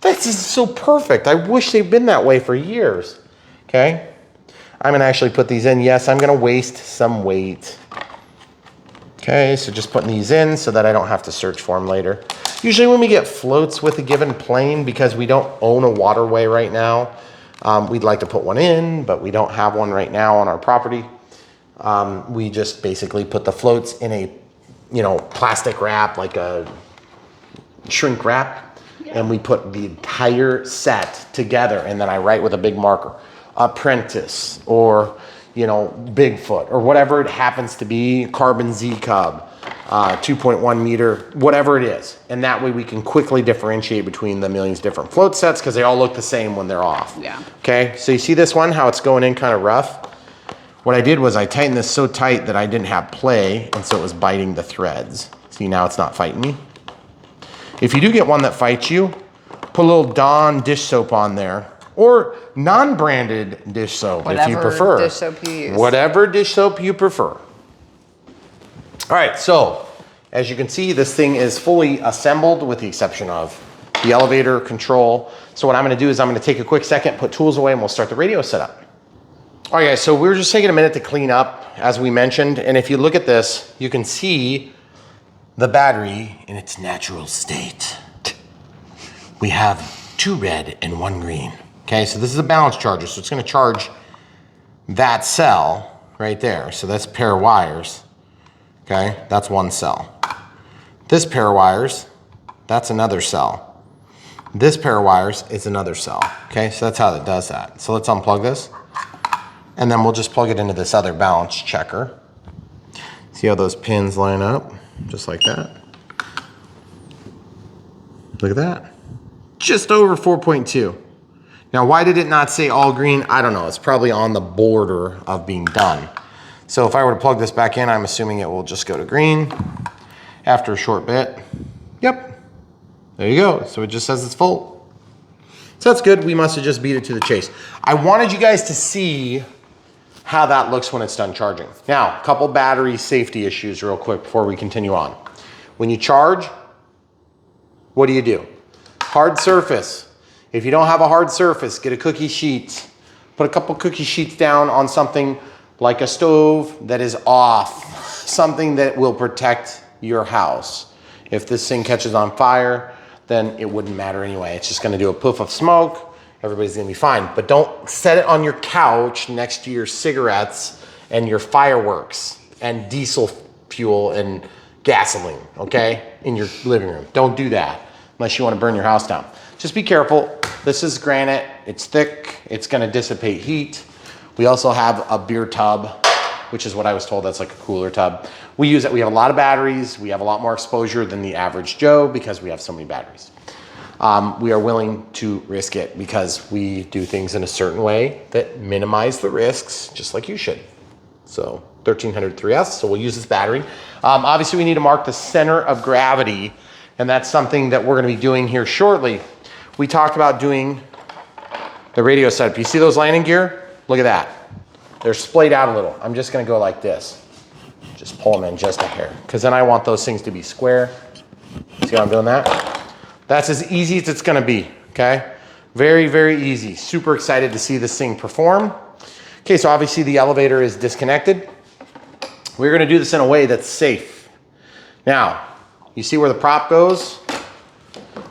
This is so perfect. I wish they've been that way for years. Okay? I'm gonna actually put these in. Yes, I'm gonna waste some weight. Okay, so just putting these in so that I don't have to search for them later. Usually when we get floats with a given plane, because we don't own a waterway right now, we'd like to put one in, but we don't have one right now on our property. We just basically put the floats in a, plastic wrap, like a shrink wrap, and we put the entire set together, and then I write with a big marker, Apprentice, or Bigfoot, or whatever it happens to be, Carbon Z Cub, 2.1 meter, whatever it is. And that way we can quickly differentiate between the millions of different float sets, because they all look the same when they're off. Yeah. Okay, so you see this one, how it's going in kind of rough? What I did was I tightened this so tight that I didn't have play, and so it was biting the threads. See, now it's not fighting me. If you do get one that fights you, put a little Dawn dish soap on there, or non-branded dish soap if you prefer. Whatever dish soap you use. Whatever dish soap you prefer. All right, so as you can see, this thing is fully assembled with the exception of the elevator control. So what I'm gonna do is I'm gonna take a quick second, put tools away, and we'll start the radio setup. All right, guys, so we're just taking a minute to clean up, as we mentioned. And if you look at this, you can see the battery in its natural state. We have 2 red and 1 green. Okay, so this is a balance charger, so it's gonna charge that cell right there. So that's a pair of wires. okay? That's one cell. This pair of wires, that's another cell. This pair of wires is another cell, okay? So that's how it does that. So let's unplug this, and then we'll just plug it into this other balance checker. See how those pins line up? Just like that. Look at that. Just over 4.2. Now, why did it not say all green? I don't know. It's probably on the border of being done. So if I were to plug this back in, I'm assuming it will just go to green after a short bit. Yep. There you go. So it just says it's full. So that's good. We must have just beat it to the chase. I wanted you guys to see how that looks when it's done charging. Now, a couple battery safety issues real quick before we continue on. When you charge, what do? Hard surface. If you don't have a hard surface, get a cookie sheet. Put a couple cookie sheets down on something like a stove that is off. Something that will protect your house. If this thing catches on fire, then it wouldn't matter anyway. It's just gonna do a poof of smoke. Everybody's gonna be fine. But don't set it on your couch next to your cigarettes and your fireworks and diesel fuel and gasoline, okay? In your living room. Don't do that unless you wanna burn your house down. Just be careful. This is granite, it's thick, it's gonna dissipate heat. We also have a beer tub, which is what I was told, that's like a cooler tub. We use it, we have a lot of batteries, we have a lot more exposure than the average Joe because we have so many batteries. We are willing to risk it because we do things in a certain way that minimize the risks, just like you should. So 1300 3S, so we'll use this battery. Obviously we need to mark the center of gravity, and that's something that we're gonna be doing here shortly. We talked about doing the radio setup. You see those landing gear? Look at that. They're splayed out a little. I'm just gonna go like this. Just pull them in just a hair, because then I want those things to be square. See how I'm doing that? That's as easy as it's gonna be, okay? Very, very easy. Super excited to see this thing perform. Okay, so obviously the elevator is disconnected. We're gonna do this in a way that's safe. Now, you see where the prop goes?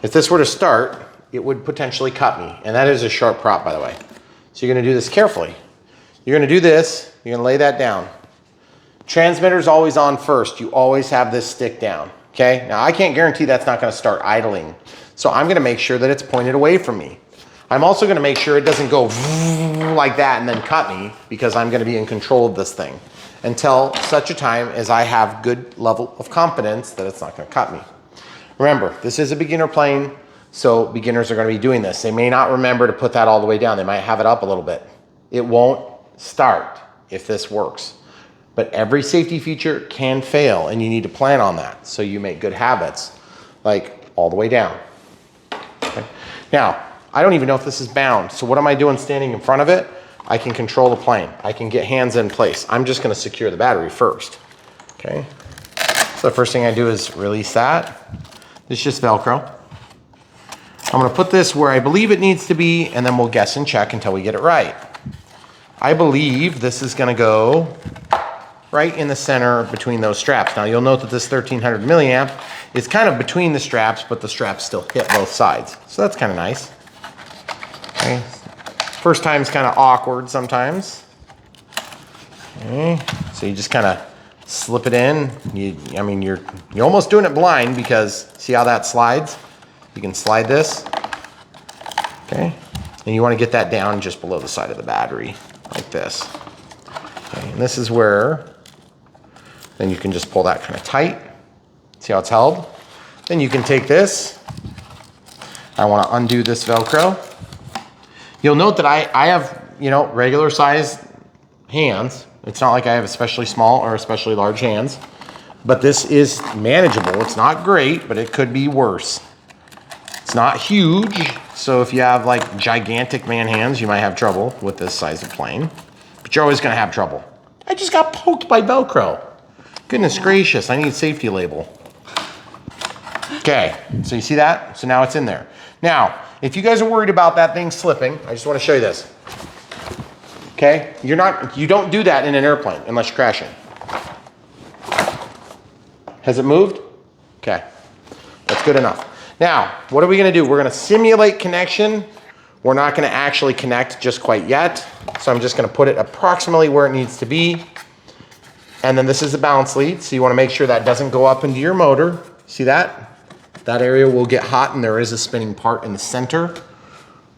If this were to start, it would potentially cut me. And that is a sharp prop, by the way. So you're gonna do this carefully. You're gonna do this, you're gonna lay that down. Transmitter's always on first. You always have this stick down, okay? Now I can't guarantee that's not gonna start idling. So I'm gonna make sure that it's pointed away from me. I'm also gonna make sure it doesn't go like that and then cut me, because I'm gonna be in control of this thing until such a time as I have good level of confidence that it's not gonna cut me. Remember, this is a beginner plane, so beginners are gonna be doing this. They may not remember to put that all the way down. They might have it up a little bit. It won't start if this works. But every safety feature can fail, and you need to plan on that so you make good habits, like all the way down. Okay. Now, I don't even know if this is bound, so what am I doing standing in front of it? I can control the plane. I can get hands in place. I'm just gonna secure the battery first, okay? So the first thing I do is release that. It's just Velcro. I'm gonna put this where I believe it needs to be, and then we'll guess and check until we get it right. I believe this is gonna go right in the center between those straps. Now you'll note that this 1300 milliamp is kind of between the straps, but the straps still hit both sides. So that's kind of nice. Okay. First time's kind of awkward sometimes. Okay. So you just kind of slip it in. You're almost doing it blind, because see how that slides? You can slide this, okay? And you want to get that down just below the side of the battery, like this. Okay, and this is where, then you can just pull that kind of tight. See how it's held? Then you can take this. I want to undo this Velcro. You'll note that I have, regular size hands. It's not like I have especially small or especially large hands, but this is manageable. It's not great, but it could be worse. It's not huge, so if you have like gigantic man hands, you might have trouble with this size of plane, but you're always gonna have trouble. I just got poked by Velcro. Goodness gracious, I need a safety label. Okay, so you see that? So now it's in there. Now, if you guys are worried about that thing slipping, I just wanna show you this. Okay, you don't do that in an airplane unless you're crashing. Has it moved? Okay, that's good enough. Now, what are we gonna do? We're gonna simulate connection. We're not gonna actually connect just quite yet. So I'm just gonna put it approximately where it needs to be. And then this is the balance lead, so you want to make sure that doesn't go up into your motor. See that? That area will get hot, and there is a spinning part in the center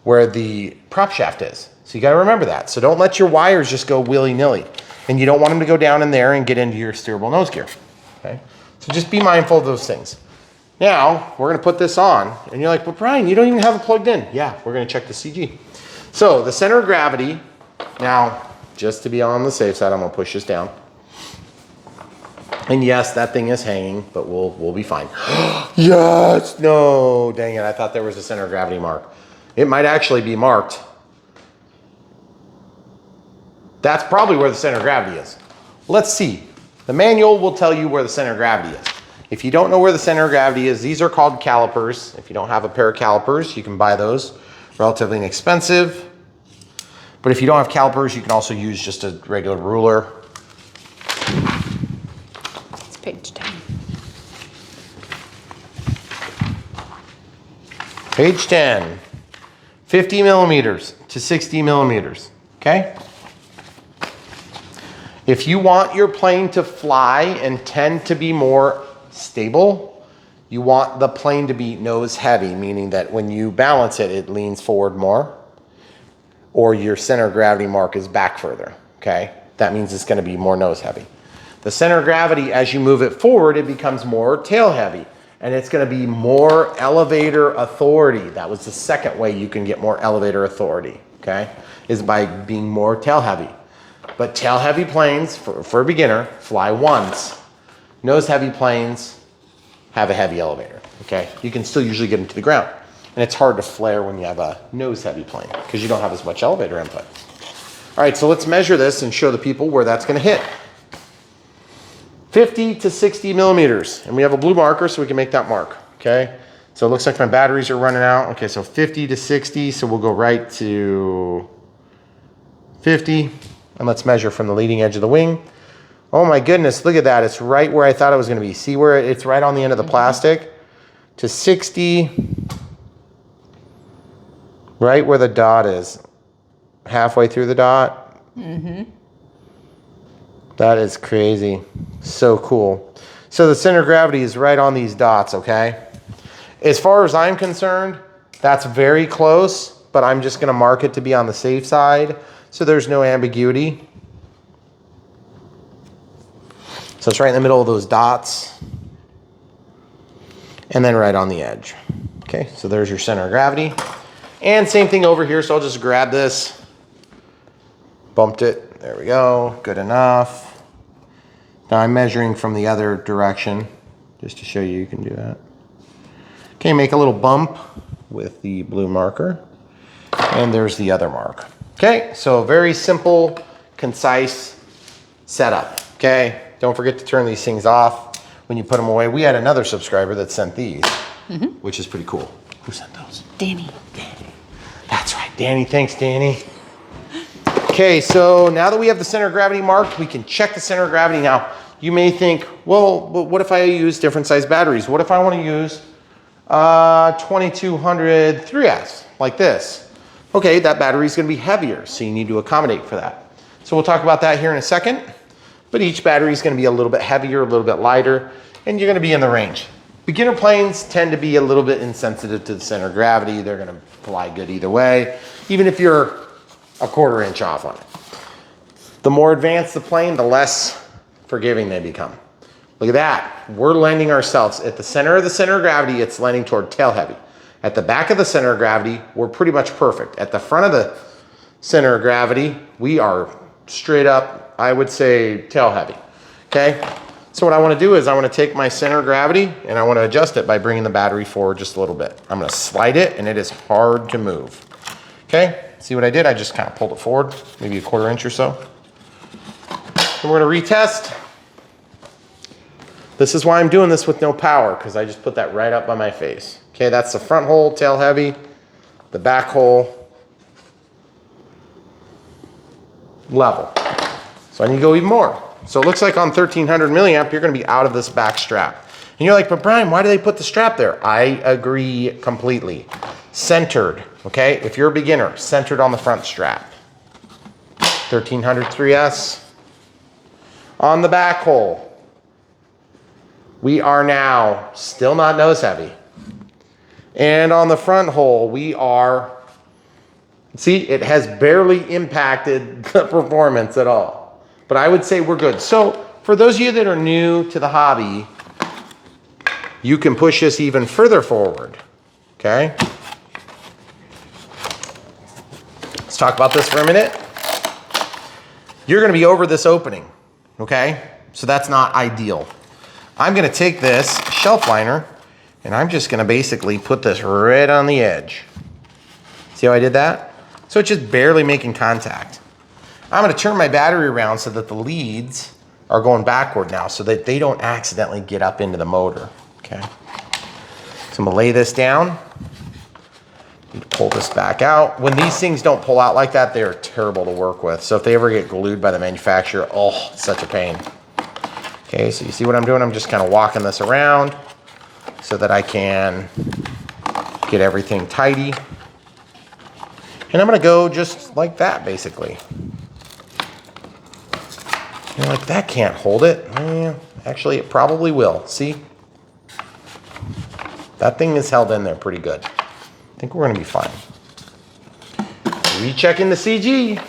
where the prop shaft is. So you got to remember that. So don't let your wires just go willy-nilly. And you don't want them to go down in there and get into your steerable nose gear. Okay? So just be mindful of those things. Now, we're going to put this on, and you're like, but Brian, you don't even have it plugged in. Yeah, we're going to check the CG. So the center of gravity, now, just to be on the safe side, I'm going to push this down. And yes, that thing is hanging, but we'll be fine. Yes! No, dang it, I thought there was a center of gravity mark. It might actually be marked. That's probably where the center of gravity is. Let's see. The manual will tell you where the center of gravity is. If you don't know where the center of gravity is, these are called calipers. If you don't have a pair of calipers, you can buy those. Relatively inexpensive. But if you don't have calipers, you can also use just a regular ruler. It's page 10. Page 10. 50 millimeters to 60 millimeters, okay? If you want your plane to fly and tend to be more stable, you want the plane to be nose heavy, meaning that when you balance it, it leans forward more, or your center of gravity mark is back further, okay? That means it's gonna be more nose heavy. The center of gravity, as you move it forward, it becomes more tail heavy, and it's gonna be more elevator authority. That was the second way you can get more elevator authority, okay? Is by being more tail heavy. But tail heavy planes, for a beginner, fly once. Nose heavy planes have a heavy elevator, okay? You can still usually get them to the ground. And it's hard to flare when you have a nose heavy plane because you don't have as much elevator input. All right, so let's measure this and show the people where that's gonna hit. 50 to 60 millimeters. And we have a blue marker so we can make that mark, okay? So it looks like my batteries are running out. Okay, so 50 to 60, so we'll go right to 50. And let's measure from the leading edge of the wing. Oh my goodness, look at that. It's right where I thought it was gonna be. See where it's right on the end of the plastic? To 60, right where the dot is. Halfway through the dot. That is crazy. So cool. So the center of gravity is right on these dots, okay? As far as I'm concerned, that's very close, but I'm just gonna mark it to be on the safe side so there's no ambiguity. So it's right in the middle of those dots and then right on the edge. Okay, so there's your center of gravity. And same thing over here, so I'll just grab this, bumped it, there we go, good enough. Now I'm measuring from the other direction, just to show you can do that. Okay, make a little bump with the blue marker, and there's the other mark. Okay, so very simple, concise setup, okay? Don't forget to turn these things off when you put them away. We had another subscriber that sent these, which is pretty cool. Who sent those? Danny. Danny. That's right, Danny. Thanks, Danny. Okay, so now that we have the center of gravity marked, we can check the center of gravity. Now, you may think, well, what if I use different size batteries? What if I want to use 2200 3S, like this? Okay, that battery is going to be heavier, so you need to accommodate for that. So we'll talk about that here in a second. But each battery is going to be a little bit heavier, a little bit lighter, and you're going to be in the range. Beginner planes tend to be a little bit insensitive to the center of gravity. They're going to fly good either way, even if you're a quarter inch off on it. The more advanced the plane, the less forgiving they become. Look at that. We're landing ourselves at the center of gravity. It's landing toward tail heavy. At the back of the center of gravity, we're pretty much perfect. At the front of the center of gravity, we are straight up, I would say, tail heavy, okay? So what I wanna do is I wanna take my center of gravity and I wanna adjust it by bringing the battery forward just a little bit. I'm gonna slide it and it is hard to move, okay? See what I did? I just kind of pulled it forward, maybe a quarter inch or so. And we're gonna retest. This is why I'm doing this with no power, because I just put that right up by my face. Okay, that's the front hole, tail heavy, the back hole, level. So I need to go even more. So it looks like on 1300 milliamp, you're gonna be out of this back strap. And you're like, but Brian, why do they put the strap there? I agree completely. Centered, okay? If you're a beginner, centered on the front strap. 1300 3S, On the back hole, we are now still not nose heavy. And on the front hole, we are, see, it has barely impacted the performance at all. But I would say we're good. So for those of you that are new to the hobby, you can push this even further forward, okay? Let's talk about this for a minute. You're gonna be over this opening, okay? So that's not ideal. I'm gonna take this shelf liner and I'm just gonna basically put this right on the edge. See how I did that? So it's just barely making contact. I'm gonna turn my battery around so that the leads are going backward now so that they don't accidentally get up into the motor, okay? So I'm gonna lay this down. Pull this back out. When these things don't pull out like that, they are terrible to work with. So if they ever get glued by the manufacturer, oh, it's such a pain. Okay, so you see what I'm doing? I'm just kind of walking this around so that I can get everything tidy. And I'm gonna go just like that, basically. You're like, that can't hold it. Actually, it probably will. See? That thing is held in there pretty good. I think we're gonna be fine. Rechecking the CG.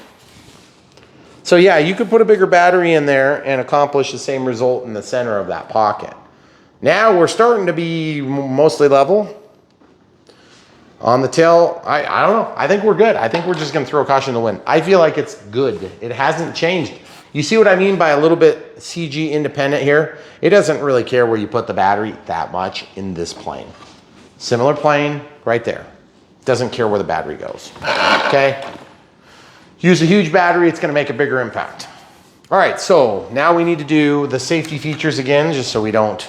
So yeah, you could put a bigger battery in there and accomplish the same result in the center of that pocket. Now we're starting to be mostly level. On the tail, I don't know. I think we're good. I think we're just gonna throw caution to the wind. I feel like it's good. It hasn't changed. You see what I mean by a little bit CG independent here? It doesn't really care where you put the battery that much in this plane. Similar plane right there. Doesn't care where the battery goes, okay? Use a huge battery, it's gonna make a bigger impact. All right, so now we need to do the safety features again, just so we don't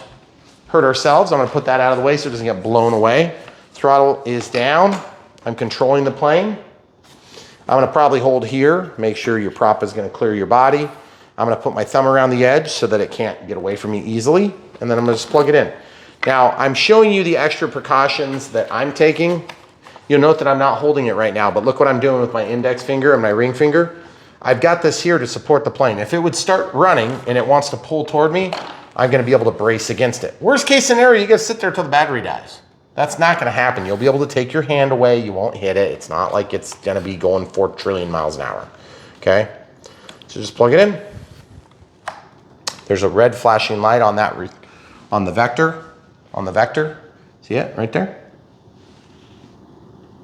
hurt ourselves. I'm gonna put that out of the way so it doesn't get blown away. Throttle is down. I'm controlling the plane. I'm gonna probably hold here, make sure your prop is gonna clear your body. I'm gonna put my thumb around the edge so that it can't get away from me easily, and then I'm gonna just plug it in. Now, I'm showing you the extra precautions that I'm taking. You'll note that I'm not holding it right now, but look what I'm doing with my index finger and my ring finger. I've got this here to support the plane. If it would start running and it wants to pull toward me, I'm gonna be able to brace against it. Worst case scenario, you gotta sit there till the battery dies. That's not gonna happen. You'll be able to take your hand away, you won't hit it. It's not like it's gonna be going 4 trillion miles an hour, okay? So just plug it in. There's a red flashing light on that, on the vector. See it right there?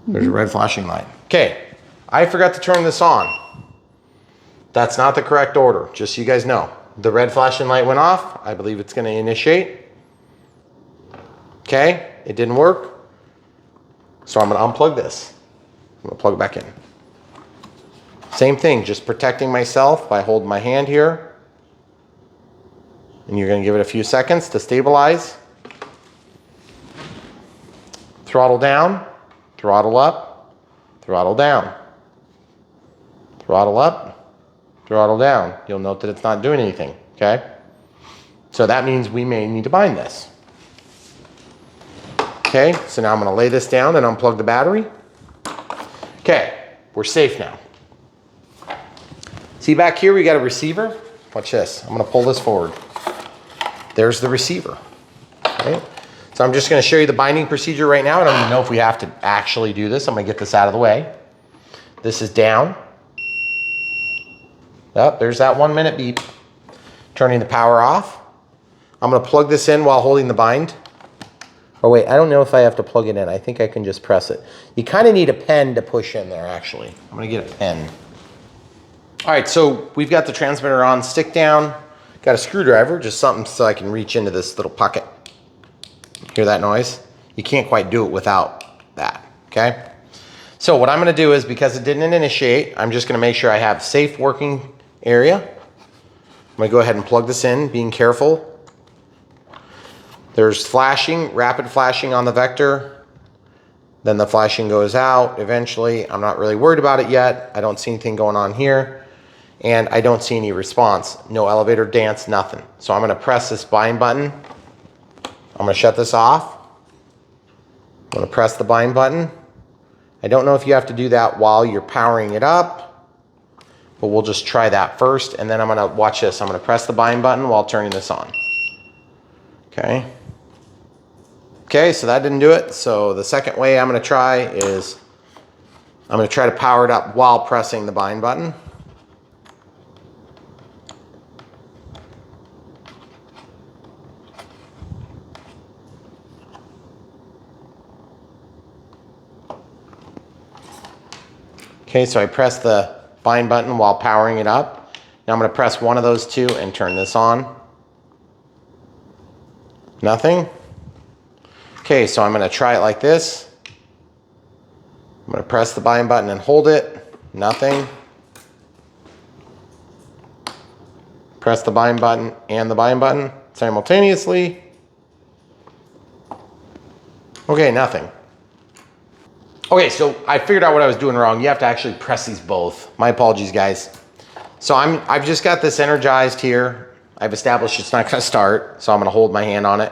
There's a red flashing light. Okay, I forgot to turn this on. That's not the correct order, just so you guys know. The red flashing light went off. I believe it's gonna initiate. Okay, it didn't work. So I'm gonna unplug this. I'm gonna plug it back in. Same thing, just protecting myself by holding my hand here. And you're gonna give it a few seconds to stabilize. Throttle down. Throttle up, throttle down, throttle up, throttle down. You'll note that it's not doing anything, okay? So that means we may need to bind this. Okay, so now I'm gonna lay this down and unplug the battery. Okay, we're safe now. See back here, we got a receiver. Watch this, I'm gonna pull this forward. There's the receiver, right? So I'm just gonna show you the binding procedure right now. I don't even know if we have to actually do this. I'm gonna get this out of the way. This is down. Oh, there's that 1 minute beep. Turning the power off. I'm gonna plug this in while holding the bind. Oh wait, I don't know if I have to plug it in. I think I can just press it. You kind of need a pen to push in there actually. I'm gonna get a pen. All right, so we've got the transmitter on, stick down. Got a screwdriver, just something so I can reach into this little pocket. Hear that noise? You can't quite do it without that, okay? So what I'm gonna do is, because it didn't initiate, I'm just gonna make sure I have safe working area. I'm gonna go ahead and plug this in, being careful. There's flashing, rapid flashing on the vector. Then the flashing goes out eventually. I'm not really worried about it yet. I don't see anything going on here. And I don't see any response. No elevator dance, nothing. So I'm gonna press this bind button. I'm gonna shut this off. I'm gonna press the bind button. I don't know if you have to do that while you're powering it up. but we'll just try that first. And then I'm gonna, watch this, I'm gonna press the bind button while turning this on. Okay. Okay, so that didn't do it. So the second way I'm gonna try is, I'm gonna try to power it up while pressing the bind button. Okay, so I press the bind button while powering it up. Now I'm gonna press one of those two and turn this on. Nothing. Okay, so I'm gonna try it like this. I'm gonna press the bind button and hold it. Nothing. Press the bind button and the bind button simultaneously. Okay, nothing. Okay, so I figured out what I was doing wrong. You have to actually press these both. My apologies, guys. So I've just got this energized here. I've established it's not gonna start, so I'm gonna hold my hand on it.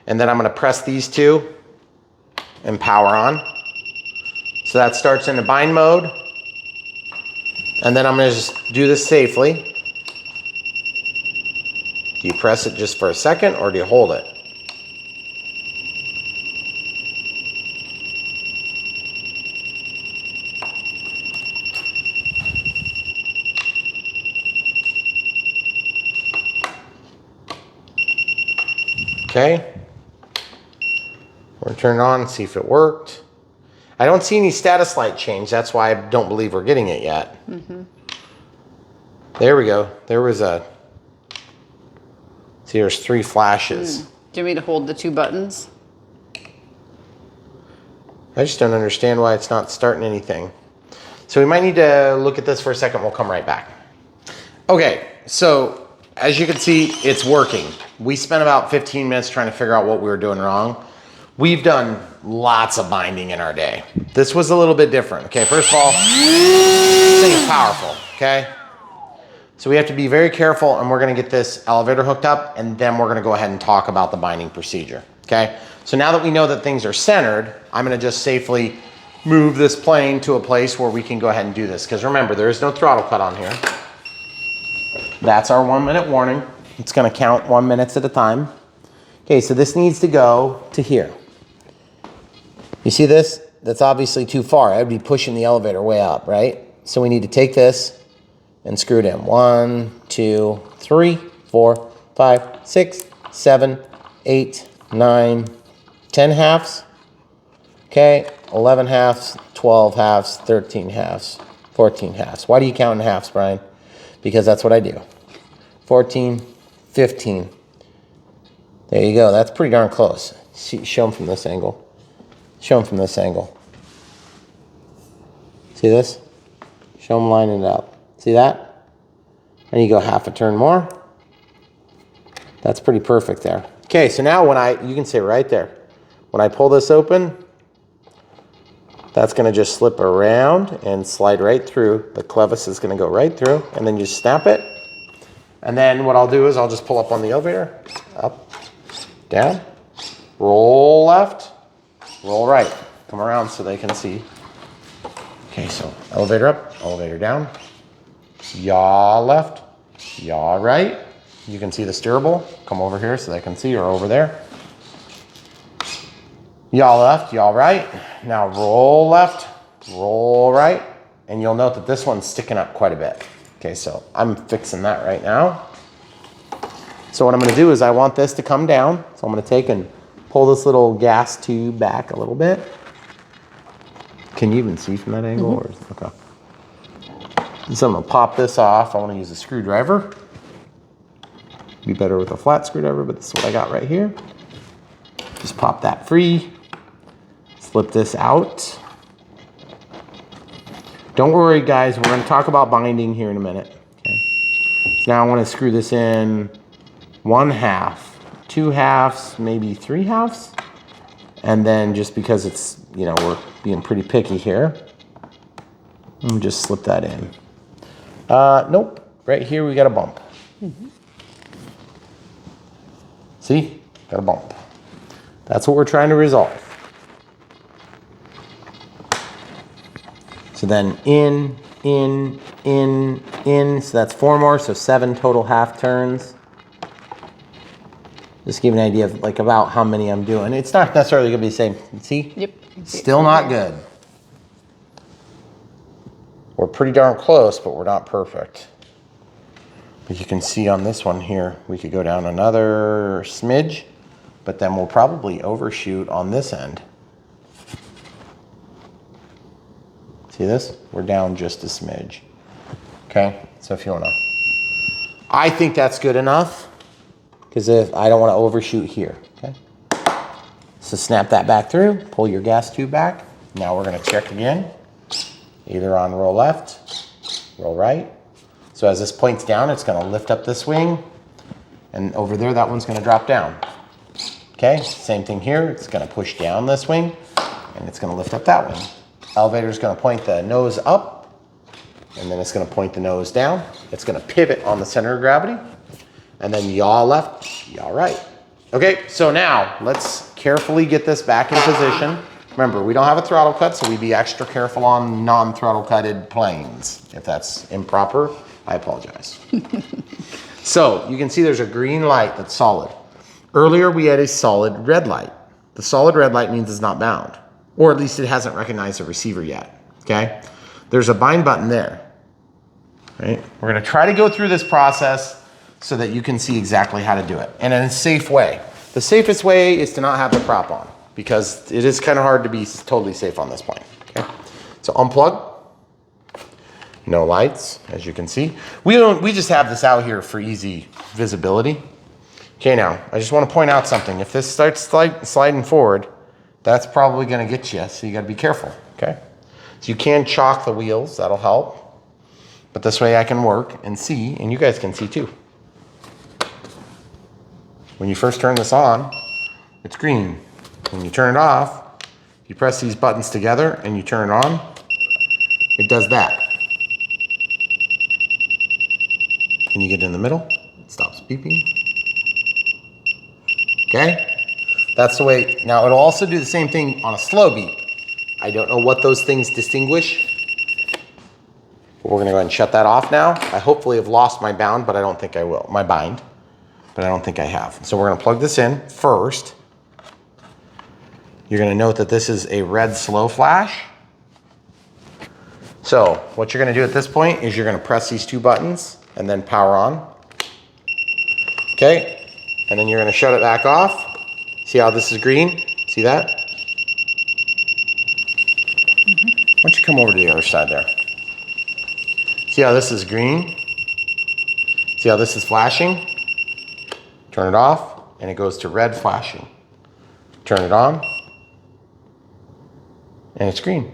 And then I'm gonna press these two and power on. So that starts into bind mode. And then I'm gonna just do this safely. Do you press it just for a second or do you hold it? Okay. We're gonna turn it on and see if it worked. I don't see any status light change. That's why I don't believe we're getting it yet. There we go. There was a, see, there's 3 flashes. Do you want me to hold the 2 buttons? I just don't understand why it's not starting anything. So we might need to look at this for a second. We'll come right back. Okay, so as you can see, it's working. We spent about 15 minutes trying to figure out what we were doing wrong. We've done lots of binding in our day. This was a little bit different. Okay, first of all, this thing is powerful, okay? So we have to be very careful, and we're gonna get this elevator hooked up, and then we're gonna go ahead and talk about the binding procedure, okay? So now that we know that things are centered, I'm gonna just safely move this plane to a place where we can go ahead and do this. Because remember, there is no throttle cut on here. That's our 1 minute warning. It's gonna count 1 minute at a time. Okay, so this needs to go to here. You see this? That's obviously too far. I'd be pushing the elevator way up, right? So we need to take this and screw it in. 1, 2, 3, 4, 5, 6, 7, 8, 9, 10 halves. Okay, 11 halves, 12 halves, 13 halves, 14 halves. Why do you count in halves, Brian? Because that's what I do. 14, 15. There you go. That's pretty darn close. See, show them from this angle. Show them from this angle. See this? Show them lining it up. See that? And you go half a turn more. That's pretty perfect there. Okay, so now when you can see right there. When I pull this open, that's gonna just slip around and slide right through. The clevis is gonna go right through, and then you snap it. And then what I'll do is I'll just pull up on the elevator, up, down, roll left, roll right. Come around so they can see. Okay, so elevator up, elevator down, yaw left, yaw right. You can see the steerable. Come over here so they can see, or over there. Yaw left, yaw right. Now roll left, roll right. And you'll note that this one's sticking up quite a bit. Okay, so I'm fixing that right now. So what I'm gonna do is I want this to come down. So I'm gonna take and pull this little gas tube back a little bit. Can you even see from that angle? Or, okay. So I'm gonna pop this off. I wanna use a screwdriver. Be better with a flat screwdriver, but this is what I got right here. Just pop that free. Slip this out. Don't worry, guys. We're going to talk about binding here in a minute. Okay. So now I want to screw this in 1 half, 2 halves, maybe 3 halves. And then just because it's, you know, we're being pretty picky here, let me just slip that in. Nope. Right here we got a bump. See? Got a bump. That's what we're trying to resolve. So then in, so that's 4 more, so 7 total half turns. Just give you an idea of like about how many I'm doing. It's not necessarily gonna be the same. See? Yep. Still not good. We're pretty darn close, but we're not perfect. But you can see on this one here, we could go down another smidge, but then we'll probably overshoot on this end. See this? We're down just a smidge. Okay, so if you wanna, I think that's good enough, because if I don't wanna overshoot here, okay? So snap that back through, pull your gas tube back. Now we're gonna check again, either on roll left, roll right. So as this points down, it's gonna lift up this wing, and over there, that one's gonna drop down. Okay, same thing here, it's gonna push down this wing, and it's gonna lift up that wing. Elevator's gonna point the nose up, and then it's gonna point the nose down. It's gonna pivot on the center of gravity, and then yaw left, yaw right. Okay, so now let's carefully get this back in position. Remember, we don't have a throttle cut, so we'd be extra careful on non-throttle cutted planes. If that's improper, I apologize. So you can see there's a green light that's solid. Earlier we had a solid red light. The solid red light means it's not bound, or at least it hasn't recognized the receiver yet, okay? There's a bind button there, right? We're gonna try to go through this process so that you can see exactly how to do it, and in a safe way. The safest way is to not have the prop on, because it is kind of hard to be totally safe on this plane, okay? So unplug, no lights, as you can see. We just have this out here for easy visibility. Okay, now, I just want to point out something. If this starts sliding forward, that's probably gonna get you, so you gotta be careful, okay? So you can chalk the wheels, that'll help. But this way I can work and see, and you guys can see too. When you first turn this on, it's green. When you turn it off, you press these buttons together and you turn it on, it does that. When you get in the middle, it stops beeping. Okay? That's the way. Now it'll also do the same thing on a slow beep. I don't know what those things distinguish. But we're gonna go ahead and shut that off now. I hopefully have lost my bound, but I don't think I will. My bind, but I don't think I have. So we're gonna plug this in first. You're gonna note that this is a red slow flash. So what you're gonna do at this point is you're gonna press these 2 buttons and then power on. Okay, and then you're gonna shut it back off. See how this is green? See that? Why don't you come over to the other side there? See how this is green? See how this is flashing? Turn it off, and it goes to red flashing. Turn it on, and it's green,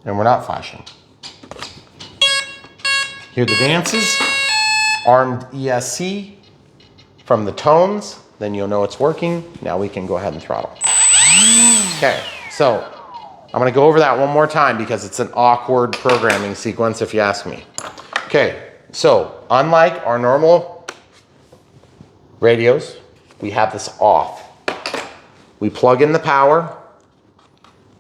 and we're not flashing. Hear the dances, armed ESC from the tones, then you'll know it's working. Now we can go ahead and throttle. Okay, so I'm gonna go over that one more time because it's an awkward programming sequence if you ask me. Okay, so unlike our normal radios, we have this off. We plug in the power.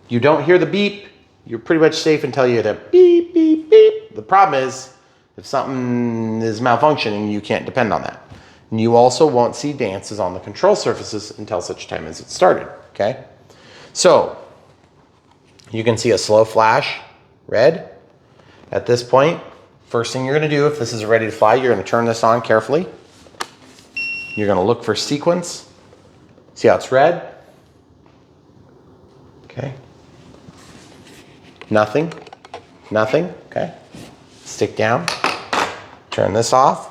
You don't hear the beep. You're pretty much safe until you hear the beep, beep, beep. The problem is, if something is malfunctioning, you can't depend on that. And you also won't see dances on the control surfaces until such time as it started, okay? So, you can see a slow flash, red. At this point, first thing you're gonna do, if this is ready to fly, you're gonna turn this on carefully. You're gonna look for sequence. See how it's red? Okay. Nothing, nothing, okay. Stick down, turn this off,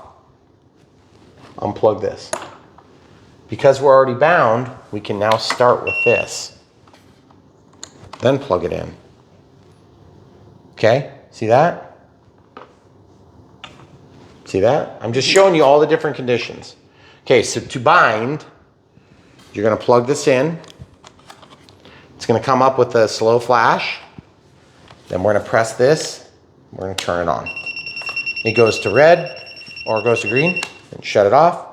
unplug this. Because we're already bound, we can now start with this. Then plug it in. Okay, see that? See that? I'm just showing you all the different conditions. Okay, so to bind, you're gonna plug this in. It's gonna come up with a slow flash. Then we're gonna press this, we're gonna turn it on. It goes to red, or it goes to green, and shut it off.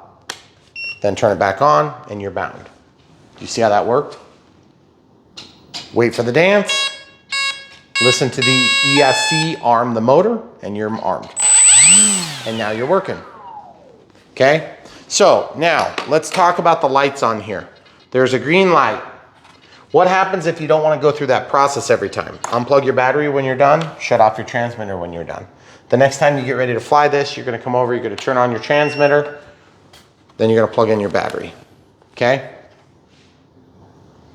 Then turn it back on, and you're bound. Do you see how that worked? Wait for the dance, Listen to the ESC, arm the motor, and you're armed. And now you're working, okay? So now let's talk about the lights on here. There's a green light. What happens if you don't want to go through that process every time? Unplug your battery when you're done, shut off your transmitter when you're done. The next time you get ready to fly this, you're going to come over, you're going to turn on your transmitter, then you're going to plug in your battery, okay?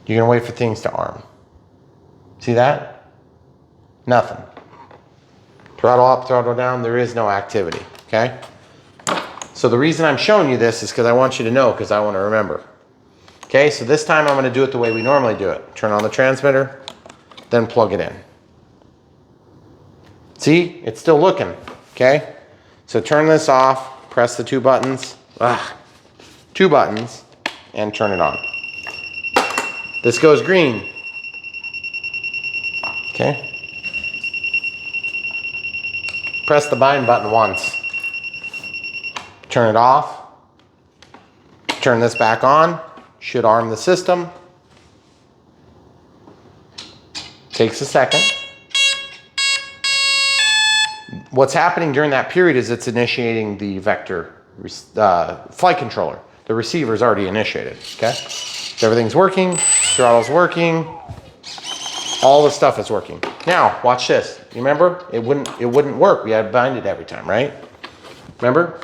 You're going to wait for things to arm. See that? Nothing. Throttle up, throttle down, there is no activity, okay? So the reason I'm showing you this is because I want you to know, because I want to remember. Okay, so this time I'm going to do it the way we normally do it. Turn on the transmitter, then plug it in. See, it's still looking, okay? So turn this off, press the two buttons, and turn it on. This goes green, okay? Press the bind button once. Turn it off. Turn this back on. Should arm the system. Takes a second. What's happening during that period is it's initiating the vector flight controller. The receiver is already initiated, okay? So everything's working, throttle's working, all the stuff is working. Now, watch this. You remember? It wouldn't work. We had to bind it every time, right? Remember?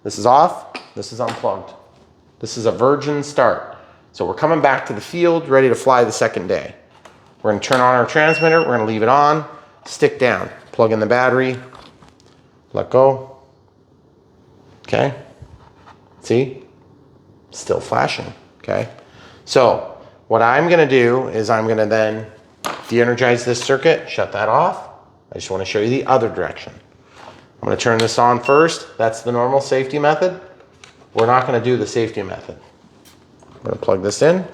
This is off, this is unplugged. This is a virgin start. So we're coming back to the field, ready to fly the second day. We're gonna turn on our transmitter, we're gonna leave it on, stick down, plug in the battery, let go. Okay? See? Still flashing, okay? So what I'm gonna do is I'm gonna then de-energize this circuit, shut that off. I just wanna show you the other direction. I'm gonna turn this on first. That's the normal safety method. We're not gonna do the safety method. I'm gonna plug this in.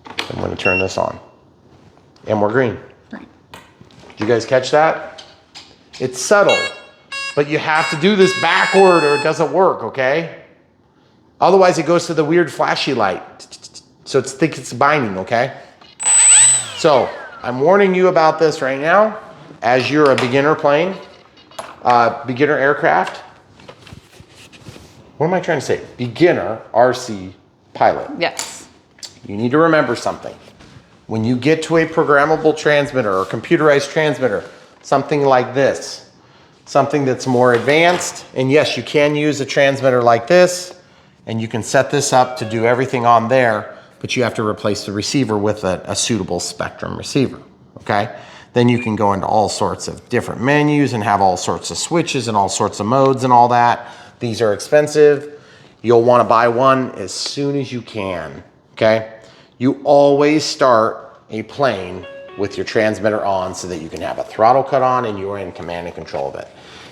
I'm gonna turn this on. And we're green. Right. Did you guys catch that? It's subtle, but you have to do this backward or it doesn't work, okay? Otherwise it goes to the weird flashy light. So think it's binding, okay? So I'm warning you about this right now as you're a beginner plane. Beginner aircraft. What am I trying to say? Beginner RC pilot. Yes. You need to remember something. When you get to a programmable transmitter or computerized transmitter, something like this, something that's more advanced, and yes, you can use a transmitter like this, and you can set this up to do everything on there, but you have to replace the receiver with a suitable spectrum receiver, okay? Then you can go into all sorts of different menus and have all sorts of switches and all sorts of modes and all that. These are expensive. You'll want to buy one as soon as you can, okay? You always start a plane with your transmitter on so that you can have a throttle cut on and you're in command and control of it,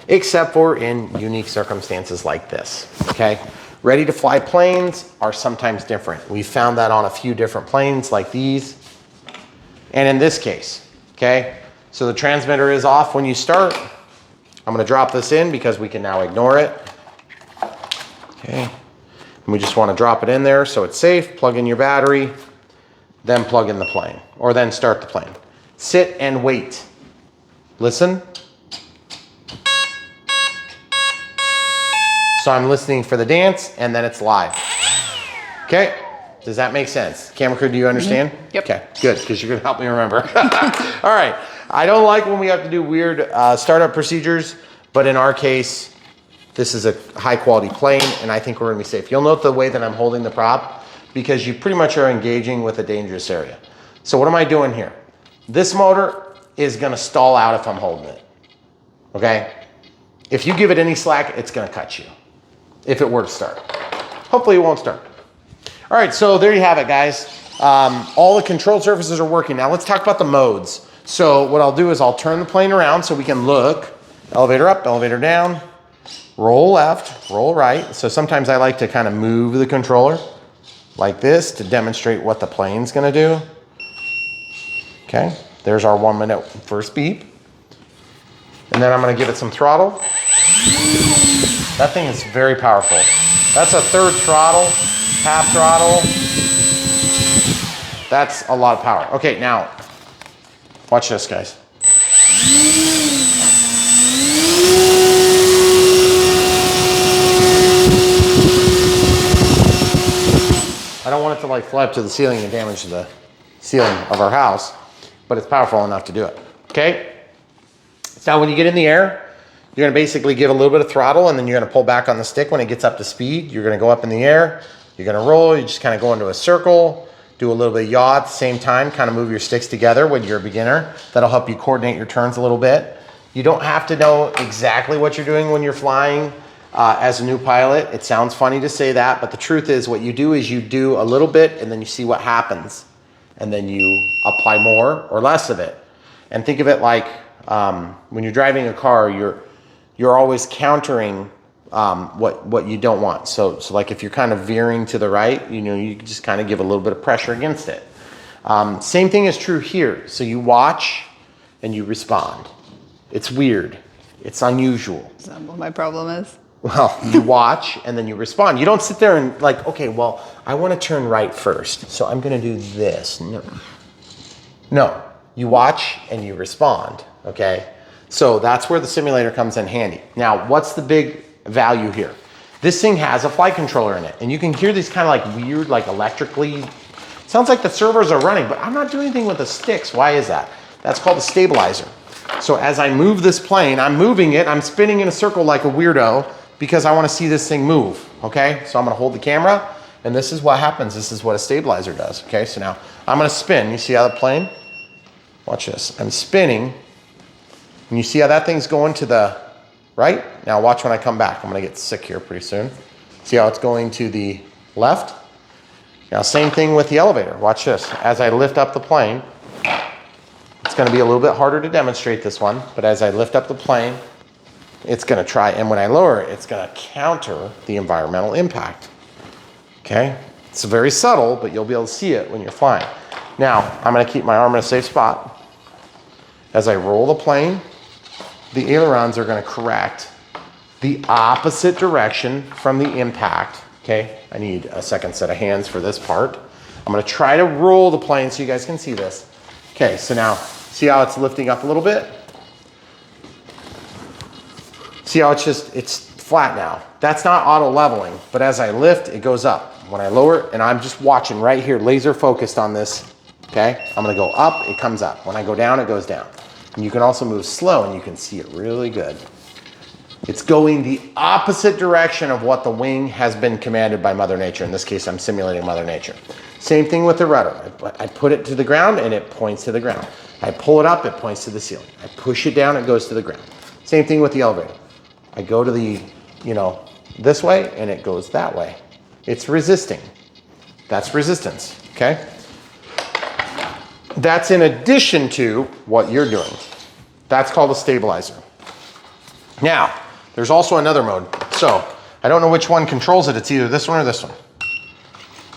except for in unique circumstances like this, okay? Ready to fly planes are sometimes different. We found that on a few different planes like these. And in this case, okay, so the transmitter is off when you start. I'm gonna drop this in because we can now ignore it. Okay, and we just wanna drop it in there so it's safe. Plug in your battery, then plug in the plane, or then start the plane. Sit and wait. Listen. So I'm listening for the dance and then it's live. Okay. Does that make sense? Camera crew, do you understand? Mm-hmm. Yep. Okay, good, because you're gonna help me remember. All right, I don't like when we have to do weird startup procedures, but in our case, this is a high quality plane and I think we're gonna be safe. You'll note the way that I'm holding the prop because you pretty much are engaging with a dangerous area. So what am I doing here? This motor is gonna stall out if I'm holding it, okay? If you give it any slack, it's gonna cut you, if it were to start. Hopefully it won't start. All right, so there you have it, guys. All the control surfaces are working. Now let's talk about the modes. So what I'll do is I'll turn the plane around so we can look. Elevator up, elevator down, roll left, roll right. So sometimes I like to kind of move the controller like this to demonstrate what the plane's gonna do. Okay, there's our 1 minute first beep. And then I'm gonna give it some throttle. That thing is very powerful. That's a third throttle. Half throttle. That's a lot of power. Okay, now, Watch this, guys. I don't want it to like fly up to the ceiling and damage the ceiling of our house, but it's powerful enough to do it, okay? Now when you get in the air, you're gonna basically give a little bit of throttle and then you're gonna pull back on the stick when it gets up to speed. You're gonna go up in the air, you're gonna roll, you just kind of go into a circle, do a little bit of yaw at the same time, kind of move your sticks together when you're a beginner. That'll help you coordinate your turns a little bit. You don't have to know exactly what you're doing when you're flying. As a new pilot, it sounds funny to say that, but the truth is what you do is you do a little bit and then you see what happens. And then you apply more or less of it. And think of it like when you're driving a car, you're always countering what you don't want. So like if you're kind of veering to the right, you know, you just kind of give a little bit of pressure against it. Same thing is true here. So you watch and you respond. It's weird. It's unusual. Is that what my problem is? Well, you watch and then you respond. You don't sit there and like, okay, well, I want to turn right first, so I'm going to do this. No, you watch and you respond, okay? So that's where the simulator comes in handy. Now, what's the big value here? This thing has a flight controller in it, and you can hear these kind of like weird, like electrically, sounds like the servos are running, but I'm not doing anything with the sticks. Why is that? That's called a stabilizer. So as I move this plane, I'm moving it, I'm spinning in a circle like a weirdo, because I want to see this thing move, okay? So I'm going to hold the camera, and this is what happens. This is what a stabilizer does, okay? So now I'm going to spin. You see how the plane? Watch this. I'm spinning, and you see how that thing's going to the right? Now watch when I come back. I'm going to get sick here pretty soon. See how it's going to the left? Now same thing with the elevator. Watch this. As I lift up the plane, it's going to be a little bit harder to demonstrate this one, but as I lift up the plane, it's going to try, and when I lower it, it's going to counter the environmental impact. Okay? It's very subtle, but you'll be able to see it when you're flying. Now, I'm going to keep my arm in a safe spot. As I roll the plane, the ailerons are going to correct the opposite direction from the impact. Okay? I need a second set of hands for this part. I'm going to try to roll the plane so you guys can see this. Okay, so now, see how it's lifting up a little bit? See how it's flat now. That's not auto leveling, but as I lift, it goes up. When I lower it, and I'm just watching right here, laser focused on this, okay? I'm gonna go up, it comes up. When I go down, it goes down. And you can also move slow and you can see it really good. It's going the opposite direction of what the wing has been commanded by Mother Nature. In this case, I'm simulating Mother Nature. Same thing with the rudder. I put it to the ground and it points to the ground. I pull it up, it points to the ceiling. I push it down, it goes to the ground. Same thing with the elevator. I go to the, this way and it goes that way. It's resisting. That's resistance, okay? That's in addition to what you're doing. That's called a stabilizer. Now, there's also another mode. So, I don't know which one controls it. It's either this one or this one.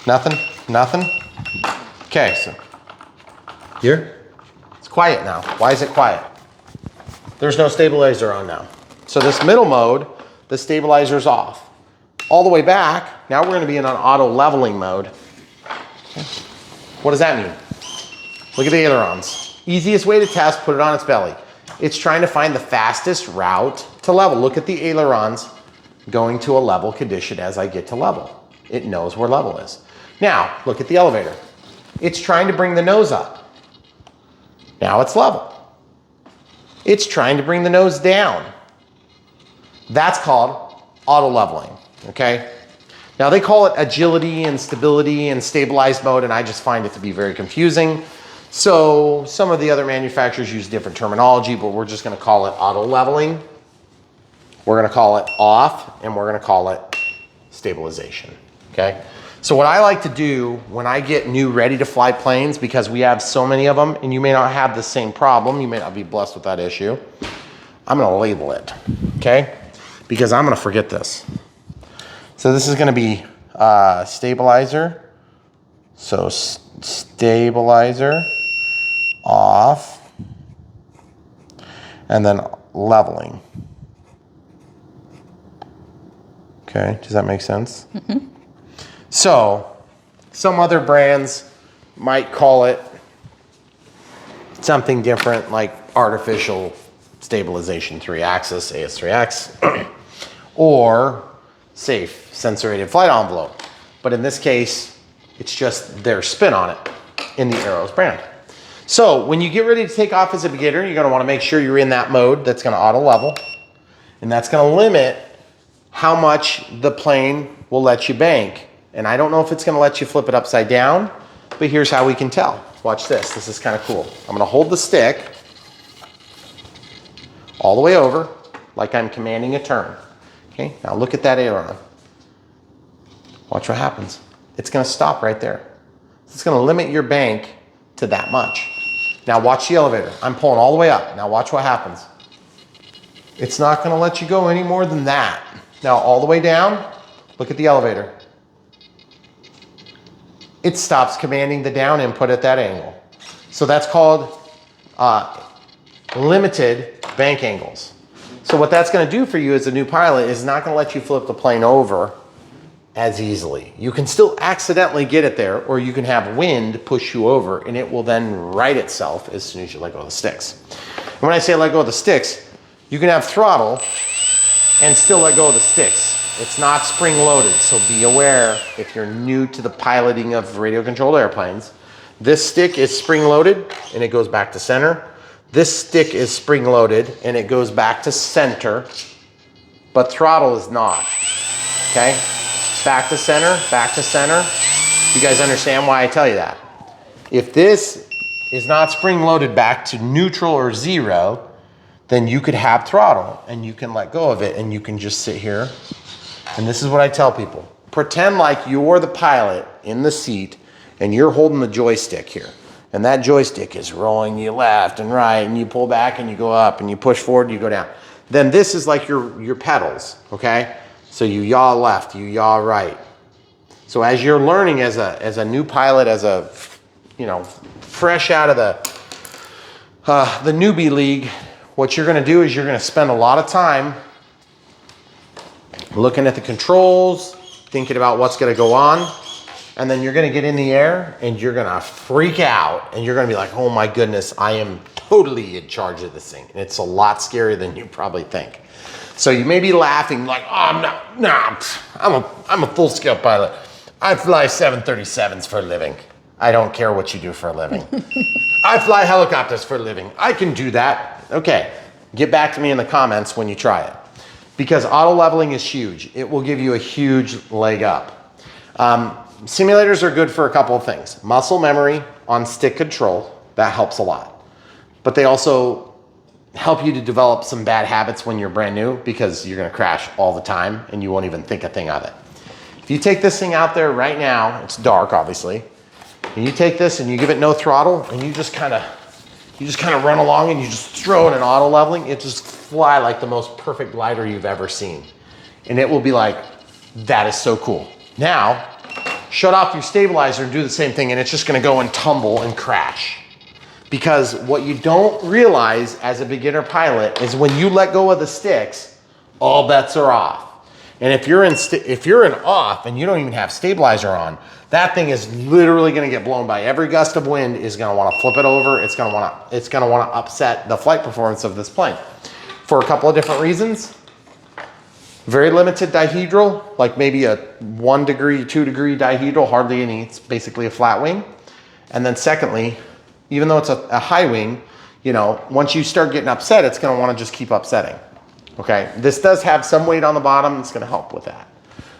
Nothing, nothing. Okay, so here, it's quiet now. Why is it quiet? There's no stabilizer on now. So this middle mode, the stabilizer's off. All the way back, now we're gonna be in an auto leveling mode. What does that mean? Look at the ailerons. Easiest way to test, put it on its belly. It's trying to find the fastest route to level. Look at the ailerons going to a level condition as I get to level. It knows where level is. Now, look at the elevator. It's trying to bring the nose up. Now it's level. It's trying to bring the nose down. That's called auto leveling, okay? Now they call it agility and stability and stabilized mode, and I just find it to be very confusing. So some of the other manufacturers use different terminology, but we're just gonna call it auto leveling. We're gonna call it off, and we're gonna call it stabilization, okay? So what I like to do when I get new ready to fly planes, because we have so many of them, and you may not have the same problem, you may not be blessed with that issue, I'm gonna label it, okay? Because I'm gonna forget this. So this is gonna be stabilizer. So stabilizer, off, and then leveling. Okay, does that make sense? Mm-hmm. So some other brands might call it something different like artificial stabilization 3-axis, AS3X, or safe sensor-aided flight envelope. But in this case, it's just their spin on it in the Arrows brand. So when you get ready to take off as a beginner, you're gonna wanna make sure you're in that mode that's gonna auto level, and that's gonna limit how much the plane will let you bank. And I don't know if it's gonna let you flip it upside down, but here's how we can tell. Watch this, this is kind of cool. I'm gonna hold the stick all the way over like I'm commanding a turn. Okay, now look at that aileron. Watch what happens. It's gonna stop right there. It's gonna limit your bank to that much. Now watch the elevator. I'm pulling all the way up. Now watch what happens. It's not gonna let you go any more than that. Now all the way down, look at the elevator. It stops commanding the down input at that angle. So that's called limited bank angles. So what that's gonna do for you as a new pilot is not gonna let you flip the plane over as easily. You can still accidentally get it there, or you can have wind push you over, and it will then right itself as soon as you let go of the sticks. And when I say let go of the sticks, you can have throttle and still let go of the sticks. It's not spring loaded, so be aware if you're new to the piloting of radio controlled airplanes. This stick is spring loaded and it goes back to center. This stick is spring loaded and it goes back to center, but throttle is not, okay? Back to center, back to center. You guys understand why I tell you that? If this is not spring loaded back to neutral or zero, then you could have throttle and you can let go of it and you can just sit here. And this is what I tell people. Pretend like you're the pilot in the seat and you're holding the joystick here. And that joystick is rolling you left and right, and you pull back and you go up and you push forward and you go down. Then this is like your pedals, okay? So you yaw left, you yaw right. So as you're learning as a new pilot, as a, you know, fresh out of the newbie league, what you're gonna do is you're gonna spend a lot of time looking at the controls, thinking about what's gonna go on, and then you're gonna get in the air and you're gonna freak out and you're gonna be like, oh my goodness, I am totally in charge of this thing. And it's a lot scarier than you probably think. So you may be laughing like, oh, I'm a full-scale pilot. I fly 737s for a living. I don't care what you do for a living. I fly helicopters for a living. I can do that. Okay, get back to me in the comments when you try it. Because auto leveling is huge. It will give you a huge leg up. Simulators are good for a couple of things. Muscle memory on stick control, that helps a lot. But they also help you to develop some bad habits when you're brand new, because you're gonna crash all the time and you won't even think a thing of it. If you take this thing out there right now, it's dark obviously, and you take this and you give it no throttle and you just kind of run along and you just throw it in auto leveling, it just fly like the most perfect glider you've ever seen. And it will be like, that is so cool. Now, shut off your stabilizer and do the same thing, and it's just gonna go and tumble and crash. Because what you don't realize as a beginner pilot is when you let go of the sticks, all bets are off. And if you're in off and you don't even have stabilizer on, that thing is literally gonna get blown by every gust of wind, is gonna wanna flip it over, it's gonna wanna upset the flight performance of this plane. For a couple of different reasons. Very limited dihedral, like maybe a 1 degree, 2 degree dihedral, hardly any, it's basically a flat wing. And then secondly, even though it's a high wing, you know, once you start getting upset, it's gonna wanna just keep upsetting, okay? This does have some weight on the bottom, it's gonna help with that,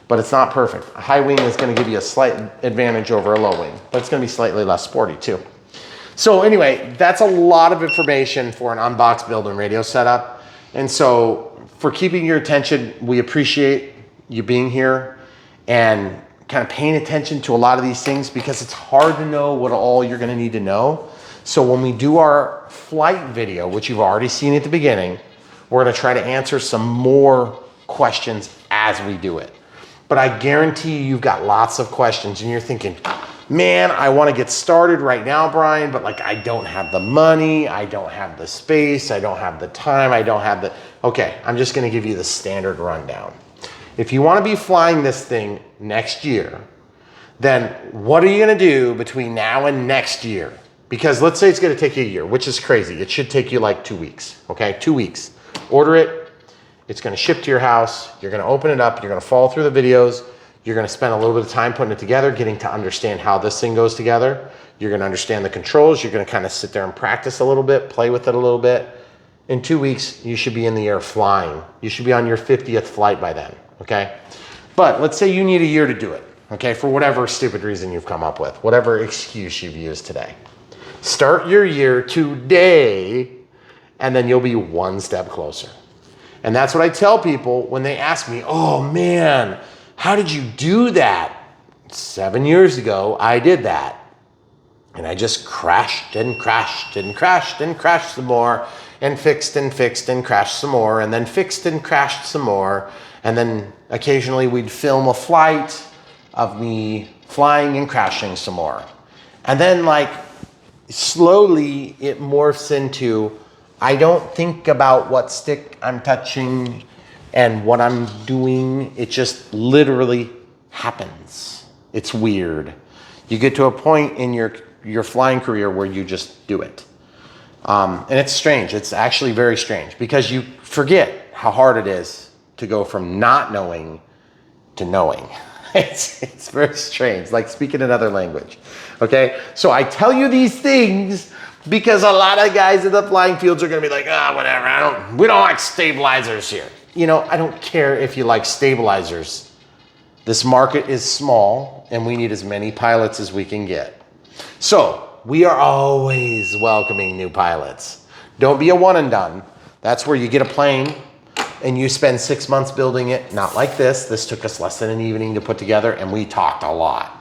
but it's not perfect. A high wing is gonna give you a slight advantage over a low wing, but it's gonna be slightly less sporty too. So anyway, that's a lot of information for an unbox build and radio setup. And so for keeping your attention, we appreciate you being here and kind of paying attention to a lot of these things, because it's hard to know what all you're gonna need to know. So when we do our flight video, which you've already seen at the beginning, we're gonna try to answer some more questions as we do it. But I guarantee you've got lots of questions and you're thinking, man, I wanna get started right now, Brian, but like I don't have the money, I don't have the space, I don't have the time, I don't have the, okay, I'm just gonna give you the standard rundown. If you wanna be flying this thing next year, then what are you gonna do between now and next year? Because let's say it's gonna take you a year, which is crazy. It should take you like 2 weeks, okay? 2 weeks. Order it, it's gonna ship to your house, you're gonna open it up, you're gonna follow through the videos, you're gonna spend a little bit of time putting it together, getting to understand how this thing goes together. You're gonna understand the controls, you're gonna kind of sit there and practice a little bit, play with it a little bit. In 2 weeks, you should be in the air flying. You should be on your 50th flight by then, okay? But let's say you need a year to do it, okay? For whatever stupid reason you've come up with, whatever excuse you've used today. Start your year today, and then you'll be one step closer. And that's what I tell people when they ask me, oh man, how did you do that? 7 years ago, I did that. And I just crashed and crashed and crashed and crashed some more, and fixed and fixed and crashed some more, and then fixed and crashed some more. And then occasionally we'd film a flight of me flying and crashing some more. And then like, slowly it morphs into, I don't think about what stick I'm touching and what I'm doing. It just literally happens. It's weird. You get to a point in your flying career where you just do it. And it's strange. It's actually very strange because you forget how hard it is to go from not knowing to knowing. It's very strange, like speaking another language. Okay, so I tell you these things because a lot of guys in the flying fields are gonna be like, whatever, we don't like stabilizers here. You know, I don't care if you like stabilizers. This market is small and we need as many pilots as we can get. So we are always welcoming new pilots. Don't be a one and done. That's where you get a plane and you spend 6 months building it. Not like this. This took us less than an evening to put together and we talked a lot.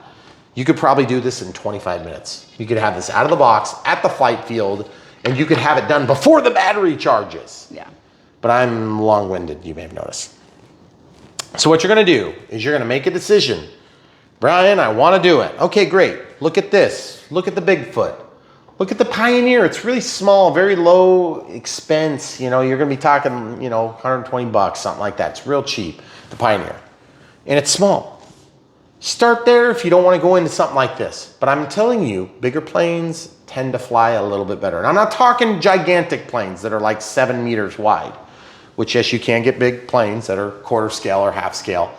You could probably do this in 25 minutes. You could have this out of the box at the flight field and you could have it done before the battery charges. Yeah. But I'm long-winded, you may have noticed. So what you're gonna do is you're gonna make a decision. Brian, I wanna do it. Okay, great. Look at this. Look at the Bigfoot. Look at the Pioneer. It's really small, very low expense. You know, you're gonna be talking, 120 bucks, something like that. It's real cheap, the Pioneer. And it's small. Start there if you don't wanna go into something like this. But I'm telling you, bigger planes tend to fly a little bit better. And I'm not talking gigantic planes that are like 7 meters wide, which yes, you can get big planes that are quarter scale or half scale.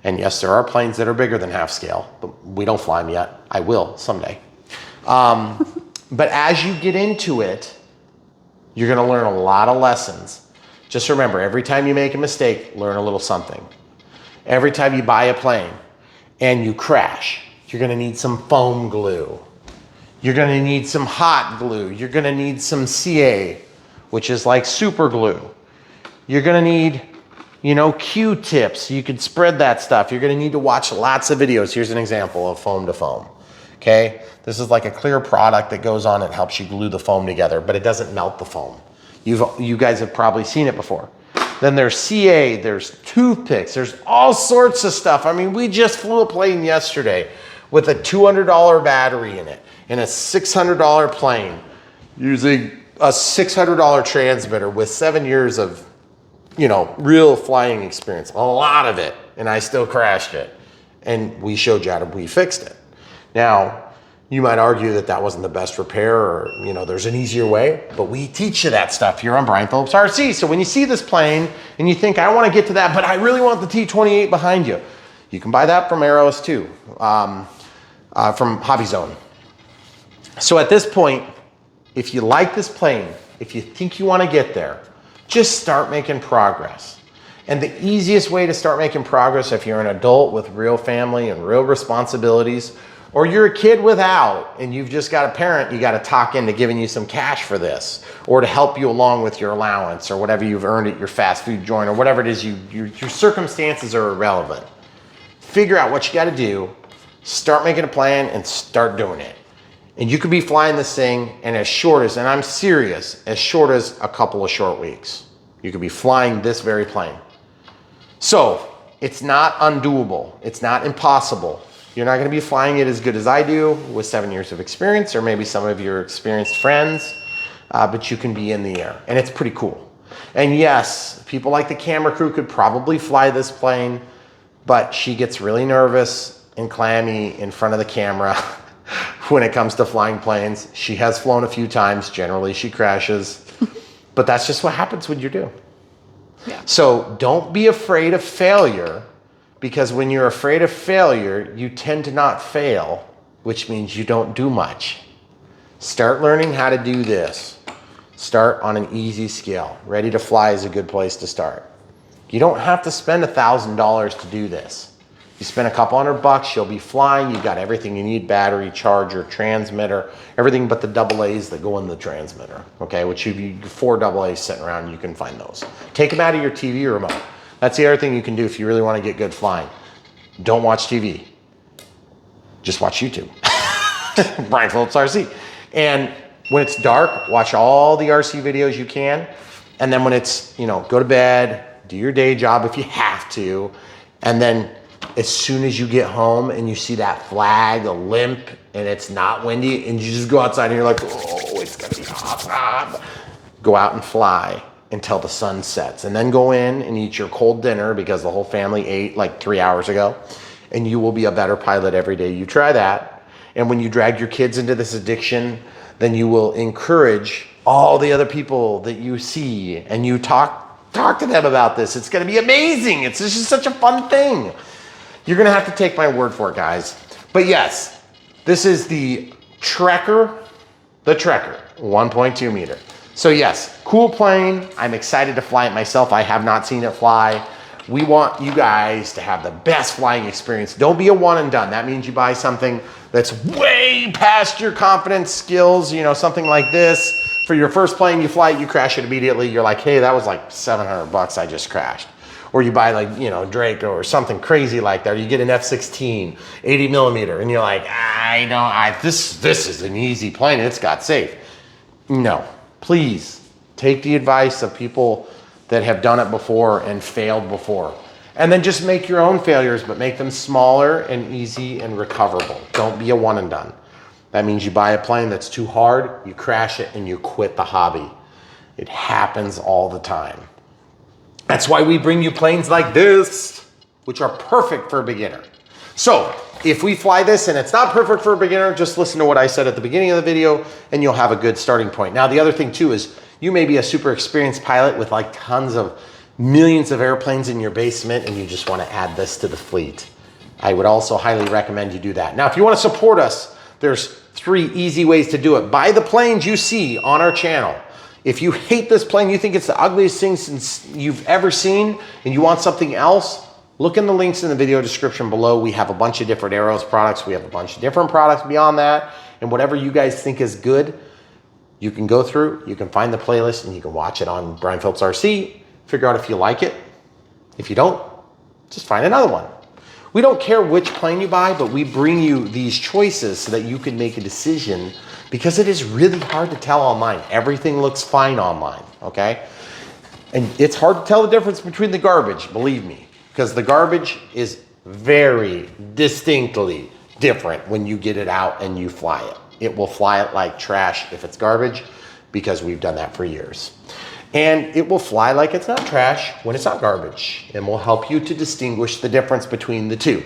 And yes, there are planes that are bigger than half scale, but we don't fly them yet. I will someday. But as you get into it, you're gonna learn a lot of lessons. Just remember, every time you make a mistake, learn a little something. Every time you buy a plane and you crash, you're gonna need some foam glue. You're gonna need some hot glue. You're gonna need some CA, which is like super glue. You're gonna need, Q-tips. You can spread that stuff. You're gonna need to watch lots of videos. Here's an example of foam to foam, okay? This is like a clear product that goes on and helps you glue the foam together, but it doesn't melt the foam. You guys have probably seen it before. Then there's CA, there's toothpicks, there's all sorts of stuff. I mean, we just flew a plane yesterday with a $200 battery in it, in a $600 plane, using a $600 transmitter with 7 years of real flying experience, a lot of it, and I still crashed it. And we showed you how we fixed it. Now, you might argue that that wasn't the best repair or, there's an easier way, but we teach you that stuff here on Brian Phillips RC. So when you see this plane and you think, I want to get to that, but I really want the T-28 behind you, you can buy that from Arrows too, from Hobby Zone. So at this point, if you like this plane, if you think you want to get there, just start making progress. And the easiest way to start making progress, if you're an adult with real family and real responsibilities, or you're a kid without, and you've just got a parent you got to talk into giving you some cash for this, or to help you along with your allowance, or whatever you've earned at your fast food joint, or whatever it is, your circumstances are irrelevant. Figure out what you got to do, start making a plan, and start doing it. And you could be flying this thing in as short as, and I'm serious, as short as a couple of short weeks. You could be flying this very plane. So it's not undoable. It's not impossible. You're not going to be flying it as good as I do with 7 years of experience, or maybe some of your experienced friends, but you can be in the air, and it's pretty cool. And yes, people like the camera crew could probably fly this plane, but she gets really nervous and clammy in front of the camera when it comes to flying planes. She has flown a few times. Generally, she crashes. But that's just what happens when you do. Yeah. So don't be afraid of failure, because when you're afraid of failure, you tend to not fail, which means you don't do much. Start learning how to do this. Start on an easy scale. Ready to fly is a good place to start. You don't have to spend $1,000 to do this. You spend a couple $100, you'll be flying. You've got everything you need: battery, charger, transmitter, everything but the AA's that go in the transmitter, okay? Which you 4 AA's sitting around, you can find those. Take them out of your TV remote. That's the other thing you can do if you really want to get good flying. Don't watch TV. Just watch YouTube. Brian Phillips RC. And when it's dark, watch all the RC videos you can. And then when it's, go to bed, do your day job if you have to. And then as soon as you get home and you see that flag, a limp, and it's not windy, and you just go outside and you're like, oh, it's gonna be awesome. Go out and fly until the sun sets. And then go in and eat your cold dinner, because the whole family ate like 3 hours ago. And you will be a better pilot every day you try that. And when you drag your kids into this addiction, then you will encourage all the other people that you see, and you talk to them about this. It's gonna be amazing. It's just such a fun thing. You're gonna have to take my word for it, guys. But yes, this is the Trekker 1.2 meter. So yes, cool plane. I'm excited to fly it myself. I have not seen it fly. We want you guys to have the best flying experience. Don't be a one and done. That means you buy something that's way past your confidence skills, something like this. For your first plane, you fly it, you crash it immediately. You're like, hey, that was like $700 I just crashed. Or you buy like, Draco or something crazy like that. Or you get an F-16, 80 millimeter, and you're like, this is an easy plane, it's got safe. No, please take the advice of people that have done it before and failed before. And then just make your own failures, but make them smaller and easy and recoverable. Don't be a one and done. That means you buy a plane that's too hard, you crash it, and you quit the hobby. It happens all the time. That's why we bring you planes like this, which are perfect for a beginner. So if we fly this and it's not perfect for a beginner, just listen to what I said at the beginning of the video and you'll have a good starting point. Now, the other thing too is you may be a super experienced pilot with like tons of millions of airplanes in your basement and you just want to add this to the fleet. I would also highly recommend you do that. Now, if you want to support us, there's 3 easy ways to do it. Buy the planes you see on our channel. If you hate this plane, you think it's the ugliest thing since you've ever seen, and you want something else, look in the links in the video description below. We have a bunch of different Arrows products. We have a bunch of different products beyond that. And whatever you guys think is good, you can go through, you can find the playlist, and you can watch it on Brian Phillips RC. Figure out if you like it. If you don't, just find another one. We don't care which plane you buy, but we bring you these choices so that you can make a decision, because it is really hard to tell online. Everything looks fine online, okay? And it's hard to tell the difference between the garbage, believe me, because the garbage is very distinctly different when you get it out and you fly it. It will fly it like trash if it's garbage, because we've done that for years. And it will fly like it's not trash when it's not garbage, and will help you to distinguish the difference between the two.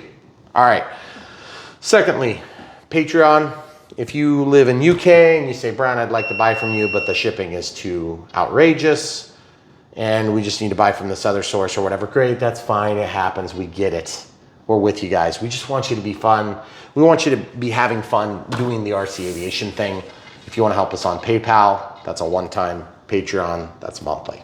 All right. Secondly, Patreon. If you live in UK and you say, Brian, I'd like to buy from you, but the shipping is too outrageous and we just need to buy from this other source or whatever, great, that's fine. It happens. We get it. We're with you guys. We just want you to be fun. We want you to be having fun doing the RC aviation thing. If you want to help us on PayPal, that's a one-time. Patreon, that's monthly.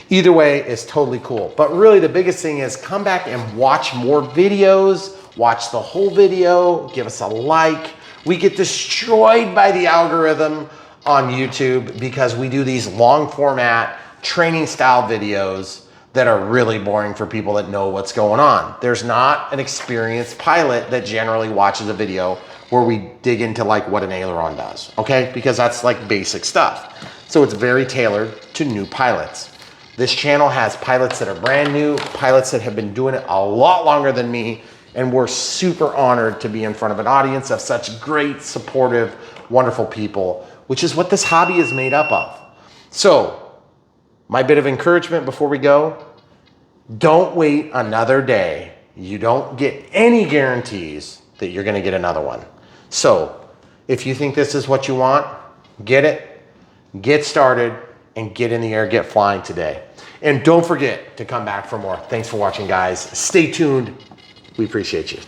Either way, it's totally cool. But really the biggest thing is come back and watch more videos, watch the whole video, give us a like. We get destroyed by the algorithm on YouTube because we do these long format training style videos that are really boring for people that know what's going on. There's not an experienced pilot that generally watches a video where we dig into like what an aileron does, okay? Because that's like basic stuff. So it's very tailored to new pilots. This channel has pilots that are brand new, pilots that have been doing it a lot longer than me, and we're super honored to be in front of an audience of such great, supportive, wonderful people, which is what this hobby is made up of. So, my bit of encouragement before we go, don't wait another day. You don't get any guarantees that you're gonna get another one. So, If you think this is what you want, get it, get started, and get in the air, get flying today. And don't forget to come back for more. Thanks for watching, guys. Stay tuned. We appreciate you.